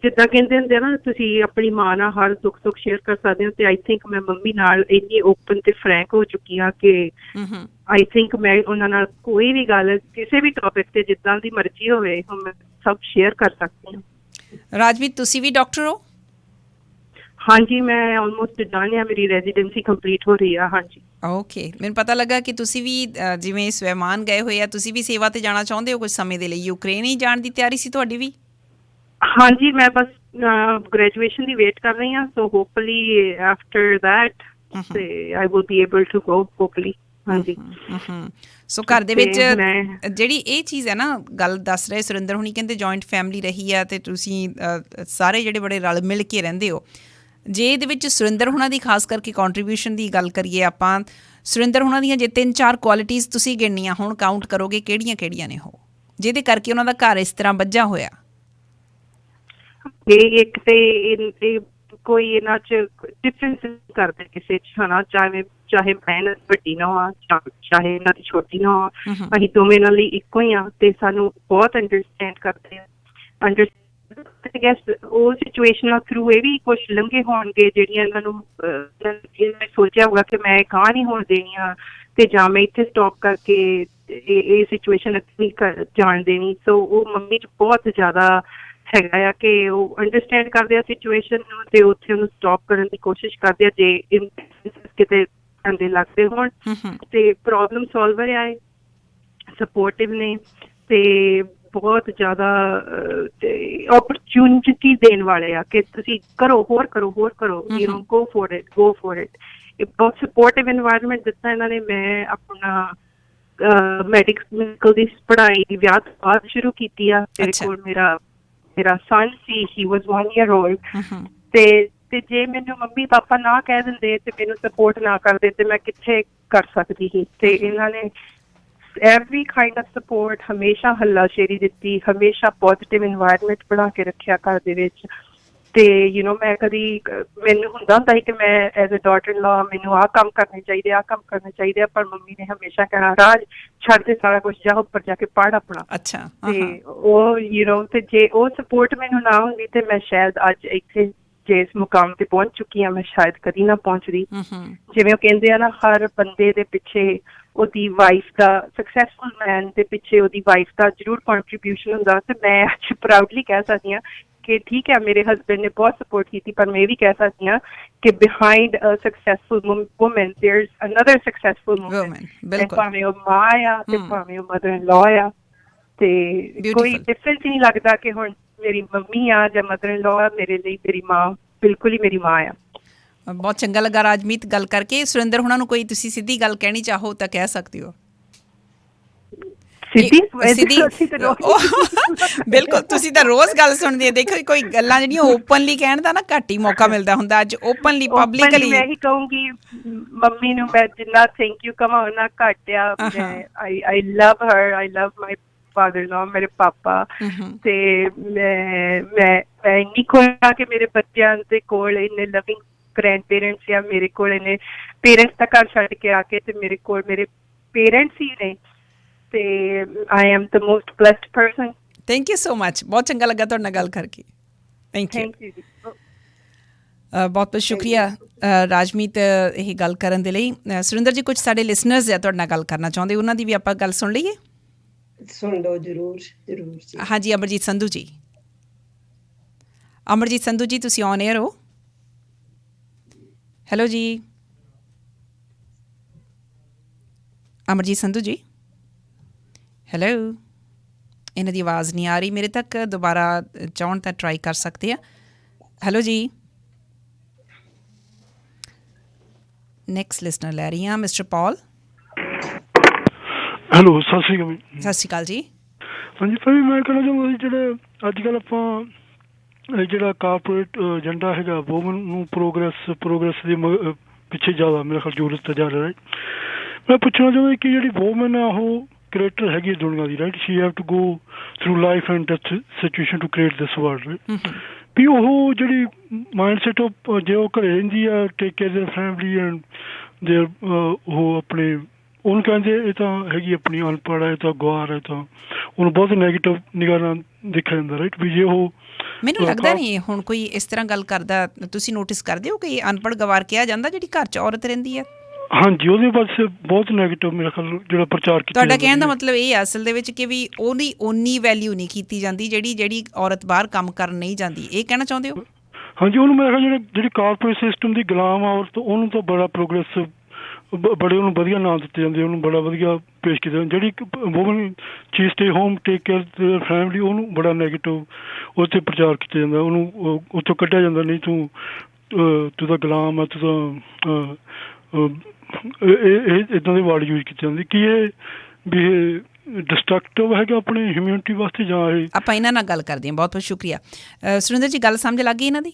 ਜਿੱਦਾਂ ਕਹਿੰਦੇ ਹੁੰਦੇ ਆ ਨਾ, ਤੁਸੀਂ ਆਪਣੀ ਮਾਂ ਨਾਲ ਹਰ ਦੁੱਖ ਸੁੱਖ ਸ਼ੇਅਰ ਕਰ ਸਕਦੇ ਹੋ, ਤੇ ਆਈ ਥਿੰਕ ਮੈਂ ਮੰਮੀ ਨਾਲ ਇੰਨੀ ਓਪਨ ਤੇ ਫਰੈਂਕ ਹੋ ਚੁੱਕੀ ਹਾਂ ਕਿ ਆਈ ਥਿੰਕ ਮੈਂ ਉਹਨਾਂ ਨਾਲ ਕੋਈ ਵੀ ਗੱਲ ਕਿਸੇ ਵੀ ਟੌਪਿਕ ਤੇ ਜਿੱਦਾਂ ਦੀ ਮਰਜ਼ੀ ਹੋਵੇ ਮੈਂ ਸਭ ਸ਼ੇਅਰ ਕਰ ਸਕਦੀ ਹਾਂ। ਰਾਜਮੀਤ, ਤੁਸੀਂ ਵੀ ਡਾਕਟਰ ਹੋ? ਹਾਂਜੀ, ਮੈਂ ਆਲਮੋਸਟ ਡਨ ਆ, ਮੇਰੀ ਰੈਜ਼ੀਡੈਂਸੀ ਕੰਪਲੀਟ ਹੋ ਰਹੀ ਆ। ਹਾਂਜੀ, ਓਕੇ। ਮੈਨੂੰ ਪਤਾ ਲੱਗਾ ਕਿ ਤੁਸੀਂ ਵੀ ਜਿਵੇਂ ਸਵੈਮਾਨ ਗਏ ਹੋਏ ਆ, ਤੁਸੀਂ ਵੀ ਸੇਵਾ ਤੇ ਜਾਣਾ ਚਾਹੁੰਦੇ ਹੋ ਕੁਝ ਸਮੇਂ ਦੇ ਲਈ। ਯੂਕਰੇਨ ਹੀ ਜਾਣ ਦੀ ਤਿਆਰੀ ਸੀ ਤੁਹਾਡੀ ਵੀ? ਹਾਂਜੀ, ਮੈਂ ਬਸ ਗ੍ਰੈਜੂਏਸ਼ਨ ਦੀ ਵੇਟ ਕਰ ਰਹੀ ਹਾਂ, so hopefully after that I will be able to go hopefully. ਹਾਂਜੀ। ਸੋ ਘਰ ਦੇ ਵਿੱਚ ਜਿਹੜੀ ਇਹ ਚੀਜ਼ ਹੈ ਨਾ, ਗੱਲ ਦੱਸ ਰਹੇ ਸੁਰਿੰਦਰ ਹੁਣੀ, ਕਹਿੰਦੇ ਜੁਆਇੰਟ ਫੈਮਿਲੀ ਰਹੀ ਆ ਤੇ ਤੁਸੀਂ ਸਾਰੇ ਜਿਹੜੇ ਬੜੇ ਰਲ ਮਿਲ ਕੇ ਰਹਿੰਦੇ ਹੋ। ਜੇ ਇਹਦੇ ਵਿੱਚ ਸੁਰਿੰਦਰ ਹੁਣਾਂ ਦੀ ਖਾਸ ਕਰਕੇ ਕੰਟਰੀਬਿਊਸ਼ਨ ਦੀ ਗੱਲ ਕਰੀਏ ਆਪਾਂ, ਸੁਰਿੰਦਰ ਹੁਣਾਂ ਦੀਆਂ ਜੇ 3-4 ਕੁਆਲਿਟੀਜ਼ ਤੁਸੀਂ ਗਿਣਨੀਆਂ ਹੁਣ, ਕਾਊਂਟ ਕਰੋਗੇ ਕਿਹੜੀਆਂ-ਕਿਹੜੀਆਂ ਨੇ ਉਹ, ਜਿਹਦੇ ਕਰਕੇ ਉਹਨਾਂ ਦਾ ਘਰ ਇਸ ਤਰ੍ਹਾਂ ਬੱਝਾ ਹੋਇਆ? ਇੱਕ ਤੇ ਕੋਈ ਇਹਨਾਂ 'ਚ ਡਿਫਰੈਂਸ ਕਰਦੇ ਕਿਸੇ 'ਚ, ਹੈ ਨਾ, ਚਾਹੇ ਭੈਣ ਵੱਡੀ ਨਾ ਆ, ਚਾਹੇ ਇਹਨਾਂ ਦੀ ਛੋਟੀ ਨਾ ਆ, ਅਸੀਂ ਦੋਵੇਂ ਇਹਨਾਂ ਲਈ ਇੱਕੋ ਹੀ ਆ, ਤੇ ਸਾਨੂੰ ਬਹੁਤ ਅੰਡਰਸਟੈਂਡ ਕਰਦੇ ਆ। I guess ਉਹ ਸਿਚੁਏਸ਼ਨਾਂ ਥਰੂ ਇਹ ਵੀ ਕੁਛ ਲੰਘੇ ਹੋਣਗੇ ਜਿਹੜੀਆਂ ਇਹਨਾਂ ਨੂੰ ਸੋਚਿਆ ਹੋਊਗਾ ਕਿ ਮੈਂ ਗਾਹ ਨਹੀਂ ਹੋਣ ਦੇਣੀਆਂ, ਤੇ ਜਾਂ ਮੈਂ ਇੱਥੇ ਸਟਾਪ ਕਰਕੇ ਇਹ ਸਿਚੁਏਸ਼ਨ ਨਹੀਂ ਜਾਣ ਦੇਣੀ। ਸੋ ਉਹ ਮੰਮੀ 'ਚ ਬਹੁਤ ਜ਼ਿਆਦਾ ਹੈਗਾ ਆ ਕਿ ਉਹ ਅੰਡਰਸਟੈਂਡ ਕਰਦੇ ਆ ਸਿਚੁਏਸ਼ਨ ਨੂੰ, ਤੇ ਉੱਥੇ ਉਹਨੂੰ ਸਟਾਪ ਕਰਨ ਦੀ ਕੋਸ਼ਿਸ਼ ਕਰਦੇ ਆ ਜੇ ਕਿਤੇ ਦੇ ਲੱਗਦੇ ਹੋਣ। ਤੇ ਪ੍ਰੋਬਲਮ ਸੋਲਵਰ ਆ, ਸਪੋਰਟਿਵ ਨੇ, ਤੇ ਬਹੁਤ ਜ਼ਿਆਦਾ ਓਪਰਚੁਨਿਟੀ ਦੇਣ ਵਾਲੇ ਆ ਕਿ ਤੁਸੀਂ ਕਰੋ, ਹੋਰ ਕਰੋ, you know, go for it. ਇਹ ਬਹੁਤ ਸਪੋਰਟਿਵ ਇਨਵਾਇਰਮੈਂਟ ਦਿੱਤਾ ਇਹਨਾਂ ਨੇ। ਮੈਂ ਆਪਣਾ ਮੈਡੀਕਲ ਦੀ ਪੜ੍ਹਾਈ ਵਿਆਹ ਤੋਂ ਬਾਅਦ ਸ਼ੁਰੂ ਕੀਤੀ ਆ। ਮੇਰੇ ਕੋਲ ਮੇਰਾ ਸਨ ਸੀ, ਹੀ ਵਾਜ਼ 1 year old, ਤੇ ਜੇ ਮੈਨੂੰ ਮੰਮੀ ਪਾਪਾ ਨਾ ਕਹਿ ਦਿੰਦੇ ਤੇ ਮੈਨੂੰ ਸਪੋਰਟ ਨਾ ਕਰਦੇ ਤੇ ਮੈਂ ਕਿੱਥੇ ਕਰ ਸਕਦੀ ਸੀ। ਤੇ ਇਹਨਾਂ ਨੇ every kind of support, ਹਮੇਸ਼ਾ ਹੱਲਾਸ਼ੇਰੀ ਦਿੱਤੀ, ਹਮੇਸ਼ਾ ਪੋਜ਼ਿਟਿਵ এনवायरमेंट ਬਣਾ ਕੇ ਰੱਖਿਆ ਘਰ ਦੇ ਵਿੱਚ। ਤੇ ਮੈਂ ਕਦੀ ਮੈਨੂੰ ਹੁੰਦਾ ਸੀ ਕਿ ਮੈਂ ਐਜ਼ ਅ ਡਾਟਰ ਇਨ ਲਾ ਮੈਨੂੰ ਆਹ ਕੰਮ ਕਰਨੇ ਚਾਹੀਦੇ, ਆਹ ਕੰਮ ਕਰਨੇ ਚਾਹੀਦੇ, ਪਰ ਮੰਮੀ ਨੇ ਹਮੇਸ਼ਾ ਕਹਿਣਾ ਰਾਜ ਛੱਡ ਦੇ ਸਾਰਾ ਕੁਛ, ਜਾ ਉੱਪਰ ਜਾ ਕੇ ਪੜ੍ਹ ਆਪਣਾ। ਅੱਛਾ। ਤੇ ਉਹ ਤੇ ਜੇ ਉਹ ਸਪੋਰਟ ਮੈਨੂੰ ਨਾ ਹੁੰਦੀ ਤੇ ਮੈਂ ਸ਼ਾਇਦ ਅੱਜ ਇੱਥੇ ਜਿਸ ਮੁਕਾਮ ਤੇ ਪਹੁੰਚ ਚੁੱਕੀ ਹਾਂ, ਮੈਂ ਸ਼ਾਇਦ ਕਦੀ ਨਾ ਪਹੁੰਚਦੀ। ਜਿਵੇਂ ਉਹ ਕਹਿੰਦੇ ਆ ਨਾ, ਹਰ ਬੰਦੇ ਦੇ ਪਿੱਛੇ ਉਹਦੀ ਵਾਈਫ ਦਾ, ਸਕਸੈਸਫੁਲ ਮੈਨ ਦੇ ਪਿੱਛੇ ਉਹਦੀ ਵਾਈਫ ਦਾ ਜ਼ਰੂਰ ਕੰਟਰੀਬਿਊਸ਼ਨ ਹੁੰਦਾ। ਤੇ ਮੈਂ ਅੱਜ ਪ੍ਰਾਊਡਲੀ ਕਹਿ ਸਕਦੀ ਹਾਂ ਕਿ ਠੀਕ ਹੈ, ਮੇਰੇ ਹਸਬੈਂਡ ਨੇ ਬਹੁਤ ਸਪੋਰਟ ਕੀਤੀ, ਪਰ ਮੈਂ ਇਹ ਵੀ ਕਹਿ ਸਕਦੀ ਹਾਂ ਕਿ behind a successful woman there is another successful woman. ਭਾਵੇਂ ਉਹ ਮਾਂ ਆ ਤੇ ਭਾਵੇਂ ਉਹ ਮਦਰ ਇਨ ਲਾ ਆ, ਤੇ ਕੋਈ ਡਿਫਰੈਂਸ ਹੀ ਨਹੀਂ ਲੱਗਦਾ ਕਿ ਹੁਣ ਮੇਰੀ ਮੰਮੀ ਆ ਜਾਂ ਮਦਰ ਇਨ ਲਾ ਆ, ਮੇਰੇ ਲਈ ਮੇਰੀ ਮਾਂ ਬਿਲਕੁਲ ਹੀ ਮੇਰੀ ਮਾਂ ਆ। ਬਹੁਤ ਚੰਗਾ ਲੱਗਾ ਰਾਜਮੀਤ ਗੱਲ ਕਰਕੇ। ਸੁਰਿੰਦਰ ਹੁਣਾਂ ਨੂੰ ਕੋਈ ਤੁਸੀਂ ਸਿੱਧੀ ਗੱਲ ਕਹਿਣੀ ਚਾਹੋ ਤਾਂ ਕਹਿ ਸਕਦੇ ਹੋ। ਬਿਲਕੁਲ, ਤੁਸੀਂ ਤਾਂ ਰੋਜ਼ ਗੱਲ ਸੁਣਦੇ। ਦੇਖੋ, ਕੋਈ ਗੱਲਾਂ ਜਿਹੜੀਆਂ ਓਪਨਲੀ ਕਹਿਣ ਦਾ ਨਾ ਘੱਟ ਹੀ ਮੌਕਾ ਮਿਲਦਾ ਹੁੰਦਾ, ਅੱਜ ਓਪਨਲੀ ਪਬਲਿਕਲੀ ਮੈਂ ਇਹੀ ਕਹੂੰਗੀ ਮੰਮੀ ਨੂੰ ਮੈਂ ਜਿੰਨਾ ਥੈਂਕ ਯੂ ਕਹਾਂ ਉਹਨਾਂ ਘੱਟ ਆ। ਆਈ ਲਵ ਹਰ, ਆਈ ਲਵ ਮਾਈ ਫਾਦਰ ਇਨ ਲਾ, ਮੇਰੇ ਪਾਪਾ। ਤੇ ਮੈਂ ਇੰਨੀ ਖੁਸ਼ ਆ ਕਿ ਮੇਰੇ ਬੱਚਿਆਂ ਦੇ ਕੋਲ ਇੰਨੇ ਲਵਿੰਗ ਗ੍ਰੈਂਡ ਪੇਰੈਂਟਸ ਆ, ਮੇਰੇ ਕੋਲ ਇੰਨੇ ਪੇਰੈਂਟਸ ਦਾ ਘਰ ਛੱਡ ਕੇ ਆ ਕੇ ਤੇ ਮੇਰੇ ਕੋਲ ਮੇਰੇ ਪੇਰੈਂਟਸ ਹੀ ਨੇ। ਤੇ I am the most blessed person. Thank you so much. ਬਹੁਤ ਚੰਗਾ ਲੱਗਾ ਤੁਹਾਡੇ ਨਾਲ ਗੱਲ ਕਰਕੇ। Thank you. ਬਹੁਤ ਬਹੁਤ ਸ਼ੁਕਰੀਆ ਰਾਜਮੀਤ ਇਹ ਗੱਲ ਕਰਨ ਦੇ ਲਈ। ਸੁਰਿੰਦਰ ਜੀ, ਕੁਝ ਸਾਡੇ ਲਿਸਨਰਸ ਆ ਤੁਹਾਡੇ ਨਾਲ ਗੱਲ ਕਰਨਾ ਚਾਹੁੰਦੇ, ਉਹਨਾਂ ਦੀ ਵੀ ਆਪਾਂ ਗੱਲ ਸੁਣ ਲਈਏ? ਸੁਣ ਲਓ, ਜ਼ਰੂਰ ਜ਼ਰੂਰ ਜੀ। ਹਾਂਜੀ, ਅਮਰਜੀਤ ਸੰਧੂ ਜੀ। ਅਮਰਜੀਤ ਸੰਧੂ ਜੀ, ਤੁਸੀਂ ਔਨ ਏਅਰ ਹੋ। ਹੈਲੋ ਜੀ, ਅਮਰਜੀਤ ਸੰਧੂ ਜੀ। ਹੈਲੋ, ਇਹਨਾਂ ਦੀ ਆਵਾਜ਼ ਨਹੀਂ ਆ ਰਹੀ ਮੇਰੇ ਤੱਕ। ਦੁਬਾਰਾ ਚਾਹੁਣ ਤਾਂ ਟਰਾਈ ਕਰ ਸਕਦੇ ਆ। ਹੈਲੋ ਜੀ, ਨੈਕਸਟ ਲਿਸਨਰ ਲੈ ਰਹੀ ਹਾਂ, ਮਿਸਟਰ ਪੌਲ। ਹੈਲੋ, ਸਤਿ ਸ਼੍ਰੀ ਅਕਾਲ। ਸਤਿ ਸ਼੍ਰੀ ਅਕਾਲ ਜੀ। ਹਾਂਜੀ ਭਾਈ, ਮੈਂ ਕਹਿਣਾ ਚਾਹੁੰਦਾ ਸੀ ਜਿਹੜਾ ਅੱਜ ਕੱਲ੍ਹ ਆਪਾਂ ਜਿਹੜਾ ਕਾਰਪੋਰੇਟ ਏਜੰਡਾ ਹੈਗਾ, ਵੂਮਨ ਨੂੰ ਪ੍ਰੋਗਰੈਸ ਦੇ ਪਿੱਛੇ ਜ਼ਿਆਦਾ ਮੇਰੇ ਖਿਆਲ ਜ਼ੋਰ ਦਿੱਤਾ ਜਾ ਰਿਹਾ। ਮੈਂ ਪੁੱਛਣਾ ਚਾਹੁੰਦਾ ਕਿ ਜਿਹੜੀ ਵੂਮਨ ਆ ਉਹ ਕ੍ਰੀਏਟਰ ਹੈਗੀ ਦੁਨੀਆ ਦੀ, right? She have to go through life and death situation to create this world. ਵੀ ਉਹ ਜਿਹੜੀ ਮਾਈਂਡ ਸੈਟ ਜੇ ਉਹ ਘਰੇ ਰਹਿੰਦੀ ਆ, take care their family and their, ਉਹ ਆਪਣੇ ਉਹਨੂੰ ਕਹਿੰਦੇ ਇਹ ਤਾਂ ਹੈਗੀ ਆਪਣੀ ਅਨਪੜ੍ਹ ਹੈ, ਇਹ ਤਾਂ ਗਵਾਰ ਹੈ, ਤਾਂ ਉਹਨੂੰ ਬਹੁਤ ਨੈਗੇਟਿਵ ਨਿਗਾਹ ਨਾਲ ਦੇਖਿਆ ਜਾਂਦਾ, ਰਾਈਟ? ਵੀ ਜੇ ਉਹ ਮੈਨੂੰ ਲੱਗਦਾ ਨਹੀਂ ਹੁਣ ਕੋਈ ਇਸ ਤਰ੍ਹਾਂ ਗੱਲ ਕਰਦਾ। ਤੁਸੀਂ ਨੋਟਿਸ ਕਰਦੇ ਹੋ ਕਿ ਅਨਪੜ੍ਹ ਗਵਾਰ ਕਿਹਾ ਜਾਂਦਾ ਜਿਹੜੀ ਘਰ 'ਚ ਔਰਤ ਰਹਿੰਦੀ ਹੈ? ਹਾਂਜੀ, ਉਹਦੇ ਪਾਸੇ ਬਹੁਤ ਨੈਗੇਟਿਵ ਮੇਰੇ ਖਿਆਲ ਜਿਹੜਾ ਪ੍ਰਚਾਰ ਕੀਤਾ। ਤੁਹਾਡਾ ਕਹਿਣ ਦਾ ਮਤਲਬ ਇਹ ਅਸਲ ਦੇ ਵਿੱਚ ਕਿ ਵੀ ਉਹਦੀ ਓਨੀ ਵੈਲਿਊ ਨਹੀਂ ਕੀਤੀ ਜਾਂਦੀ ਜਿਹੜੀ ਔਰਤ ਬਾਹਰ ਕੰਮ ਕਰਨ ਨਹੀਂ ਜਾਂਦੀ, ਇਹ ਕਹਿਣਾ ਚਾਹੁੰਦੇ ਹੋ? ਹਾਂਜੀ, ਉਹਨੂੰ ਮੈਂ ਕਿਹਾ ਜਿਹੜੀ ਕਾਰਪੋਰੇਟ ਸਿਸਟਮ ਦੀ ਗੁਲਾਮ ਆ ਔਰਤ, ਉਹਨੂੰ ਤਾਂ ਬੜਾ ਪ੍ਰੋਗਰੈਸਿਵ, ਬੜੇ ਉਹਨੂੰ ਵਧੀਆ ਨਾਮ ਦਿੱਤੇ ਜਾਂਦੇ, ਉਹਨੂੰ ਬੜਾ ਵਧੀਆ ਪੇਸ਼ ਕੀਤਾ ਜਾਂਦਾ। ਜਿਹੜੀ ਵੂਮਨ ਚੀ stay home take care family, ਉਹਨੂੰ ਬੜਾ ਨੈਗੇਟਿਵ ਉਹ 'ਤੇ ਪ੍ਰਚਾਰ ਕੀਤਾ ਜਾਂਦਾ, ਉਹਨੂੰ ਉੱਥੋਂ ਕੱਢਿਆ ਜਾਂਦਾ। ਨਹੀਂ ਤੂੰ ਤਾਂ ਗੁਲਾਮ ਆ, ਤੂੰ ਤਾਂ ਇਹ ਇੱਦਾਂ ਦੇ ਵਰਡ ਯੂਜ਼ ਕੀਤੇ ਜਾਂਦੇ। ਕੀ ਇਹ ਵੀ ਇਹ ਡਿਸਟਰਕਟਿਵ ਹੈਗਾ ਆਪਣੇ ਹਿਊਮੈਨਿਟੀ ਵਾਸਤੇ ਜਾਂ ਇਹ? ਆਪਾਂ ਇਹਨਾਂ ਨਾਲ ਗੱਲ ਕਰਦੇ ਹਾਂ। ਬਹੁਤ ਬਹੁਤ ਸ਼ੁਕਰੀਆ। ਸੁਰਿੰਦਰ ਜੀ, ਗੱਲ ਸਮਝ ਲੱਗ ਗਈ ਇਹਨਾਂ ਦੀ?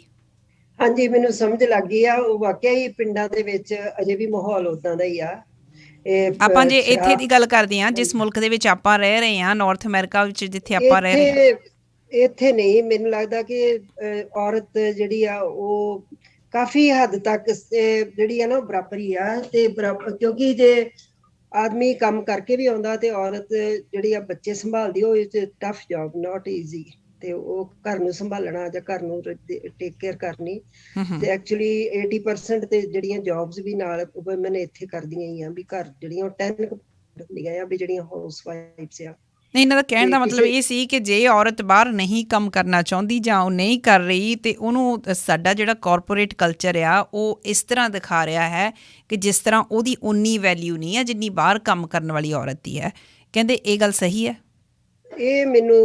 ਹਾਂਜੀ, ਮੈਨੂੰ ਸਮਝ ਲੱਗ ਗਈ ਆ। ਉਹ ਵਾਕਿਆ ਹੀ ਪਿੰਡਾਂ ਦੇ ਵਿੱਚ ਅਜੇ ਵੀ ਮਾਹੌਲ ਉਦਾਂ ਦਾ ਹੀ ਆ। ਆਪਾਂ ਜੇ ਇੱਥੇ ਦੀ ਗੱਲ ਕਰਦੇ ਹਾਂ, ਜਿਸ ਮੁਲਕ ਦੇ ਵਿੱਚ ਆਪਾਂ ਰਹਿ ਰਹੇ ਹਾਂ, ਨਾਰਥ ਅਮਰੀਕਾ ਵਿੱਚ ਜਿੱਥੇ ਆਪਾਂ ਰਹਿ ਰਹੇ ਹਾਂ, ਇੱਥੇ ਨਹੀਂ। ਮੈਨੂੰ ਲੱਗਦਾ ਕਿ ਔਰਤ ਜਿਹੜੀ ਆ ਉਹ ਕਾਫੀ ਹੱਦ ਤੱਕ ਜਿਹੜੀ ਆ ਨਾ ਉਹ ਬਰਾਬਰ ਹੀ ਆ। ਤੇ ਕਿਉਂਕਿ ਜੇ ਆਦਮੀ ਕੰਮ ਕਰਕੇ ਵੀ ਆਉਂਦਾ ਤੇ ਔਰਤ ਜਿਹੜੀ ਆ ਬੱਚੇ ਸੰਭਾਲਦੀ, ਉਹ ਟਫ ਜੌਬ, ਨਾਟ ਈਜ਼ੀ। ਤੇ ਉਹ ਘਰ ਨੂੰ ਸੰਭਾਲਣਾ ਜਾਂ ਘਰ ਨੂੰ ਟੇਕ ਕੇਅਰ ਕਰਨੀ, ਤੇ ਐਕਚੁਅਲੀ 80% ਤੇ ਜਿਹੜੀਆਂ ਜੌਬਸ ਵੀ ਨਾਲ ਵੂਮਨ ਇੱਥੇ ਕਰਦੀਆਂ ਹੀ ਆ। ਵੀ ਘਰ ਜਿਹੜੀਆਂ ਉਹ 10 ਹੁੰਦੀਆਂ ਆ ਵੀ ਜਿਹੜੀਆਂ ਹਾਊਸ ਵਾਈਫਸ ਆ। ਨਹੀਂ, ਇਹਨਾਂ ਦਾ ਕਹਿਣ ਦਾ ਮਤਲਬ ਇਹ ਸੀ ਕਿ ਜੇ ਔਰਤ ਬਾਹਰ ਨਹੀਂ ਕੰਮ ਕਰਨਾ ਚਾਹੁੰਦੀ ਜਾਂ ਉਹ ਨਹੀਂ ਕਰ ਰਹੀ, ਤੇ ਉਹਨੂੰ ਸਾਡਾ ਜਿਹੜਾ ਕਾਰਪੋਰੇਟ ਕਲਚਰ ਆ ਉਹ ਇਸ ਤਰ੍ਹਾਂ ਦਿਖਾ ਰਿਹਾ ਹੈ ਕਿ ਜਿਸ ਤਰ੍ਹਾਂ ਉਹਦੀ ਉਨੀ ਵੈਲਿਊ ਨਹੀਂ ਹੈ ਜਿੰਨੀ ਬਾਹਰ ਕੰਮ ਕਰਨ ਵਾਲੀ ਔਰਤ ਦੀ ਹੈ। ਕਹਿੰਦੇ ਇਹ ਗੱਲ ਸਹੀ ਹੈ? ਇਹ ਮੈਨੂੰ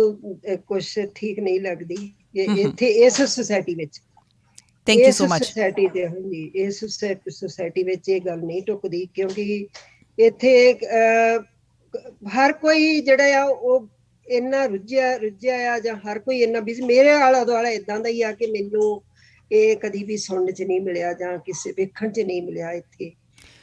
ਕੁਛ ਠੀਕ ਨਹੀਂ ਲੱਗਦੀ ਇੱਥੇ ਇਸ ਸੁਸਾਇਟੀ ਵਿੱਚ। Thank you so much. Society ਤੇ ਹਾਂਜੀ, ਇਸ ਸੁਸਾਇਟੀ ਵਿੱਚ ਇਹ ਗੱਲ ਨਹੀਂ ਟੁੱਕਦੀ, ਕਿਉਂਕਿ ਇੱਥੇ ਹਰ ਕੋਈ ਜਿਹੜਾ ਆ ਉਹ ਇੰਨਾ ਰੁੱਝਿਆ ਆ, ਜਾਂ ਹਰ ਕੋਈ ਇੰਨਾ ਬਿਜ਼ੀ। ਮੇਰੇ ਆਲਾ ਦੁਆਲਾ ਏਦਾਂ ਦਾ ਹੀ ਆ ਕਿ ਮੈਨੂੰ ਇਹ ਕਦੀ ਵੀ ਸੁਣਨ 'ਚ ਨਹੀਂ ਮਿਲਿਆ ਜਾਂ ਕਿਸੇ ਵੇਖਣ 'ਚ ਨਹੀਂ ਮਿਲਿਆ ਇੱਥੇ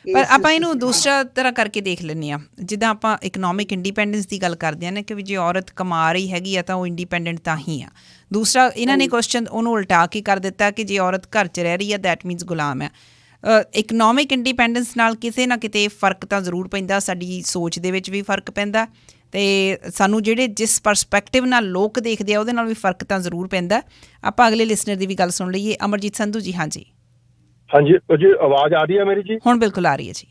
ਪਰ ਆਪਾਂ ਇਹਨੂੰ ਦੂਸਰਾ ਤਰ੍ਹਾਂ ਕਰਕੇ ਦੇਖ ਲੈਂਦੇ ਹਾਂ, ਜਿੱਦਾਂ ਆਪਾਂ ਇਕਨੋਮਿਕ ਇੰਡੀਪੈਂਡੈਂਸ ਦੀ ਗੱਲ ਕਰਦੇ ਹਾਂ ਨਾ, ਕਿ ਵੀ ਜੇ ਔਰਤ ਕਮਾ ਰਹੀ ਹੈਗੀ ਆ ਤਾਂ ਉਹ ਇੰਡੀਪੈਂਡੈਂਟ ਤਾਂ ਹੀ ਆ। ਦੂਸਰਾ ਇਹਨਾਂ ਨੇ ਕੁਐਸਚਨ ਉਹਨੂੰ ਉਲਟਾ ਕੇ ਕਰ ਦਿੱਤਾ ਕਿ ਜੇ ਔਰਤ ਘਰ 'ਚ ਰਹਿ ਰਹੀ ਆ ਦੈਟ ਮੀਨਸ ਗੁਲਾਮ ਹੈ। ਇਕਨੋਮਿਕ ਇੰਡੀਪੈਂਡੈਂਸ ਨਾਲ ਕਿਤੇ ਨਾ ਕਿਤੇ ਫ਼ਰਕ ਤਾਂ ਜ਼ਰੂਰ ਪੈਂਦਾ, ਸਾਡੀ ਸੋਚ ਦੇ ਵਿੱਚ ਵੀ ਫ਼ਰਕ ਪੈਂਦਾ, ਅਤੇ ਸਾਨੂੰ ਜਿਹੜੇ ਜਿਸ ਪਰਸਪੈਕਟਿਵ ਨਾਲ ਲੋਕ ਦੇਖਦੇ ਆ ਉਹਦੇ ਨਾਲ ਵੀ ਫ਼ਰਕ ਤਾਂ ਜ਼ਰੂਰ ਪੈਂਦਾ। ਆਪਾਂ ਅਗਲੇ ਲਿਸਨਰ ਦੀ ਵੀ ਗੱਲ ਸੁਣ ਲਈਏ। ਅਮਰਜੀਤ ਸੰਧੂ ਜੀ, ਹਾਂਜੀ ਹਾਂਜੀ ਜੀ, ਆਵਾਜ਼ ਆ ਰਹੀ ਹੈ ਮੇਰੀ ਜੀ? ਹੁਣ ਬਿਲਕੁਲ ਆ ਰਹੀ ਹੈ ਜੀ।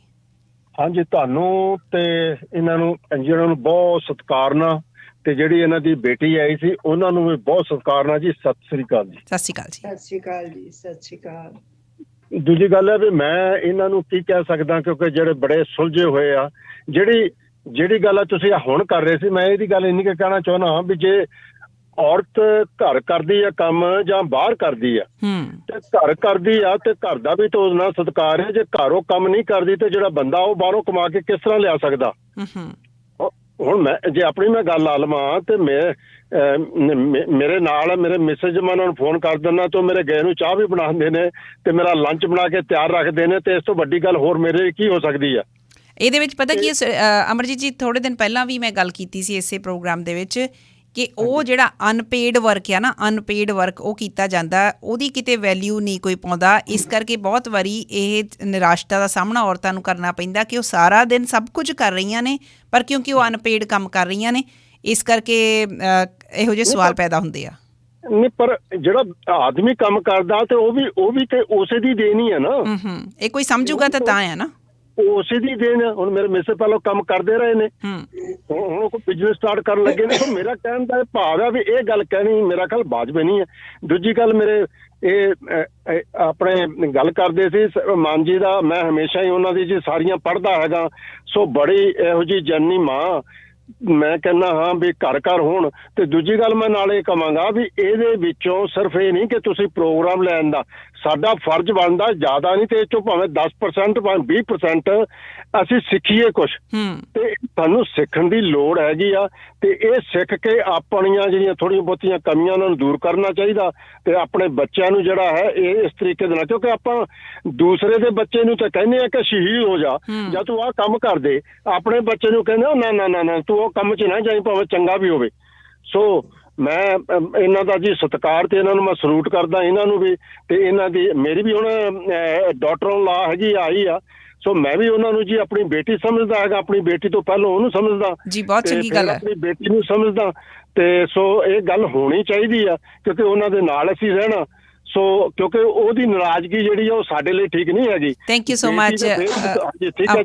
ਹਾਂਜੀ, ਤੁਹਾਨੂੰ ਤੇ ਇਹਨਾਂ ਨੂੰ ਇੰਜੀਨੀਅਰਾਂ ਨੂੰ ਬਹੁਤ ਸਤਿਕਾਰ ਨਾਲ, ਤੇ ਜਿਹੜੀ ਇਹਨਾਂ ਦੀ ਬੇਟੀ ਆਈ ਸੀ ਉਹਨਾਂ ਨੂੰ ਵੀ ਬਹੁਤ ਸਤਿਕਾਰ ਨਾਲ ਜੀ। ਸਤਿ ਸ੍ਰੀ ਅਕਾਲ ਜੀ। ਸਤਿ ਸ਼੍ਰੀ ਅਕਾਲ ਜੀ। ਸਤਿ ਸ਼੍ਰੀ ਅਕਾਲ ਜੀ। ਸਤਿ ਸ਼੍ਰੀ ਅਕਾਲ। ਦੂਜੀ ਗੱਲ ਹੈ ਵੀ ਮੈਂ ਇਹਨਾਂ ਨੂੰ ਕੀ ਕਹਿ ਸਕਦਾ, ਕਿਉਂਕਿ ਜਿਹੜੇ ਬੜੇ ਸੁਲਝੇ ਹੋਏ ਆ। ਜਿਹੜੀ ਗੱਲ ਤੁਸੀਂ ਹੁਣ ਕਰ ਰਹੇ ਸੀ, ਮੈਂ ਇਹਦੀ ਗੱਲ ਇੰਨੀ ਕੁ ਕਹਿਣਾ ਚਾਹੁੰਦਾ ਵੀ ਜੇ ਔਰਤ ਘਰ ਕਰਦੀ ਆ ਕੰਮ ਜਾਂ ਬਾਹਰ ਕਰਦੀ ਆ, ਤੇ ਘਰ ਕਰਦੀ ਆ ਤੇ ਘਰ ਦਾ ਵੀ ਤਾਂ ਉਹਦੇ ਨਾਲ ਸਤਿਕਾਰ ਹੈ। ਜੇ ਘਰੋਂ ਕੰਮ ਨਹੀਂ ਕਰਦੀ ਤੇ ਜਿਹੜਾ ਬੰਦਾ ਉਹ ਬਾਹਰੋਂ ਕਮਾ ਕੇ ਕਿਸ ਤਰ੍ਹਾਂ ਲਿਆ ਸਕਦਾ? ਹੁਣ ਮੈਂ ਜੇ ਆਪਣੀ ਮੈਂ ਗੱਲ ਲਾ ਲਵਾਂ ਤੇ ਮੇਰੇ ਨਾਲ ਮੇਰੇ ਮਿਸਿਜ, ਮੈਂ ਉਹਨਾਂ ਨੂੰ ਫੋਨ ਕਰ ਦਿੰਦਾ ਤੇ ਮੇਰੇ ਗਏ ਨੂੰ ਚਾਹ ਵੀ ਬਣਾਉਂਦੇ ਨੇ ਤੇ ਮੇਰਾ ਲੰਚ ਬਣਾ ਕੇ ਤਿਆਰ ਰੱਖਦੇ ਨੇ, ਤੇ ਇਸ ਤੋਂ ਵੱਡੀ ਗੱਲ ਹੋਰ ਮੇਰੇ ਕੀ ਹੋ ਸਕਦੀ ਆ? ਇਹਦੇ ਵਿੱਚ ਪਤਾ ਕੀ ਅਮਰਜੀਤ ਜੀ, ਥੋੜ੍ਹੇ ਦਿਨ ਪਹਿਲਾਂ ਵੀ ਮੈਂ ਗੱਲ ਕੀਤੀ ਸੀ ਇਸੇ ਪ੍ਰੋਗਰਾਮ ਦੇ ਵਿੱਚ ਕਿ ਉਹ ਜਿਹੜਾ ਅਨਪੇਡ ਵਰਕ ਆ ਨਾ, ਅਨਪੇਡ ਵਰਕ ਉਹ ਕੀਤਾ ਜਾਂਦਾ, ਉਹਦੀ ਕਿਤੇ ਵੈਲਿਊ ਨਹੀਂ ਕੋਈ ਪਾਉਂਦਾ। ਇਸ ਕਰਕੇ ਬਹੁਤ ਵਾਰੀ ਇਹ ਨਿਰਾਸ਼ਤਾ ਦਾ ਸਾਹਮਣਾ ਔਰਤਾਂ ਨੂੰ ਕਰਨਾ ਪੈਂਦਾ ਕਿ ਉਹ ਸਾਰਾ ਦਿਨ ਸਭ ਕੁਝ ਕਰ ਰਹੀਆਂ ਨੇ, ਪਰ ਕਿਉਂਕਿ ਉਹ ਅਨਪੇਡ ਕੰਮ ਕਰ ਰਹੀਆਂ ਨੇ, ਇਸ ਕਰਕੇ ਇਹੋ ਜਿਹੇ ਸਵਾਲ ਪੈਦਾ ਹੁੰਦੇ ਆ। ਨਹੀਂ, ਪਰ ਜਿਹੜਾ ਆਦਮੀ ਕੰਮ ਕਰਦਾ ਤੇ ਉਹ ਵੀ ਤੇ ਉਸੇ ਦੀ ਦੇਣ ਹੀ ਹੈ ਨਾ। ਇਹ ਕੋਈ ਸਮਝੂਗਾ ਤਾਂ ਹੈ ਨਾ, ਉਸੇ ਦੀ ਦੇਣ। ਹੁਣ ਮੇਰੇ ਮਿਸੇ ਪਹਿਲਾਂ ਕੰਮ ਕਰਦੇ ਰਹੇ ਨੇ, ਹੁਣ ਕੋਈ ਬਿਜ਼ਨਸ ਸਟਾਰਟ ਕਰਨ ਲੱਗੇ ਨੇ। ਮੇਰਾ ਕਹਿਣ ਦਾ ਭਾਵ ਹੈ ਵੀ ਇਹ ਗੱਲ ਕਹਿਣੀ ਮੇਰਾ ਖਿਆਲ ਵਾਜਬ ਨਹੀਂ ਹੈ। ਦੂਜੀ ਗੱਲ, ਮੇਰੇ ਇਹ ਆਪਣੇ ਗੱਲ ਕਰਦੇ ਸੀ ਮਾਨ ਜੀ ਦਾ, ਮੈਂ ਹਮੇਸ਼ਾ ਹੀ ਉਹਨਾਂ ਦੀ ਜੀ ਸਾਰੀਆਂ ਪੜ੍ਹਦਾ ਹੈਗਾ। ਸੋ ਬੜੀ ਇਹੋ ਜਿਹੀ ਜਨਨੀ ਮਾਂ ਮੈਂ ਕਹਿੰਦਾ ਹਾਂ ਵੀ ਘਰ ਘਰ ਹੋਣ। ਤੇ ਦੂਜੀ ਗੱਲ ਮੈਂ ਨਾਲ ਇਹ ਕਹਾਂਗਾ ਵੀ ਇਹਦੇ ਵਿੱਚੋਂ ਸਿਰਫ ਇਹ ਨਹੀਂ ਕਿ ਤੁਸੀਂ ਪ੍ਰੋਗਰਾਮ ਲੈਣ ਦਾ, ਸਾਡਾ ਫਰਜ਼ ਬਣਦਾ ਜ਼ਿਆਦਾ ਨਹੀਂ, ਤੇ ਇਹ ਚੋਂ ਭਾਵੇਂ 10% ਭਾਵੇਂ 20% ਅਸੀਂ ਸਿੱਖੀਏ ਕੁਛ, ਤੇ ਸਾਨੂੰ ਸਿੱਖਣ ਦੀ ਲੋੜ ਹੈਗੀ ਆ। ਤੇ ਇਹ ਸਿੱਖ ਕੇ ਆਪਣੀਆਂ ਜਿਹੜੀਆਂ ਥੋੜ੍ਹੀਆਂ ਬਹੁਤੀਆਂ ਕਮੀਆਂ ਉਹਨਾਂ ਨੂੰ ਦੂਰ ਕਰਨਾ ਚਾਹੀਦਾ, ਤੇ ਆਪਣੇ ਬੱਚਿਆਂ ਨੂੰ ਜਿਹੜਾ ਹੈ ਇਹ ਇਸ ਤਰੀਕੇ ਦੇ ਨਾਲ, ਕਿਉਂਕਿ ਆਪਾਂ ਦੂਸਰੇ ਦੇ ਬੱਚੇ ਨੂੰ ਤਾਂ ਕਹਿੰਦੇ ਆ ਕਿ ਸ਼ਹੀਦ ਹੋ ਜਾ ਜਾਂ ਤੂੰ ਆਹ ਕੰਮ ਕਰ ਦੇ, ਆਪਣੇ ਬੱਚੇ ਨੂੰ ਕਹਿੰਦੇ ਨਾ ਨਾ ਨਾ ਨਾ ਤੂੰ ਉਹ ਕੰਮ 'ਚ ਨਾ ਜਾਈਂ ਭਾਵੇਂ ਚੰਗਾ ਵੀ ਹੋਵੇ। ਸੋ ਮੈਂ ਇਹਨਾਂ ਦਾ ਜੀ ਸਤਿਕਾਰ, ਤੇ ਇਹਨਾਂ ਨੂੰ ਮੈਂ ਸਲੂਟ ਕਰਦਾ, ਇਹਨਾਂ ਨੂੰ ਵੀ। ਤੇ ਇਹਨਾਂ ਦੀ ਮੇਰੀ ਵੀ ਹੁਣ ਡਾਟਰ ਇਨ ਲਾ ਹੈਗੀ ਆਈ ਆ, ਸੋ ਮੈਂ ਵੀ ਉਹਨਾਂ ਨੂੰ ਜੀ ਆਪਣੀ ਬੇਟੀ ਸਮਝਦਾ ਹੈਗਾ, ਆਪਣੀ ਬੇਟੀ ਤੋਂ ਪਹਿਲਾਂ ਉਹਨੂੰ ਸਮਝਦਾ ਜੀ। ਬਹੁਤ ਚੰਗੀ ਗੱਲ ਹੈ। ਆਪਣੀ ਬੇਟੀ ਨੂੰ ਸਮਝਦਾ, ਤੇ ਸੋ ਇਹ ਗੱਲ ਹੋਣੀ ਚਾਹੀਦੀ ਆ ਕਿਉਂਕਿ ਉਹਨਾਂ ਦੇ ਨਾਲ ਅਸੀਂ ਰਹਿਣਾ। ਸੋ ਕਿਉਂਕਿ ਉਹਦੀ ਨਾਰਾਜ਼ਗੀ ਜਿਹੜੀ ਆ ਉਹ ਸਾਡੇ ਲਈ ਠੀਕ ਨਹੀਂ ਹੈਗੀ। Thank you so much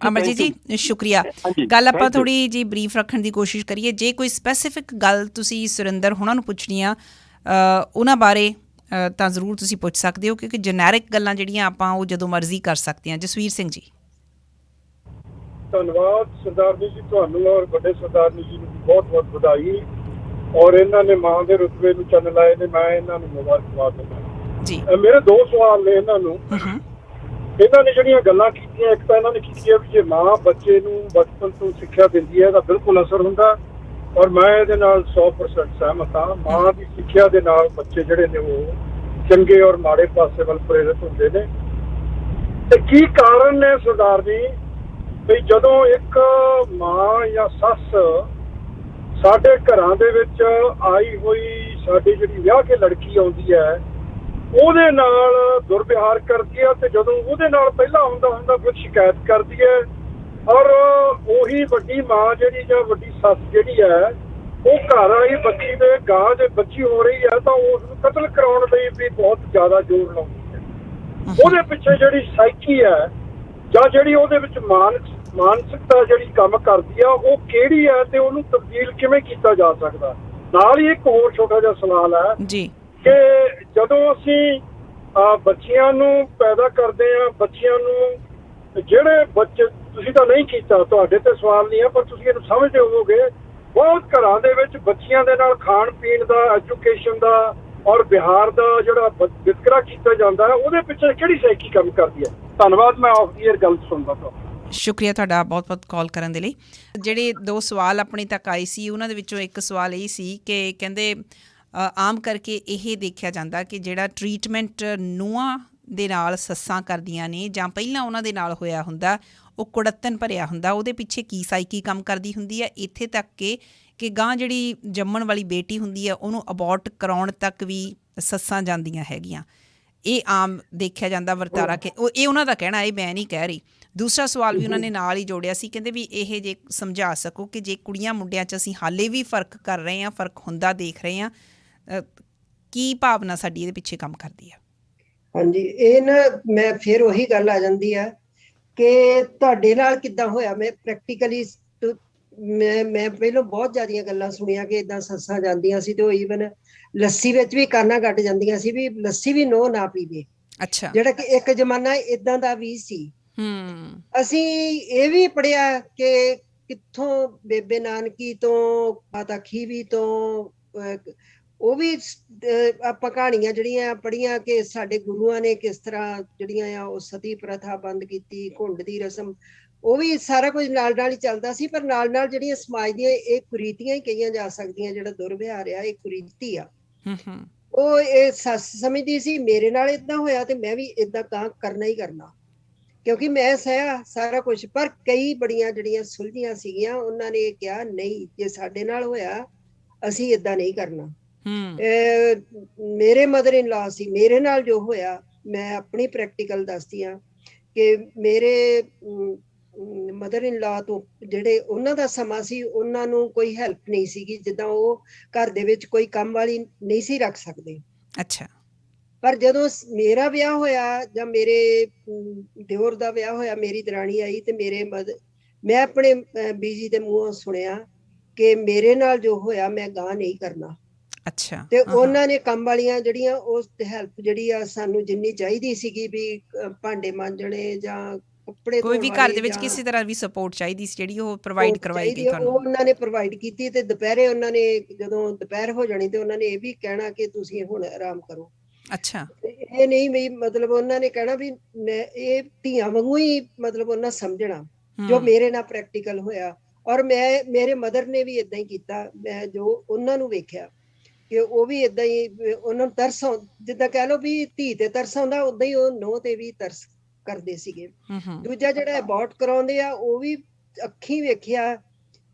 Amarjit ji, ਸ਼ੁਕਰੀਆ। ਗੱਲ ਆਪਾਂ ਥੋੜ੍ਹੀ ਜਿਹੀ ਬਰੀਫ ਰੱਖਣ ਦੀ ਕੋਸ਼ਿਸ਼ ਕਰੀਏ। ਜੇ ਕੋਈ ਸਪੈਸੀਫਿਕ ਗੱਲ ਤੁਸੀਂ ਸੁਰਿੰਦਰ ਹੋਣਾ ਨੂੰ ਪੁੱਛਣੀ ਆ ਉਹਨਾਂ ਬਾਰੇ ਤਾਂ ਜ਼ਰੂਰ ਤੁਸੀਂ ਪੁੱਛ ਸਕਦੇ ਹੋ, ਕਿਉਂਕਿ ਜਨੈਰਿਕ ਗੱਲਾਂ ਜਿਹੜੀਆਂ ਆਪਾਂ ਉਹ ਜਦੋਂ ਮਰਜ਼ੀ ਕਰ ਸਕਦੇ ਹਾਂ। ਜਸਵੀਰ ਸਿੰਘ ਜੀ। ਧੰਨਵਾਦ ਸਰਦਾਰਨੀ ਜੀ, ਤੁਹਾਨੂੰ ਔਰ ਵੱਡੇ ਸਰਦਾਰਨੀ ਜੀ ਨੂੰ ਬਹੁਤ ਬਹੁਤ ਵਧਾਈ, ਔਰ ਇਹਨਾਂ ਨੇ ਮਾਂ ਦੇ ਰੁਤਬੇ ਨੂੰ ਚੰਨ ਲਾਏ ਨੇ, ਮੈਂ ਇਹਨਾਂ ਨੂੰ ਮੁਬਾਰਕਬਾਦ ਦਿੰਦਾ ਜੀ। ਮੇਰੇ ਦੋ ਸਵਾਲ ਨੇ ਇਹਨਾਂ ਨੂੰ। ਇਹਨਾਂ ਨੇ ਜਿਹੜੀਆਂ ਗੱਲਾਂ ਕੀਤੀਆਂ, ਇੱਕ ਤਾਂ ਇਹਨਾਂ ਨੇ ਕੀਤੀ ਹੈ ਵੀ ਜੇ ਮਾਂ ਬੱਚੇ ਨੂੰ ਬਚਪਨ ਤੋਂ ਸਿੱਖਿਆ ਦਿੰਦੀ ਹੈ ਤਾਂ ਬਿਲਕੁਲ ਅਸਰ ਹੁੰਦਾ, ਔਰ ਮੈਂ ਇਹਦੇ ਨਾਲ 100% ਸਹਿਮਤ ਹਾਂ। ਮਾਂ ਦੀ ਸਿੱਖਿਆ ਦੇ ਨਾਲ ਬੱਚੇ ਜਿਹੜੇ ਨੇ ਉਹ ਚੰਗੇ ਔਰ ਮਾੜੇ ਪਾਸੇ ਵੱਲ ਪ੍ਰੇਰਿਤ ਹੁੰਦੇ ਨੇ। ਤੇ ਕੀ ਕਾਰਨ ਨੇ ਸਰਦਾਰ ਜੀ ਵੀ ਜਦੋਂ ਇੱਕ ਮਾਂ ਜਾਂ ਸੱਸ ਸਾਡੇ ਘਰਾਂ ਦੇ ਵਿੱਚ ਆਈ ਹੋਈ ਸਾਡੀ ਜਿਹੜੀ ਵਿਆਹ ਕੇ ਲੜਕੀ ਆਉਂਦੀ ਹੈ ਉਹਦੇ ਨਾਲ ਦੁਰਵਿਹਾਰ ਕਰਦੀ ਹੈ, ਤੇ ਜਦੋਂ ਉਹਦੇ ਨਾਲ ਪਹਿਲਾਂ ਹੁੰਦਾ ਫਿਰ ਸ਼ਿਕਾਇਤ ਕਰਦੀ ਹੈ, ਔਰ ਉਹੀ ਵੱਡੀ ਮਾਂ ਜਿਹੜੀ ਜਾਂ ਵੱਡੀ ਸੱਸ ਜਿਹੜੀ ਹੈ ਉਹ ਘਰ ਵਾਲੀ ਬੱਚੀ ਦੇ ਗਾਂ ਦੇ ਬੱਚੀ ਹੋ ਰਹੀ ਹੈ ਤਾਂ ਉਸ ਨੂੰ ਕਤਲ ਕਰਾਉਣ ਲਈ ਵੀ ਬਹੁਤ ਜ਼ਿਆਦਾ ਜ਼ੋਰ ਲਾਉਂਦੀ ਹੈ। ਉਹਦੇ ਪਿੱਛੇ ਜਿਹੜੀ ਸਾਈਕੀ ਹੈ ਜਾਂ ਜਿਹੜੀ ਉਹਦੇ ਵਿੱਚ ਮਾਨਸਿਕਤਾ ਜਿਹੜੀ ਕੰਮ ਕਰਦੀ ਆ ਉਹ ਕਿਹੜੀ ਹੈ, ਤੇ ਉਹਨੂੰ ਤਬਦੀਲ ਕਿਵੇਂ ਕੀਤਾ ਜਾ ਸਕਦਾ। ਨਾਲ ਹੀ ਇੱਕ ਹੋਰ ਛੋਟਾ ਜਿਹਾ ਸਵਾਲ ਹੈ ਜੀ ਕਿ ਜਦੋਂ ਅਸੀਂ ਬੱਚਿਆਂ ਨੂੰ ਪੈਦਾ ਕਰਦੇ ਹਾਂ, ਬੱਚਿਆਂ ਨੂੰ ਜਿਹੜੇ ਬੱਚੇ, ਤੁਸੀਂ ਤਾਂ ਨਹੀਂ ਕੀਤਾ, ਤੁਹਾਡੇ ਤੇ ਸਵਾਲ ਨਹੀਂ ਹੈ, ਪਰ ਤੁਸੀਂ ਇਹਨੂੰ ਸਮਝਦੇ ਹੋਵੋਗੇ, ਬਹੁਤ ਘਰਾਂ ਦੇ ਵਿੱਚ ਬੱਚਿਆਂ ਦੇ ਨਾਲ ਖਾਣ ਪੀਣ ਦਾ, ਐਜੂਕੇਸ਼ਨ ਦਾ ਔਰ ਬਿਹਾਰ ਦਾ ਜਿਹੜਾ ਵਿਤਕਰਾ ਕੀਤਾ ਜਾਂਦਾ ਹੈ, ਉਹਦੇ ਪਿੱਛੇ ਕਿਹੜੀ ਸਾਈਕੀ ਕੰਮ ਕਰਦੀ ਹੈ। ਧੰਨਵਾਦ। ਮੈਂ ਆਫ ਦੀ ਏਅਰ ਗੱਲ ਸੁਣਦਾ ਤੁਹਾਨੂੰ। ਸ਼ੁਕਰੀਆ ਤੁਹਾਡਾ ਬਹੁਤ ਬਹੁਤ ਕਾਲ ਕਰਨ ਦੇ ਲਈ। ਜਿਹੜੇ ਦੋ ਸਵਾਲ ਆਪਣੇ ਤੱਕ ਆਏ ਸੀ ਉਹਨਾਂ ਦੇ ਵਿੱਚੋਂ ਇੱਕ ਸਵਾਲ ਇਹ ਸੀ ਕਿ ਕਹਿੰਦੇ ਆਮ ਕਰਕੇ ਇਹ ਦੇਖਿਆ ਜਾਂਦਾ ਕਿ ਜਿਹੜਾ ਟਰੀਟਮੈਂਟ ਨੂੰਹਾਂ ਦੇ ਨਾਲ ਸੱਸਾਂ ਕਰਦੀਆਂ ਨੇ ਜਾਂ ਪਹਿਲਾਂ ਉਹਨਾਂ ਦੇ ਨਾਲ ਹੋਇਆ ਹੁੰਦਾ, ਉਹ ਕੁੜੱਤਣ ਭਰਿਆ ਹੁੰਦਾ, ਉਹਦੇ ਪਿੱਛੇ ਕੀ ਸਾਈਕੀ ਕੰਮ ਕਰਦੀ ਹੁੰਦੀ ਹੈ, ਇੱਥੇ ਤੱਕ ਕਿ ਗਾਂ ਜਿਹੜੀ ਜੰਮਣ ਵਾਲੀ ਬੇਟੀ ਹੁੰਦੀ ਹੈ ਉਹਨੂੰ ਅਬੋਰਟ ਕਰਾਉਣ ਤੱਕ ਵੀ ਸੱਸਾਂ ਜਾਂਦੀਆਂ ਹੈਗੀਆਂ। ਇਹ ਆਮ ਦੇਖਿਆ ਜਾਂਦਾ ਵਰਤਾਰਾ ਕਿ ਇਹ ਉਹਨਾਂ ਦਾ ਕਹਿਣਾ, ਇਹ ਮੈਂ ਨਹੀਂ ਕਹਿ ਰਹੀ। ਦੂਸਰਾ ਸਵਾਲ ਵੀ ਉਹਨਾਂ ਨੇ ਨਾਲ ਹੀ ਜੋੜਿਆ ਸੀ, ਕਹਿੰਦੇ ਵੀ ਇਹ ਜੇ ਸਮਝਾ ਸਕੋ ਕਿ ਜੇ ਕੁੜੀਆਂ ਮੁੰਡਿਆਂ 'ਚ ਅਸੀਂ ਹਾਲੇ ਵੀ ਫ਼ਰਕ ਕਰ ਰਹੇ ਹਾਂ, ਫ਼ਰਕ ਹੁੰਦਾ ਦੇਖ ਰਹੇ ਹਾਂ, ਕੀ ਭਾਵਨਾ ਸਾਡੀ ਇਹਦੇ ਪਿੱਛੇ ਕੰਮ ਕਰਦੀ ਆ? ਹਾਂਜੀ, ਇਹ ਨਾ ਮੈਂ ਫਿਰ ਉਹੀ ਗੱਲ ਆ ਜਾਂਦੀ ਆ ਕਿ ਤੁਹਾਡੇ ਨਾਲ ਕਿੱਦਾਂ ਹੋਇਆ। ਮੈਂ ਪ੍ਰੈਕਟੀਕਲੀ ਮੈਂ ਪਹਿਲਾਂ ਬਹੁਤ ਜ਼ਿਆਦੀਆਂ ਗੱਲਾਂ ਸੁਣੀਆਂ ਕਿ ਏਦਾਂ ਸੱਸਾਂ ਜਾਂਦੀਆਂ ਸੀ ਤੇ ਉਹ ਈਵਨ ਲੱਸੀ ਵਿੱਚ ਵੀ ਕਾਨਾ ਕੱਢ ਜਾਂਦੀਆਂ ਸੀ ਵੀ ਲੱਸੀ ਵੀ ਨੋ ਨਾ ਪੀਵੇ। ਅੱਛਾ, ਜਿਹੜਾ ਕਿ ਇੱਕ ਜ਼ਮਾਨਾ ਏਦਾਂ ਦਾ ਵੀ ਸੀ। ਅਸੀਂ ਇਹ ਵੀ ਪੜ੍ਹਿਆ ਕਿ ਕਿੱਥੋਂ ਬੇਬੇ ਨਾਨਕੀ ਤੋਂ, ਮਾਤਾ ਖੀਵੀ ਤੋਂ, ਉਹ ਵੀ ਆਪਾਂ ਕਹਾਣੀਆਂ ਜਿਹੜੀਆਂ ਪੜ੍ਹੀਆਂ ਕਿ ਸਾਡੇ ਗੁਰੂਆਂ ਨੇ ਕਿਸ ਤਰ੍ਹਾਂ ਜਿਹੜੀਆਂ ਆ ਉਹ ਸਤੀ ਪ੍ਰਥਾ ਬੰਦ ਕੀਤੀ, ਘੁੰਡ ਦੀ ਰਸਮ, ਉਹ ਵੀ ਸਾਰਾ ਕੁਝ ਨਾਲ ਨਾਲ ਹੀ ਚੱਲਦਾ ਸੀ। ਪਰ ਨਾਲ ਨਾਲ ਜਿਹੜੀਆਂ ਸਮਾਜ ਦੀਆਂ ਇਹ ਕੁਰੀਤੀਆਂ ਹੀ ਕਹੀਆਂ ਜਾ ਸਕਦੀਆਂ, ਜਿਹੜਾ ਦੁਰਵਿਹਾਰ ਆ ਇਹ ਕੁਰੀਤੀ ਆ। ਉਹ ਇਹ ਸੱਸ ਸਮਝਦੀ ਸੀ ਮੇਰੇ ਨਾਲ ਏਦਾਂ ਹੋਇਆ ਤੇ ਮੈਂ ਵੀ ਏਦਾਂ ਕਰਨਾ ਹੀ ਕਰਨਾ, ਕਿਉਂਕਿ ਮੈਂ ਸਹਿਆ ਸਾਰਾ ਕੁਝ। ਪਰ ਕਈ ਬੜੀਆਂ ਜਿਹੜੀਆਂ ਸੁਲਝੀਆਂ ਸੀਗੀਆਂ, ਉਹਨਾਂ ਨੇ ਕਿਹਾ ਨਹੀਂ, ਜੇ ਸਾਡੇ ਨਾਲ ਹੋਇਆ ਅਸੀਂ ਏਦਾਂ ਨਹੀਂ ਕਰਨਾ। ਮੇਰੇ ਮਦਰ ਇਨ ਲਾ ਸੀ, ਮੇਰੇ ਨਾਲ ਜੋ ਹੋਇਆ, ਮੈਂ ਆਪਣੀ ਪ੍ਰੈਕਟੀਕਲ ਦੱਸਦੀ ਹਾਂ ਕਿ ਮੇਰੇ ਮਦਰ ਇਨ ਲਾ ਤੋਂ ਜਿਹੜੇ ਉਹਨਾਂ ਦਾ ਸਮਾਂ ਸੀ, ਉਹਨਾਂ ਨੂੰ ਕੋਈ ਹੈਲਪ ਨਹੀਂ ਸੀਗੀ, ਜਿੱਦਾਂ ਉਹ ਘਰ ਦੇ ਵਿੱਚ ਕੋਈ ਕੰਮ ਵਾਲੀ ਨਹੀਂ ਸੀ ਰੱਖ ਸਕਦੇ। ਅੱਛਾ। ਪਰ ਜਦੋਂ ਮੇਰਾ ਵਿਆਹ ਹੋਇਆ ਜਾਂ ਮੇਰੇ ਦਿਓਰ ਦਾ ਵਿਆਹ ਹੋਇਆ, ਮੇਰੀ ਦਰਾਣੀ ਆਈ ਤੇ ਮੈਂ ਆਪਣੇ ਬੀਜੀ ਦੇ ਮੂੰਹੋਂ ਸੁਣਿਆ ਕਿ ਮੇਰੇ ਨਾਲ ਜੋ ਹੋਇਆ ਮੈਂ ਗਾਂ ਨਹੀਂ ਕਰਨਾ। ਅੱਛਾ। ਤੇ ਉਹਨਾਂ ਨੇ ਕੰਮ ਵਾਲੀਆਂ ਜਿਹੜੀਆਂ ਉਸ ਹੈਲਪ ਜਿਹੜੀ ਆ ਸਾਨੂੰ ਜਿੰਨੀ ਚਾਹੀਦੀ ਸੀਗੀ ਵੀ ਭਾਂਡੇ ਮਾਂਜਣੇ ਜਾਂ ਕੱਪੜੇ, ਕੋਈ ਵੀ ਘਰ ਦੇ ਵਿੱਚ ਕਿਸੇ ਤਰ੍ਹਾਂ ਵੀ ਸਪੋਰਟ ਚਾਹੀਦੀ ਸੀ ਜਿਹੜੀ ਉਹ ਪ੍ਰੋਵਾਈਡ ਕਰਵਾਈ ਗਈ ਤੁਹਾਨੂੰ? ਉਹ ਉਹਨਾਂ ਨੇ ਪ੍ਰੋਵਾਈਡ ਕੀਤੀ। ਤੇ ਦੁਪਹਿਰੇ ਉਹਨਾਂ ਨੇ ਜਦੋਂ ਦੁਪਹਿਰ ਹੋ ਜਾਣੀ ਤੇ ਉਹਨਾਂ ਨੇ ਇਹ ਵੀ ਕਹਿਣਾ ਕਿ ਤੁਸੀਂ ਹੁਣ ਆਰਾਮ ਕਰੋ। ਅੱਛਾ। ਇਹ ਨਹੀਂ ਵੀ ਮਤਲਬ ਉਹਨਾਂ ਨੇ ਕਹਿਣਾ ਵੀ ਇਹ ਧੀਆਂ ਵਾਂਗੂ ਹੀ ਮਤਲਬ ਉਹਨਾਂ ਸਮਝਣਾ ਜੋ ਮੇਰੇ ਨਾਲ ਪ੍ਰੈਕਟੀਕਲ ਹੋਇਆ। ਔਰ ਮੇਰੇ ਮਦਰ ਨੇ ਵੀ ਏਦਾਂ ਹੀ ਕੀਤਾ। ਮੈਂ ਜੋ ਉਹਨਾਂ ਨੂੰ ਵੇਖਿਆ ਕਿ ਉਹ ਵੀ ਏਦਾਂ ਹੀ, ਉਹਨਾਂ ਨੂੰ ਤਰਸ, ਜਿੱਦਾਂ ਕਹਿ ਲਓ ਵੀ ਧੀ ਤੇ ਤਰਸ ਆਉਂਦਾ, ਓਦਾਂ ਹੀ ਉਹ ਨੂੰਹ ਤੇ ਵੀ ਤਰਸ ਕਰਦੇ ਸੀਗੇ। ਦੂਜਾ ਜਿਹੜਾ ਅਬੋਰਟ ਕਰਾਉਂਦੇ ਆ, ਉਹ ਵੀ ਅੱਖੀਂ ਵੇਖਿਆ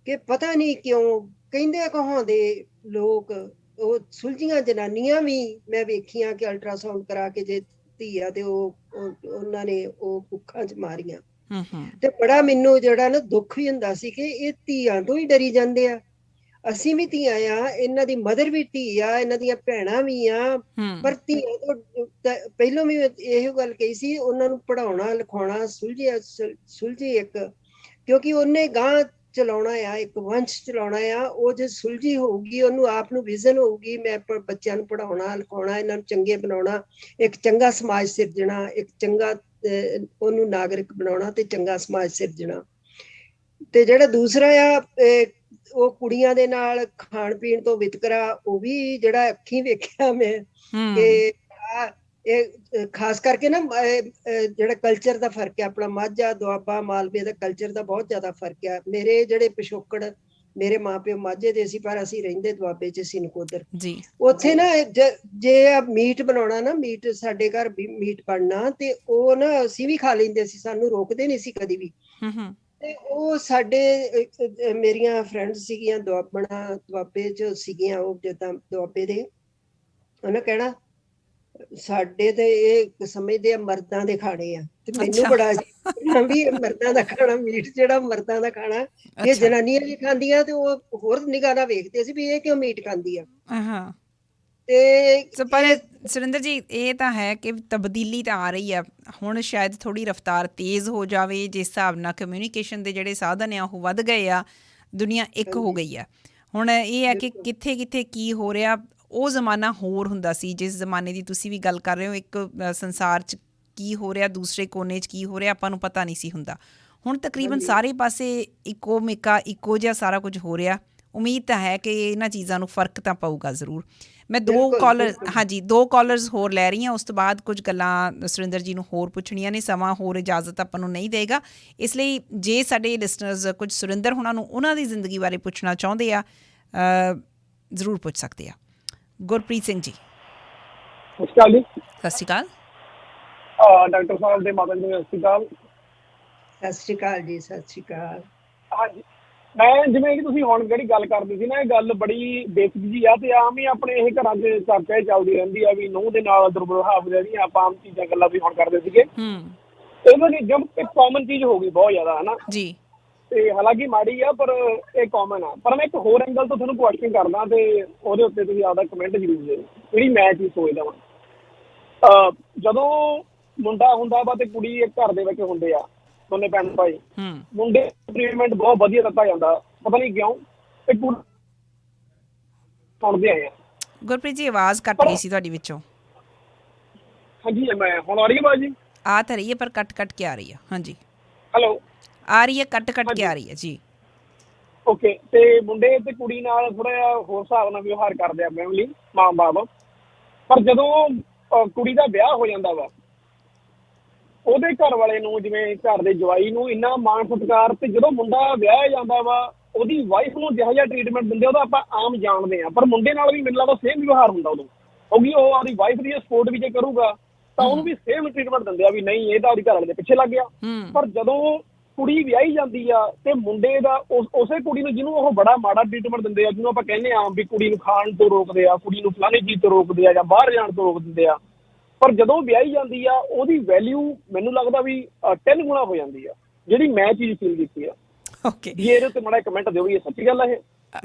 ਕਿ ਪਤਾ ਨਹੀਂ ਕਿਉਂ ਕਹਿੰਦੇ ਕਹਾਉਂਦੇ ਲੋਕ, ਉਹ ਸੁਲਝੀਆਂ ਜਨਾਨੀਆਂ ਵੀ ਮੈਂ ਵੇਖੀਆਂ ਕਿ ਅਲਟਰਾਸਾਊਂਡ ਕਰਾ ਕੇ ਜੇ ਧੀ ਆ ਤੇ ਉਹਨਾਂ ਨੇ ਉਹ ਕੁੱਖਾਂ 'ਚ ਮਾਰੀਆਂ। ਤੇ ਬੜਾ ਮੈਨੂੰ ਜਿਹੜਾ ਨਾ ਦੁੱਖ ਵੀ ਹੁੰਦਾ ਸੀ ਕਿ ਇਹ ਧੀਆਂ ਤੋਂ ਹੀ ਡਰੀ ਜਾਂਦੇ ਆ। ਅਸੀਂ ਵੀ ਧੀਆਂ ਆ, ਇਹਨਾਂ ਦੀ ਮਦਰ ਵੀ ਧੀ ਆ, ਇਹਨਾਂ ਦੀਆਂ ਭੈਣਾਂ ਵੀ ਆ, ਪਰ ਧੀਆਂ ਤੋਂ ਪਹਿਲਾਂ ਵੀ ਇਹੋ ਗੱਲ ਕਹੀ ਸੀ, ਉਹਨਾਂ ਨੂੰ ਪੜ੍ਹਾਉਣਾ ਲਿਖਾਉਣਾ ਸੁਲਝੀ ਇੱਕ, ਕਿਉਂਕਿ ਉਹਨੇ ਗਾਂ ਚਲਾਉਣਾ ਆ, ਇੱਕ ਵੰਸ਼ ਚਲਾਉਣਾ ਆ। ਉਹ ਜੇ ਸੁਲਝੀ ਹੋਊਗੀ, ਉਹਨੂੰ ਆਪ ਨੂੰ ਵਿਜ਼ਨ ਹੋਊਗੀ, ਮੈਂ ਬੱਚਿਆਂ ਨੂੰ ਪੜ੍ਹਾਉਣਾ ਲਿਖਾਉਣਾ, ਇਹਨਾਂ ਨੂੰ ਚੰਗੇ ਬਣਾਉਣਾ, ਇੱਕ ਚੰਗਾ ਸਮਾਜ ਸਿਰਜਣਾ, ਇੱਕ ਚੰਗਾ ਉਹਨੂੰ ਨਾਗਰਿਕ ਬਣਾਉਣਾ ਤੇ ਚੰਗਾ ਸਮਾਜ ਸਿਰਜਣਾ। ਤੇ ਜਿਹੜਾ ਦੂਸਰਾ ਆ ਉਹ ਕੁੜੀਆਂ ਦੇ ਨਾਲ ਖਾਣ ਪੀਣ ਤੋਂ ਵਿਤਕਰਾ, ਉਹ ਵੀ ਜਿਹੜਾ ਅੱਖੀਂ ਵੇਖਿਆ ਮੈਂ ਕਿ ਇਹ ਖਾਸ ਕਰਕੇ ਨਾ ਜਿਹੜਾ ਕਲਚਰ ਦਾ ਫਰਕ ਹੈ, ਆਪਣਾ ਮਾਝਾ ਦੁਆਬਾ ਮਾਲਵੇ ਦਾ ਕਲਚਰ ਦਾ ਬਹੁਤ ਜ਼ਿਆਦਾ ਫਰਕ ਹੈ। ਮੇਰੇ ਜਿਹੜੇ ਪਿਛੋਕੜ, ਮੇਰੇ ਮਾਪਿਓ ਮਾਝੇ ਦੇ ਸੀ ਪਰ ਅਸੀਂ ਰਹਿੰਦੇ ਦੁਆਬੇ 'ਚ ਸੀ, ਨਕੋਦਰ। ਉੱਥੇ ਨਾ ਜੇ ਮੀਟ ਬਣਾਉਣਾ ਨਾ, ਮੀਟ ਸਾਡੇ ਘਰ ਵੀ ਮੀਟ ਬਣਨਾ ਤੇ ਉਹ ਨਾ ਅਸੀਂ ਵੀ ਖਾ ਲੈਂਦੇ ਸੀ, ਸਾਨੂੰ ਰੋਕਦੇ ਨਹੀਂ ਸੀ ਕਦੀ ਵੀ। ਤੇ ਉਹ ਸਾਡੇ ਮੇਰੀਆਂ ਫਰੈਂਡਸ ਸੀਗੀਆਂ ਦੁਆਬੇ 'ਚ ਸੀਗੀਆਂ, ਉਹ ਜਿੱਦਾਂ ਦੁਆਬੇ ਦੇ, ਉਹਨੇ ਕਹਿਣਾ ਸਾਡੇ ਤੇ ਇਹ ਸਮਝਦੇ ਆ ਮਰਦਾਂ ਦੇ ਖਾਣੇ ਆ। ਤੇ ਮੈਨੂੰ ਬੜਾ ਵੀ ਮਰਦਾਂ ਦਾ ਖਾਣਾ, ਮੀਟ ਜਿਹੜਾ ਮਰਦਾਂ ਦਾ ਖਾਣਾ, ਇਹ ਜਨਾਨੀਆਂ ਵੀ ਖਾਂਦੀਆਂ ਤੇ ਉਹ ਹੋਰ ਨਿਗਾਹ ਨਾਲ ਵੇਖਦੇ ਸੀ ਵੀ ਇਹ ਕਿਉਂ ਮੀਟ ਖਾਂਦੀ ਆ। ਤੇ ਪਰ ਸੁਰਿੰਦਰ ਜੀ, ਇਹ ਤਾਂ ਹੈ ਕਿ ਤਬਦੀਲੀ ਤਾਂ ਆ ਰਹੀ ਆ ਹੁਣ, ਸ਼ਾਇਦ ਥੋੜੀ ਰਫ਼ਤਾਰ ਤੇਜ਼ ਹੋ ਜਾਵੇ। ਜਿਸ ਹਿਸਾਬ ਨਾਲ ਕਮਿਊਨੀਕੇਸ਼ਨ ਦੇ ਜਿਹੜੇ ਸਾਧਨ ਆ ਉਹ ਵੱਧ ਗਏ ਆ, ਦੁਨੀਆ ਇੱਕ ਹੋ ਗਈ ਆ। ਹੁਣ ਇਹ ਹੈ ਕਿ ਕਿੱਥੇ ਕਿੱਥੇ ਕੀ ਹੋ ਰਿਹਾ। ਉਹ ਜ਼ਮਾਨਾ ਹੋਰ ਹੁੰਦਾ ਸੀ, ਜਿਸ ਜ਼ਮਾਨੇ ਦੀ ਤੁਸੀਂ ਵੀ ਗੱਲ ਕਰ ਰਹੇ ਹੋ। ਇੱਕ ਸੰਸਾਰ 'ਚ ਕੀ ਹੋ ਰਿਹਾ, ਦੂਸਰੇ ਕੋਨੇ 'ਚ ਕੀ ਹੋ ਰਿਹਾ, ਆਪਾਂ ਨੂੰ ਪਤਾ ਨਹੀਂ ਸੀ ਹੁੰਦਾ। ਹੁਣ ਤਕਰੀਬਨ ਸਾਰੇ ਪਾਸੇ ਇੱਕੋ ਮਿੱਕਾ, ਇੱਕੋ ਜਿਹਾ ਸਾਰਾ ਕੁਝ ਹੋ ਰਿਹਾ। ਉਮੀਦ ਤਾਂ ਹੈ ਕਿ ਇਹਨਾਂ ਚੀਜ਼ਾਂ ਨੂੰ ਫ਼ਰਕ ਤਾਂ ਪਊਗਾ ਜ਼ਰੂਰ। ਮੈਂ ਦੋ ਕਾਲਰਸ ਹੋਰ ਲੈ ਰਹੀ ਹਾਂ, ਉਸ ਤੋਂ ਬਾਅਦ ਕੁਝ ਗੱਲਾਂ ਸੁਰਿੰਦਰ ਜੀ ਨੂੰ ਹੋਰ ਪੁੱਛਣੀਆਂ ਨੇ। ਸਮਾਂ ਹੋਰ ਇਜਾਜ਼ਤ ਆਪਾਂ ਨੂੰ ਨਹੀਂ ਦੇਗਾ, ਇਸ ਲਈ ਜੇ ਸਾਡੇ ਲਿਸਨਰਸ ਕੁਝ ਸੁਰਿੰਦਰ ਹੋਣਾ ਨੂੰ ਉਹਨਾਂ ਦੀ ਜ਼ਿੰਦਗੀ ਬਾਰੇ ਪੁੱਛਣਾ ਚਾਹੁੰਦੇ ਆ, ਜ਼ਰੂਰ ਪੁੱਛ ਸਕਦੇ ਆ। ਗੁਰਪ੍ਰੀਤ ਸਿੰਘ ਜੀ, ਸਤਿ ਸ਼੍ਰੀ ਅਕਾਲ। ਸਤਿ ਸ਼੍ਰੀ ਅਕਾਲ। ਡਾਕਟਰ ਸਾਹਿਬ ਦੇ ਮਾਤਾ ਜੀ ਨੂੰ ਸਤਿ ਸ਼੍ਰੀ ਅਕਾਲ। ਸਤਿ ਸ਼੍ਰੀ ਅਕਾਲ ਜੀ, ਸਤਿ ਸ਼੍ਰੀ ਅਕਾਲ। ਹਾਂਜੀ, ਮੈਂ ਜਿਵੇਂ ਕਿ ਤੁਸੀਂ ਹੁਣ ਜਿਹੜੀ ਗੱਲ ਕਰਦੇ ਸੀ ਨਾ, ਇਹ ਗੱਲ ਬੜੀ ਬੇਸਿਕ ਜੀ ਆ ਤੇ ਆਮ ਹੀ ਆਪਣੇ ਇਹ ਘਰਾਂ 'ਚ ਚਰਚਾ ਹੀ ਚੱਲਦੀ ਰਹਿੰਦੀ ਆ ਵੀ ਨੂੰਹ ਦੇ ਨਾਲ ਦੁਰਵਿਵਹਾਰ ਜਿਹੜੀਆਂ ਆਪਾਂ ਆਮ ਚੀਜ਼ਾਂ ਗੱਲਾਂ ਵੀ ਹੁਣ ਕਰਦੇ ਸੀਗੇ, ਇਹਨਾਂ ਦੀ ਜਮ ਇੱਕ ਕਾਮਨ ਚੀਜ਼ ਹੋ ਗਈ ਬਹੁਤ ਜ਼ਿਆਦਾ, ਹੈ ਨਾ ਜੀ। ਤੇ ਹਾਲਾਂਕਿ ਮਾੜੀ ਆ ਪਰ ਇਹ ਕਾਮਨ ਆ। ਪਰ ਮੈਂ ਇੱਕ ਹੋਰ ਐਂਗਲ ਤੋਂ ਤੁਹਾਨੂੰ ਕੁਐਸਚਨ ਕਰਦਾ ਤੇ ਉਹਦੇ ਉੱਤੇ ਤੁਸੀਂ ਆਪਦਾ ਕਮੈਂਟ ਜ਼ਰੂਰ ਦਿਓ, ਜਿਹੜੀ ਮੈਂ ਚੀਜ਼ ਸੋਚਦਾ ਵਾਂ। ਜਦੋਂ ਮੁੰਡਾ ਹੁੰਦਾ ਵਾ ਤੇ ਕੁੜੀ ਇੱਕ ਘਰ ਦੇ ਵਿੱਚ ਹੁੰਦੇ ਆ, ਦੋਨੇ ਭੈਣ ਭਾਈ, ਮੁੰਡੇ ਟ੍ਰੀਟਮੈਂਟ ਬਹੁਤ ਵਧੀਆ ਦਿੱਤਾ ਜਾਂਦਾ, ਪਤਾ ਨਹੀਂ ਕਿਉਂ। ਤੇ ਕੁੜੀ ਸੁਣਦੇ ਆਏ ਆ। ਗੁਰਪ੍ਰੀਤ ਜੀ ਆਵਾਜ਼ ਕੱਟ ਗਈ ਸੀ ਤੁਹਾਡੀ ਵਿੱਚੋਂ। ਹਾਂਜੀ, ਮੈਂ ਹੁਣ ਆ ਰਹੀ ਆਵਾਜ਼ ਜੀ? ਆ ਤਾਂ ਰਹੀ ਹੈ ਪਰ ਕੱਟ ਕੇ ਆ ਰਹੀ ਹੈ। ਹਾਂਜੀ, ਹੈਲੋ, ਆ ਰਹੀ ਹੈ, ਕੱਟ ਕੇ ਆ ਰਹੀ ਹੈ ਜੀ। ਓਕੇ। ਤੇ ਮੁੰਡੇ ਤੇ ਕੁੜੀ ਨਾਲ ਥੋੜਾ ਜਿਹਾ ਹੋਰ ਹਿਸਾਬ ਨਾਲ ਵਿਵਹਾਰ ਕਰਦੇ ਆ ਫੈਮਿਲੀ, ਮਾਂ ਬਾਪ। ਪਰ ਜਦੋਂ ਕੁੜੀ ਦਾ ਵਿਆਹ ਹੋ ਜਾਂਦਾ ਵਾ, ਉਹਦੇ ਘਰ ਵਾਲੇ ਨੂੰ, ਜਿਵੇਂ ਘਰ ਦੇ ਜਵਾਈ ਨੂੰ, ਇੰਨਾ ਮਾਣ ਸਤਿਕਾਰ, ਤੇ ਜਦੋਂ ਮੁੰਡਾ ਵਿਆਹ ਜਾਂਦਾ ਵਾ ਉਹਦੀ ਵਾਈਫ ਨੂੰ ਜਿਹੋ ਜਿਹਾ ਟ੍ਰੀਟਮੈਂਟ ਦਿੰਦੇ ਉਹਦਾ ਆਪਾਂ ਆਮ ਜਾਣਦੇ ਹਾਂ। ਪਰ ਮੁੰਡੇ ਨਾਲ ਵੀ ਮੈਨੂੰ ਲੱਗਦਾ ਸੇਮ ਵਿਵਹਾਰ ਹੁੰਦਾ ਉਦੋਂ, ਕਿਉਂਕਿ ਉਹ ਆਪਦੀ ਵਾਈਫ ਦੀ ਸਪੋਰਟ ਵੀ ਜੇ ਕਰੂਗਾ ਤਾਂ ਉਹਨੂੰ ਵੀ ਸੇਮ ਟ੍ਰੀਟਮੈਂਟ ਦਿੰਦੇ ਆ ਵੀ ਨਹੀਂ ਇਹ ਤਾਂ ਆਪਦੀ ਘਰ ਵਾਲੇ ਦੇ ਪਿੱਛੇ ਲੱਗ ਗਿਆ। ਪਰ ਜਦੋਂ ਕੁੜੀ ਵਿਆਹੀ ਜਾਂਦੀ ਆ ਤੇ ਮੁੰਡੇ ਦਾ ਉਸੇ ਕੁੜੀ ਨੂੰ, ਜਿਹਨੂੰ ਉਹ ਬੜਾ ਮਾੜਾ ਟ੍ਰੀਟਮੈਂਟ ਦਿੰਦੇ ਆ, ਜਿਹਨੂੰ ਆਪਾਂ ਕਹਿੰਦੇ ਆ ਵੀ ਕੁੜੀ ਨੂੰ ਖਾਣ ਤੋਂ ਰੋਕਦੇ ਆ, ਕੁੜੀ ਨੂੰ ਫਲਾਣੀ ਚੀਜ਼ ਤੋਂ ਰੋਕਦੇ ਆ ਜਾਂ ਬਾਹਰ ਜਾਣ ਤੋਂ ਰੋਕ ਦਿੰਦੇ ਆ, ਪਰ ਜਦੋਂ ਵਿਆਹੀ ਜਾਂਦੀ ਆ ਉਹਦੀ ਵੈਲਿਊ ਮੈਨੂੰ ਲੱਗਦਾ ਵੀ 10 ਗੁਣਾ ਹੋ ਜਾਂਦੀ ਆ, ਜਿਹੜੀ ਮੈਂ ਚੀਜ਼ ਫੀਲ ਕੀਤੀ ਆ। ਓਕੇ, ਇਹਦੇ ਉੱਤੇ ਮਾੜਾ ਕਮੈਂਟ ਦਿਓ ਵੀ ਇਹ ਸੱਚੀ ਗੱਲ ਆ ਇਹ?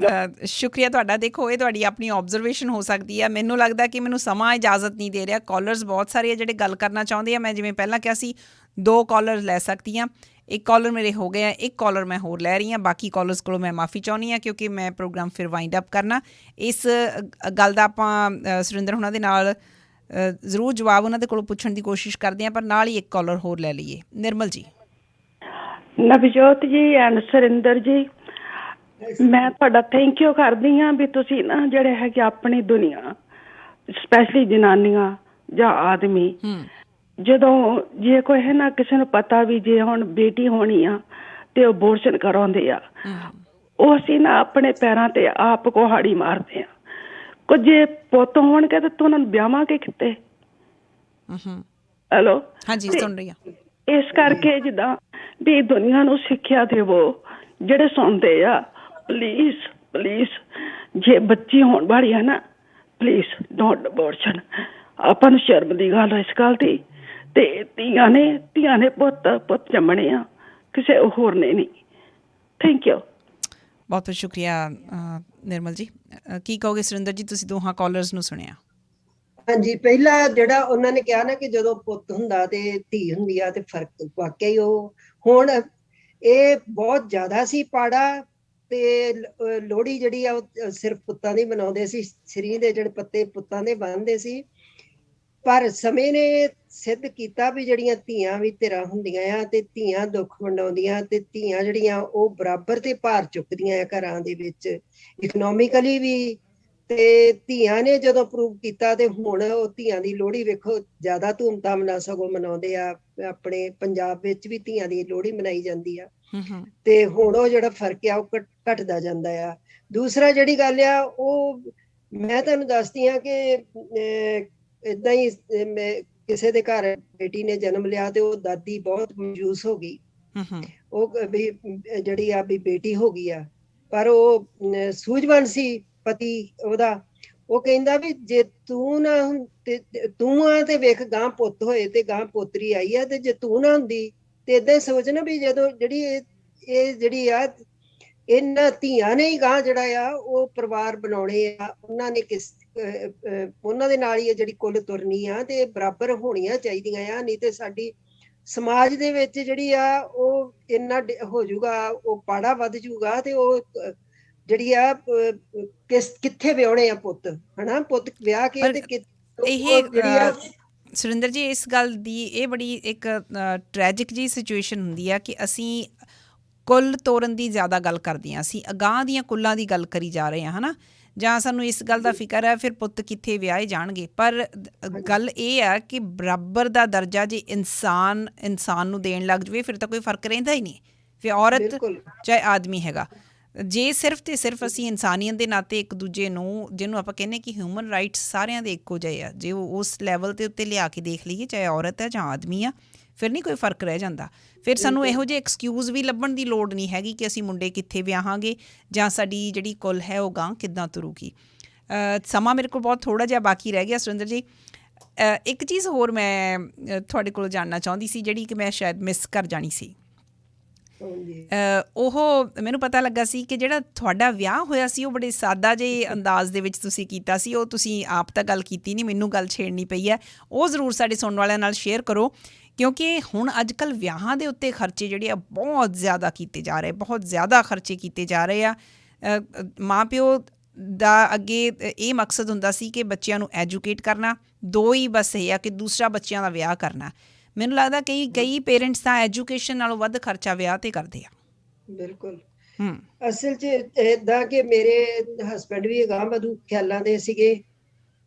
ਸ਼ੁਕਰੀਆ ਤੁਹਾਡਾ। ਦੇਖੋ, ਇਹ ਤੁਹਾਡੀ ਆਪਣੀ ਆਬਜ਼ਰਵੇਸ਼ਨ ਹੋ ਸਕਦੀ ਹੈ। ਮੈਨੂੰ ਲੱਗਦਾ ਕਿ ਮੈਨੂੰ ਸਮਾਂ ਇਜਾਜ਼ਤ ਨਹੀਂ ਦੇ ਰਿਹਾ। ਕਾਲਰਸ ਬਹੁਤ ਸਾਰੇ ਆ ਜਿਹੜੇ ਗੱਲ ਕਰਨਾ ਚਾਹੁੰਦੇ ਆ। ਮੈਂ ਜਿਵੇਂ ਪਹਿਲਾਂ ਕਿਹਾ ਸੀ 2 ਕਾਲਰ ਲੈ ਸਕਦੀ ਹਾਂ। ਇੱਕ ਕਾਲਰ ਮੇਰੇ ਹੋ ਗਏ ਆ, ਇੱਕ ਕਾਲਰ ਮੈਂ ਹੋਰ ਲੈ ਰਹੀ ਹਾਂ। ਬਾਕੀ ਕਾਲਰਸ ਕੋਲੋਂ ਮੈਂ ਮਾਫੀ ਚਾਹੁੰਦੀ ਹਾਂ ਕਿਉਂਕਿ ਮੈਂ ਪ੍ਰੋਗਰਾਮ ਫਿਰ ਵਾਈਂਡ ਅਪ ਕਰਨਾ। ਇਸ ਗੱਲ ਦਾ ਆਪਾਂ ਸੁਰਿੰਦਰ ਹੁਣਾਂ ਦੇ ਨਾਲ ਜ਼ਰੂਰ ਜਵਾਬ ਉਹਨਾਂ ਦੇ ਕੋਲੋਂ ਪੁੱਛਣ ਦੀ ਕੋਸ਼ਿਸ਼ ਕਰਦੇ ਹਾਂ, ਪਰ ਨਾਲ ਹੀ ਇੱਕ ਕਾਲਰ ਹੋਰ ਲੈ ਲਈਏ। ਨਿਰਮਲ ਜੀ। ਨਵਜੋਤ ਜੀ ਐਂਡ ਸੁਰਿੰਦਰ ਜੀ, ਮੈਂ ਤੁਹਾਡਾ ਥੈਂਕ ਯੂ ਕਰਦੀ ਹਾਂ ਵੀ ਤੁਸੀਂ ਨਾ ਜਿਹੜੇ ਹੈਗੇ ਆਪਣੀ ਦੁਨੀਆ, ਸਪੈਸ਼ਲੀ ਜਨਾਨੀਆਂ ਜਾਂ ਆਦਮੀ, ਜਦੋਂ ਜੇ ਕੋਈ ਹੈ ਨਾ ਕਿਸੇ ਨੂੰ ਪਤਾ ਵੀ ਜੇ ਹੁਣ ਬੇਟੀ ਹੋਣੀ ਆ ਤੇ ਉਹ ਅਬੋਰਸ਼ਨ ਕਰਾਉਂਦੇ ਆ, ਉਹ ਅਸੀਂ ਨਾ ਆਪਣੇ ਪੈਰਾਂ ਤੇ ਆਪ ਕੁਹਾੜੀ ਮਾਰਦੇ ਆ। ਕੁਝ ਜੇ ਪੁੱਤ ਹੋਣਗੇ ਤਾਂ ਉਹਨਾਂ ਨੂੰ ਵਿਆਹਾਂਗੇ ਕਿਤੇ। ਹੈਲੋ, ਹਾਂਜੀ, ਸੁਣ ਰਹੀ ਹਾਂ। ਇਸ ਕਰਕੇ ਜਿੱਦਾਂ ਵੀ ਦੁਨੀਆ ਨੂੰ ਸਿੱਖਿਆ ਦੇਵੋ, ਜਿਹੜੇ ਸੁਣਦੇ ਆ, ਪਲੀਜ਼ ਜੇ ਬੱਚੀ ਹੋਣ ਵਾਲੀ ਹੈ ਨਾ, ਪਲੀਜ਼ ਡੋਂਟ ਅਬੋਰਸ਼ਨ। ਆਪਾਂ ਨੂੰ ਸ਼ਰਮ ਦੀ ਗੱਲ ਇਸ ਗੱਲ ਦੀ। ਤੇ ਧੀਆਂ ਨੇ ਪੁੱਤ ਜੰਮਣੇ ਆ, ਕਿਸੇ ਹੋਰ ਨੇ ਨਹੀਂ। Thank you. ਬਹੁਤ ਬਹੁਤ ਸ਼ੁਕਰੀਆ ਨਿਰਮਲ ਜੀ। ਕੀ ਕਹੋਗੇ ਸੁਰਿੰਦਰ ਜੀ, ਤੁਸੀਂ ਦੋਹਾਂ ਕਾਲਰਸ ਨੂੰ ਸੁਣਿਆ? ਹਾਂਜੀ, ਪਹਿਲਾ ਜਿਹੜਾ ਉਹਨਾਂ ਨੇ ਕਿਹਾ ਨਾ ਕਿ ਜਦੋਂ ਪੁੱਤ ਹੁੰਦਾ ਤੇ ਧੀ ਹੁੰਦੀ ਆ ਤੇ ਫਰਕ ਵਾਕਿਆ ਹੀ ਉਹ ਹੁਣ ਇਹ ਬਹੁਤ ਜ਼ਿਆਦਾ ਸੀ ਪਾੜਾ। ਤੇ ਲੋਹੜੀ ਜਿਹੜੀ ਆ ਉਹ ਸਿਰਫ ਪੁੱਤਾਂ ਦੀ ਮਨਾਉਂਦੇ ਸੀ, ਸਰੀ ਦੇ ਜਿਹੜੇ ਪੱਤੇ ਪੁੱਤਾਂ ਦੇ ਬੰਨ੍ਹਦੇ ਸੀ। ਪਰ ਸਮੇਂ ਨੇ ਸਿੱਧ ਕੀਤਾ ਵੀ ਜਿਹੜੀਆਂ ਧੀਆਂ ਵੀ ਧਿਰਾਂ ਹੁੰਦੀਆਂ ਆ ਤੇ ਧੀਆਂ ਦੁੱਖ ਵੰਡਾਉਂਦੀਆਂ ਤੇ ਧੀਆਂ ਜਿਹੜੀਆਂ ਉਹ ਬਰਾਬਰ ਤੇ ਭਾਰ ਚੁੱਕਦੀਆਂ ਆ ਘਰਾਂ ਦੇ ਵਿੱਚ, ਇਕਨੋਮਿਕਲੀ ਵੀ। ਤੇ ਧੀਆਂ ਨੇ ਜਦੋਂ ਪ੍ਰੂਵ ਕੀਤਾ ਤੇ ਹੁਣ ਉਹ ਧੀਆਂ ਦੀ ਲੋਹੜੀ ਵੇਖੋ ਜ਼ਿਆਦਾ ਧੂਮਧਾਮ ਨਾਲ ਸਗੋਂ ਮਨਾਉਂਦੇ ਆ। ਆਪਣੇ ਪੰਜਾਬ ਵਿੱਚ ਵੀ ਧੀਆਂ ਦੀ ਲੋਹੜੀ ਮਨਾਈ ਜਾਂਦੀ ਆ। ਤੇ ਹੁਣ ਉਹ ਜਿਹੜਾ ਫਰਕ ਆ ਉਹ ਘਟਦਾ ਜਾਂਦਾ ਆ। ਦੂਸਰਾ ਜਿਹੜੀ ਗੱਲ ਆ ਉਹ ਮੈਂ ਤੁਹਾਨੂੰ ਦੱਸਦੀ ਹਾਂ ਕਿ ਏਦਾਂ ਹੀ ਕਿਸੇ ਦੇ ਘਰ ਬੇਟੀ ਨੇ ਜਨਮ ਲਿਆ ਤੇ ਉਹ ਦਾਦੀ ਬਹੁਤ ਮਯੂਸ ਹੋ ਗਈ। ਉਹ ਵੀ ਜਿਹੜੀ ਆ ਵੀ ਬੇਟੀ ਹੋ ਗਈ ਆ, ਪਰ ਉਹ ਸੂਝਵਾਨ ਸੀ ਪਤੀ ਉਹਦਾ। ਉਹ ਕਹਿੰਦਾ ਵੀ ਜੇ ਤੂੰ ਨਾ ਤੂੰ ਆ ਤੇ ਵੇਖ ਗਾਂ ਪੁੱਤ ਹੋਏ ਤੇ ਗਾਂ ਪੋਤਰੀ ਆਈ ਆ, ਤੇ ਜੇ ਤੂੰ ਨਾ ਹੁੰਦੀ ਤੇ ਏਦਾਂ ਹੀ ਸੋਚਣਾ ਵੀ ਜਦੋਂ ਜਿਹੜੀ ਆ ਇਹਨਾਂ ਧੀਆਂ ਨੇ ਹੀ ਗਾਂ ਜਿਹੜਾ ਆ ਉਹ ਪਰਿਵਾਰ ਬਣਾਉਣੇ ਆ, ਉਹਨਾਂ ਦੇ ਨਾਲ ਹੀ ਜਿਹੜੀ ਕੁੱਲ ਤੁਰਨੀ ਆ ਤੇ ਬਰਾਬਰ ਹੋਣੀਆਂ ਚਾਹੀਦੀਆਂ ਆ। ਨਹੀਂ ਤੇ ਸਾਡੀ ਸਮਾਜ ਦੇ ਵਿੱਚ ਜਿਹੜੀ ਆ ਉਹ ਇੰਨਾ ਹੋ ਜਾਊਗਾ, ਉਹ ਪਾੜਾ ਵੱਧ ਜਾਊਗਾ ਤੇ ਉਹ ਜਿਹੜੀ ਆ ਕਿੱਥੇ ਵਿਆਹੁਣੇ ਆ ਪੁੱਤ, ਹਨਾ, ਪੁੱਤ ਵਿਆਹ ਕੇ ਤੇ ਇਹ ਸੁਰਿੰਦਰ ਜੀ ਇਸ ਗੱਲ ਦੀ ਇਹ ਬੜੀ ਇੱਕ ਟ੍ਰੈਜਿਕ ਜੀ ਸਿਚੁਏਸ਼ਨ ਹੁੰਦੀ ਆ ਕਿ ਅਸੀਂ ਕੁੱਲ ਤੋਰਨ ਦੀ ਜ਼ਿਆਦਾ ਗੱਲ ਕਰਦੇ ਹਾਂ, ਅਸੀਂ ਅਗਾਂਹ ਦੀਆਂ ਕੁੱਲਾਂ ਦੀ ਗੱਲ ਕਰੀ ਜਾ ਰਹੇ ਹਾਂ, ਹੈ ਨਾ, ਜਾਂ ਸਾਨੂੰ ਇਸ ਗੱਲ ਦਾ ਫਿਕਰ ਹੈ ਫਿਰ ਪੁੱਤ ਕਿੱਥੇ ਵਿਆਹੇ ਜਾਣਗੇ। ਪਰ ਗੱਲ ਇਹ ਆ ਕਿ ਬਰਾਬਰ ਦਾ ਦਰਜਾ ਜੇ ਇਨਸਾਨ ਨੂੰ ਦੇਣ ਲੱਗ ਜਾਵੇ ਫਿਰ ਤਾਂ ਕੋਈ ਫਰਕ ਰਹਿੰਦਾ ਹੀ ਨਹੀਂ, ਫਿਰ ਔਰਤ ਚਾਹੇ ਆਦਮੀ ਹੈਗਾ। ਜੇ ਸਿਰਫ ਤੇ ਸਿਰਫ ਅਸੀਂ ਇਨਸਾਨੀਅਤ ਦੇ ਨਾਤੇ ਇੱਕ ਦੂਜੇ ਨੂੰ, ਜਿਹਨੂੰ ਆਪਾਂ ਕਹਿੰਦੇ ਕਿ ਹਿਊਮਨ ਰਾਈਟਸ ਸਾਰਿਆਂ ਦੇ ਇੱਕੋ ਜਿਹੇ ਆ, ਜੇ ਉਹ ਉਸ ਲੈਵਲ ਦੇ ਉੱਤੇ ਲਿਆ ਕੇ ਦੇਖ ਲਈਏ, ਚਾਹੇ ਔਰਤ ਹੈ ਜਾਂ ਆਦਮੀ ਆ, ਫਿਰ ਨਹੀਂ ਕੋਈ ਫਰਕ ਰਹਿ ਜਾਂਦਾ। ਫਿਰ ਸਾਨੂੰ ਇਹੋ ਜਿਹੇ ਐਕਸਕਿਊਜ਼ ਵੀ ਲੱਭਣ ਦੀ ਲੋੜ ਨਹੀਂ ਹੈਗੀ ਕਿ ਅਸੀਂ ਮੁੰਡੇ ਕਿੱਥੇ ਵਿਆਹਾਂਗੇ ਜਾਂ ਸਾਡੀ ਜਿਹੜੀ ਕੁੱਲ ਹੈ ਉਹ ਗਾਂ ਕਿੱਦਾਂ ਤੁਰੂਗੀ। ਸਮਾਂ ਮੇਰੇ ਕੋਲ ਬਹੁਤ ਥੋੜ੍ਹਾ ਜਿਹਾ ਬਾਕੀ ਰਹਿ ਗਿਆ ਸੁਰਿੰਦਰ ਜੀ। ਇੱਕ ਚੀਜ਼ ਹੋਰ ਮੈਂ ਤੁਹਾਡੇ ਕੋਲੋਂ ਜਾਣਨਾ ਚਾਹੁੰਦੀ ਸੀ, ਜਿਹੜੀ ਕਿ ਮੈਂ ਸ਼ਾਇਦ ਮਿਸ ਕਰ ਜਾਣੀ ਸੀ। ਉਹ ਮੈਨੂੰ ਪਤਾ ਲੱਗਾ ਸੀ ਕਿ ਜਿਹੜਾ ਤੁਹਾਡਾ ਵਿਆਹ ਹੋਇਆ ਸੀ ਉਹ ਬੜੇ ਸਾਦਾ ਜਿਹੇ ਅੰਦਾਜ਼ ਦੇ ਵਿੱਚ ਤੁਸੀਂ ਕੀਤਾ ਸੀ। ਉਹ ਤੁਸੀਂ ਆਪ ਤਾਂ ਗੱਲ ਕੀਤੀ ਨਹੀਂ, ਮੈਨੂੰ ਗੱਲ ਛੇੜਨੀ ਪਈ ਹੈ, ਉਹ ਜ਼ਰੂਰ ਸਾਡੇ ਸੁਣਨ ਵਾਲਿਆਂ ਨਾਲ ਸ਼ੇਅਰ ਕਰੋ, ਕਿਉਂਕਿ ਹੁਣ ਅੱਜ ਕੱਲ੍ਹ ਵਿਆਹਾਂ ਦੇ ਉੱਤੇ ਖਰਚੇ ਜਿਹੜੇ ਆ ਬਹੁਤ ਜ਼ਿਆਦਾ ਕੀਤੇ ਜਾ ਰਹੇ, ਬਹੁਤ ਜ਼ਿਆਦਾ ਖਰਚੇ ਕੀਤੇ ਜਾ ਰਹੇ ਆ। ਮਾਂ ਪਿਓ ਦਾ ਅੱਗੇ ਇਹ ਮਕਸਦ ਹੁੰਦਾ ਸੀ ਕਿ ਬੱਚਿਆਂ ਨੂੰ ਐਜੂਕੇਟ ਕਰਨਾ, ਦੋ ਹੀ ਬਸ ਇਹ ਆ ਕਿ ਦੂਸਰਾ ਬੱਚਿਆਂ ਦਾ ਵਿਆਹ ਕਰਨਾ। ਮੈਨੂੰ ਲੱਗਦਾ ਕਈ ਪੇਰੈਂਟਸ ਤਾਂ ਐਜੂਕੇਸ਼ਨ ਨਾਲੋਂ ਵੱਧ ਖਰਚਾ ਵਿਆਹ 'ਤੇ ਕਰਦੇ ਆ। ਬਿਲਕੁਲ। ਅਸਲ 'ਚ ਇੱਦਾਂ ਕਿ ਮੇਰੇ ਹਸਬੈਂਡ ਵੀ ਅਗਾਂਹ ਵਧੂ ਖਿਆਲਾਂ ਦੇ ਸੀਗੇ,